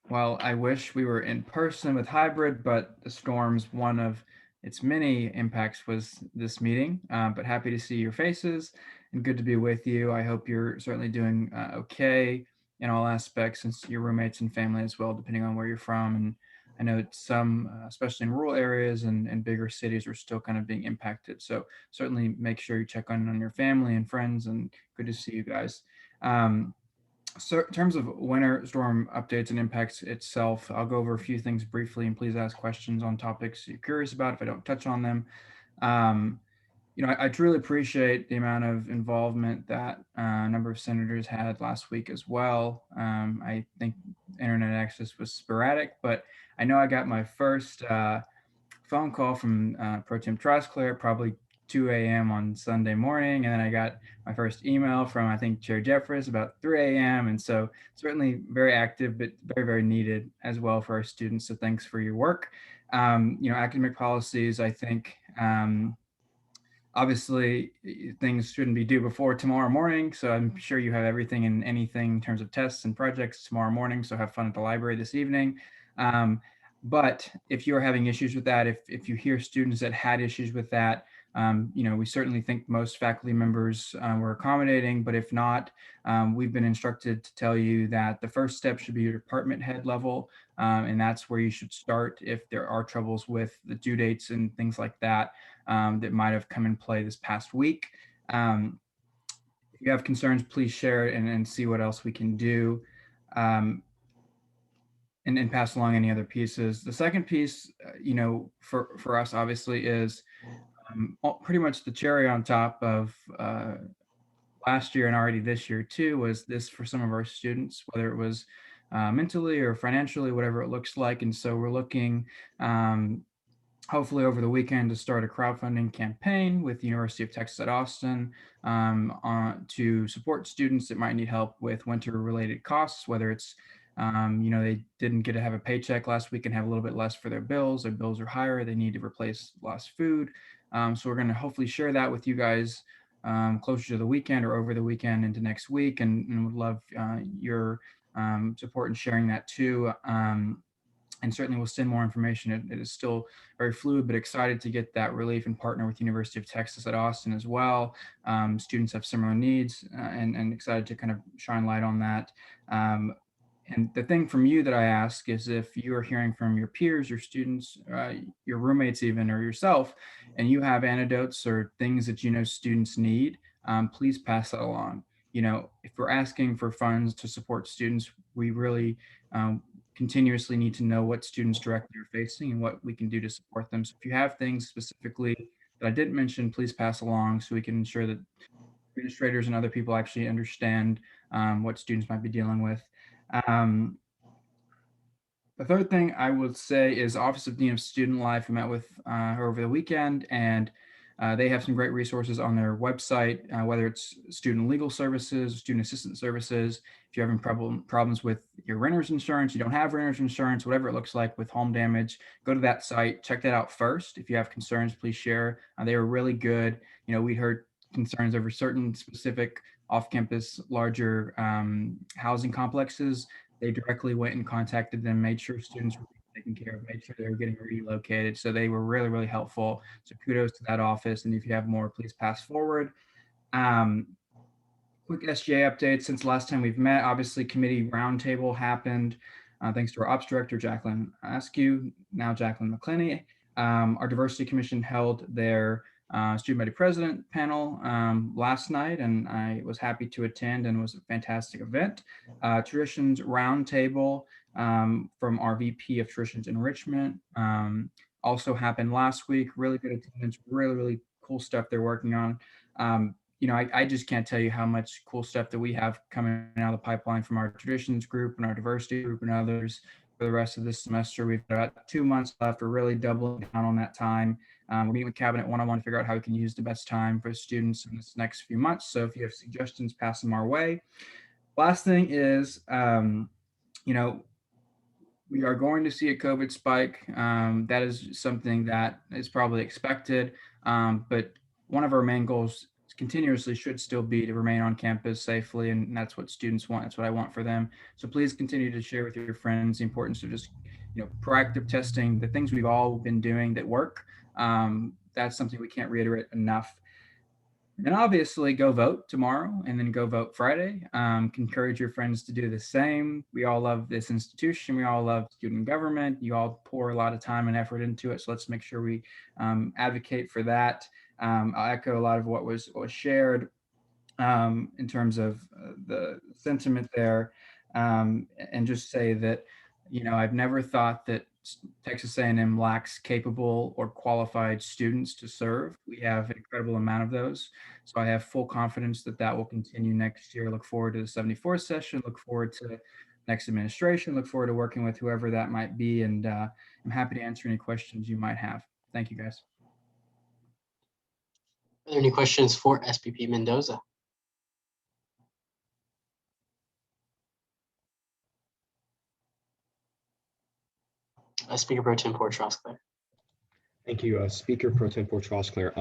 Well, I wish we were in person with hybrid, but the storm's one of its many impacts was this meeting, but happy to see your faces and good to be with you. I hope you're certainly doing okay in all aspects, since your roommates and family as well, depending on where you're from. And I know some, especially in rural areas and bigger cities, are still kind of being impacted. So certainly make sure you check on your family and friends, and good to see you guys. So in terms of winter storm updates and impacts itself, I'll go over a few things briefly, and please ask questions on topics you're curious about if I don't touch on them. I truly appreciate the amount of involvement that a number of senators had last week as well. I think internet access was sporadic, but I know I got my first phone call from Pro Tem Trosclair probably 2 a.m. on Sunday morning. And then I got my first email from, I think, Chair Jeffress about 3 a.m. And so certainly very active, but very, very needed as well for our students. So thanks for your work. Academic policies, I think, obviously things shouldn't be due before tomorrow morning. So I'm sure you have everything and anything in terms of tests and projects tomorrow morning. So have fun at the library this evening. But if you're having issues with that, if you hear students that had issues with that, we certainly think most faculty members were accommodating, but if not, we've been instructed to tell you that the first step should be your department head level, and that's where you should start if there are troubles with the due dates and things like that that might have come in play this past week. If you have concerns, please share it and see what else we can do. And pass along any other pieces. The second piece, for us obviously is pretty much the cherry on top of last year and already this year too, was this for some of our students, whether it was mentally or financially, whatever it looks like. And so we're looking hopefully over the weekend to start a crowdfunding campaign with the University of Texas at Austin to support students that might need help with winter related costs, whether it's they didn't get to have a paycheck last week and have a little bit less for their bills. Their bills are higher. They need to replace lost food. So we're going to hopefully share that with you guys closer to the weekend or over the weekend into next week, and would love your support in sharing that too. And certainly we'll send more information. It is still very fluid, but excited to get that relief and partner with University of Texas at Austin as well. Students have similar needs and excited to kind of shine light on that. And the thing from you that I ask is if you are hearing from your peers, your students, your roommates even, or yourself, and you have anecdotes or things that students need, please pass that along. If we're asking for funds to support students, we really continuously need to know what students directly are facing and what we can do to support them. So if you have things specifically that I didn't mention, please pass along so we can ensure that administrators and other people actually understand what students might be dealing with. The third thing I would say is Office of Dean of Student Life. We met with her over the weekend, and they have some great resources on their website, whether it's student legal services, student assistance services. If you're having problems with your renter's insurance, you don't have renter's insurance, whatever it looks like with home damage, go to that site, check that out first. If you have concerns, please share. They were really good. We heard concerns over certain specific off-campus larger housing complexes. They directly went and contacted them, made sure students were taken care of, made sure they were getting relocated. So they were really, really helpful. So kudos to that office. And if you have more, please pass forward. Quick SGA update since last time we've met. Obviously, committee roundtable happened. Thanks to our ops director, Jacqueline Askew, now Jacqueline McClenny. Our diversity commission held their student body president panel last night, and I was happy to attend, and it was a fantastic event. Traditions roundtable from our VP of Traditions Enrichment also happened last week. Really good attendance, really, really cool stuff they're working on. I just can't tell you how much cool stuff that we have coming out of the pipeline from our traditions group and our diversity group and others for the rest of this semester. We've got 2 months left. We're really doubling down on that time. We're meeting with Cabinet one-on-one to figure out how we can use the best time for students in this next few months. So if you have suggestions, pass them our way. Last thing is, we are going to see a COVID spike. That is something that is probably expected. But one of our main goals continuously should still be to remain on campus safely, and that's what students want. That's what I want for them. So please continue to share with your friends the importance of just proactive testing, the things we've all been doing that work. That's something we can't reiterate enough. And obviously go vote tomorrow and then go vote Friday. Encourage your friends to do the same. We all love this institution. We all love student government. You all pour a lot of time and effort into it. So let's make sure we advocate for that. I'll echo a lot of what was shared in terms of the sentiment there, and just say that, I've never thought that Texas A&M lacks capable or qualified students to serve. We have an incredible amount of those. So I have full confidence that that will continue next year. Look forward to the 74th session, look forward to next administration, look forward to working with whoever that might be. And I'm happy to answer any questions you might have. Thank you, guys. Are there any questions for SPP Mendoza? Speaker Pro Tempore Trosclair. Thank you, Speaker Pro Tempore Trosclair.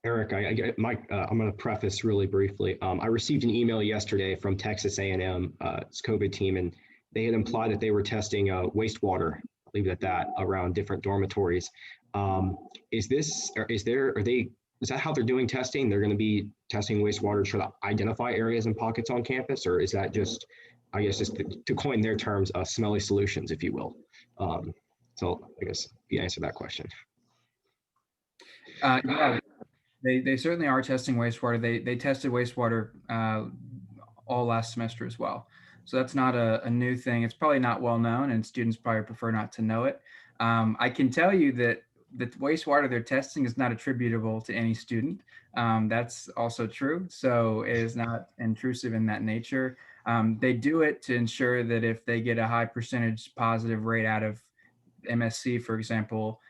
Eric, I'm going to preface really briefly. I received an email yesterday from Texas A&M, COVID team, and they had implied that they were testing wastewater. I'll leave it at that, around different dormitories. Is that how they're doing testing? They're going to be testing wastewater to try to identify areas and pockets on campus, or is that just, I guess, just to coin their terms, smelly solutions, if you will? So I guess you answer that question. Yeah, they certainly are testing wastewater. They tested wastewater all last semester as well. So that's not a new thing. It's probably not well known, and students probably prefer not to know it. I can tell you that the wastewater they're testing is not attributable to any student. That's also true. So it is not intrusive in that nature. They do it to ensure that if they get a high percentage positive rate out of MSC, for example,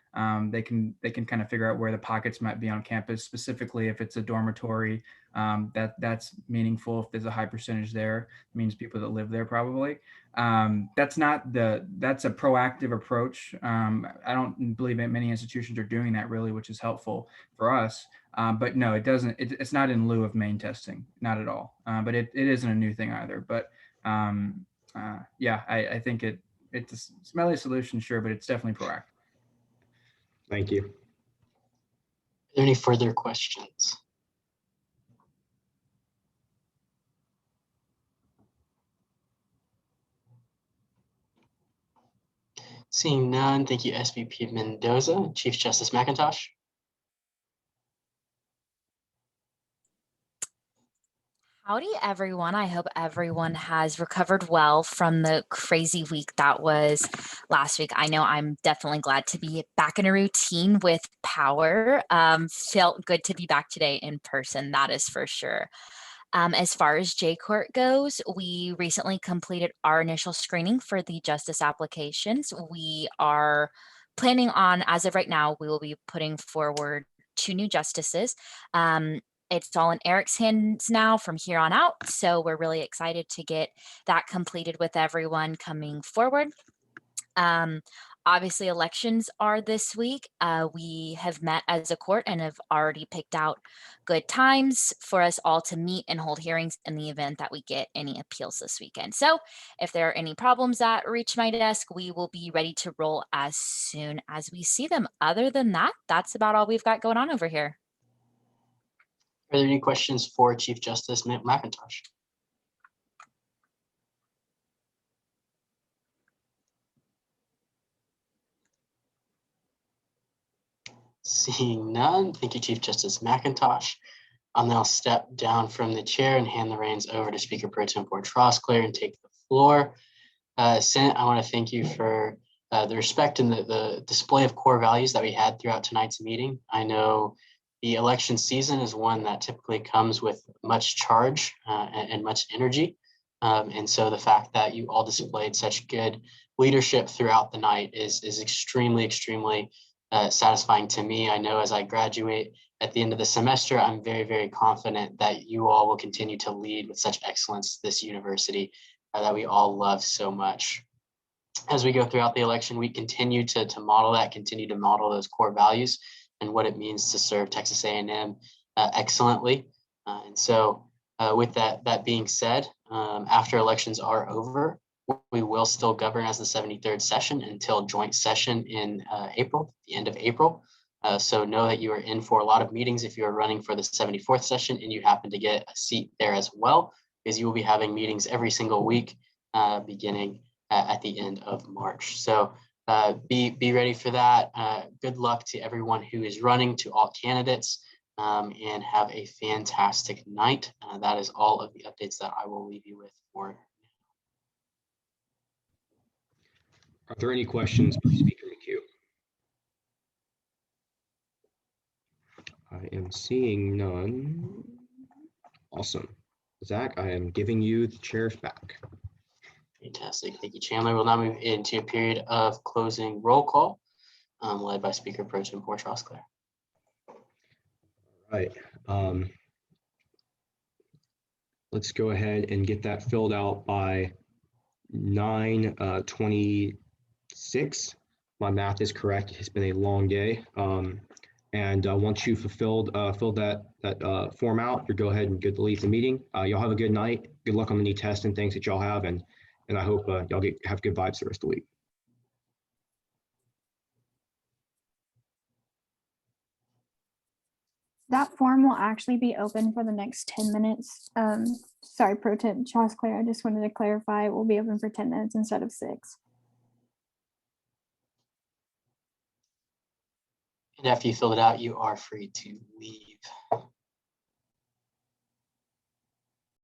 they can kind of figure out where the pockets might be on campus, specifically if it's a dormitory. That's meaningful. If there's a high percentage there, it means people that live there probably. That's a proactive approach. I don't believe that many institutions are doing that really, which is helpful for us. But no, it doesn't. It's not in lieu of main testing, not at all. But it isn't a new thing either. But yeah, I think it's a smelly solution, sure, but it's definitely proactive. Thank you. Are there any further questions? Seeing none, thank you, SVP Mendoza. Chief Justice McIntosh. Howdy, everyone. I hope everyone has recovered well from the crazy week that was last week. I know I'm definitely glad to be back in a routine with power. Felt good to be back today in person, that is for sure. As far as J-Court goes, we recently completed our initial screening for the justice applications. We are planning on, as of right now, we will be putting forward 2 new justices. It's all in Eric's hands now from here on out. So we're really excited to get that completed with everyone coming forward. Obviously, elections are this week. We have met as a court and have already picked out good times for us all to meet and hold hearings in the event that we get any appeals this weekend. So if there are any problems that reach my desk, we will be ready to roll as soon as we see them. Other than that, that's about all we've got going on over here. Are there any questions for Chief Justice McIntosh? Seeing none, thank you, Chief Justice McIntosh. I'll now step down from the chair and hand the reins over to Speaker Pro Tempore Trosclair and take the floor. Senate, I want to thank you for the respect and the display of core values that we had throughout tonight's meeting. I know the election season is one that typically comes with much charge and much energy. And so the fact that you all displayed such good leadership throughout the night is extremely, extremely satisfying to me. I know as I graduate at the end of the semester, I'm very, very confident that you all will continue to lead with such excellence this university that we all love so much. As we go throughout the election, we continue to model that, continue to model those core values and what it means to serve Texas A&M excellently. And so with that being said, after elections are over, we will still govern as the 73rd session until joint session in April, the end of April. So know that you are in for a lot of meetings if you are running for the 74th session and you happen to get a seat there as well, because you will be having meetings every single week beginning at the end of March. So be ready for that. Good luck to everyone who is running, to all candidates, and have a fantastic night. That is all of the updates that I will leave you with for. Are there any questions for Speaker McHugh? I am seeing none. Awesome. Zach, I am giving you the chairs back. Fantastic. Thank you, Chandler. We'll now move into a period of closing roll call, led by Speaker Pro Tem Porchosclair. Right. Let's go ahead and get that filled out by 9:26. My math is correct. It's been a long day. And once you filled that form out, you go ahead and get to leave the meeting. Y'all have a good night. Good luck on any tests and things that y'all have, and I hope y'all have good vibes the rest of the week. That form will actually be open for the next 10 minutes. Sorry, Pro Tem Porchosclair, I just wanted to clarify, it will be open for 10 minutes instead of 6. And after you fill it out, you are free to leave.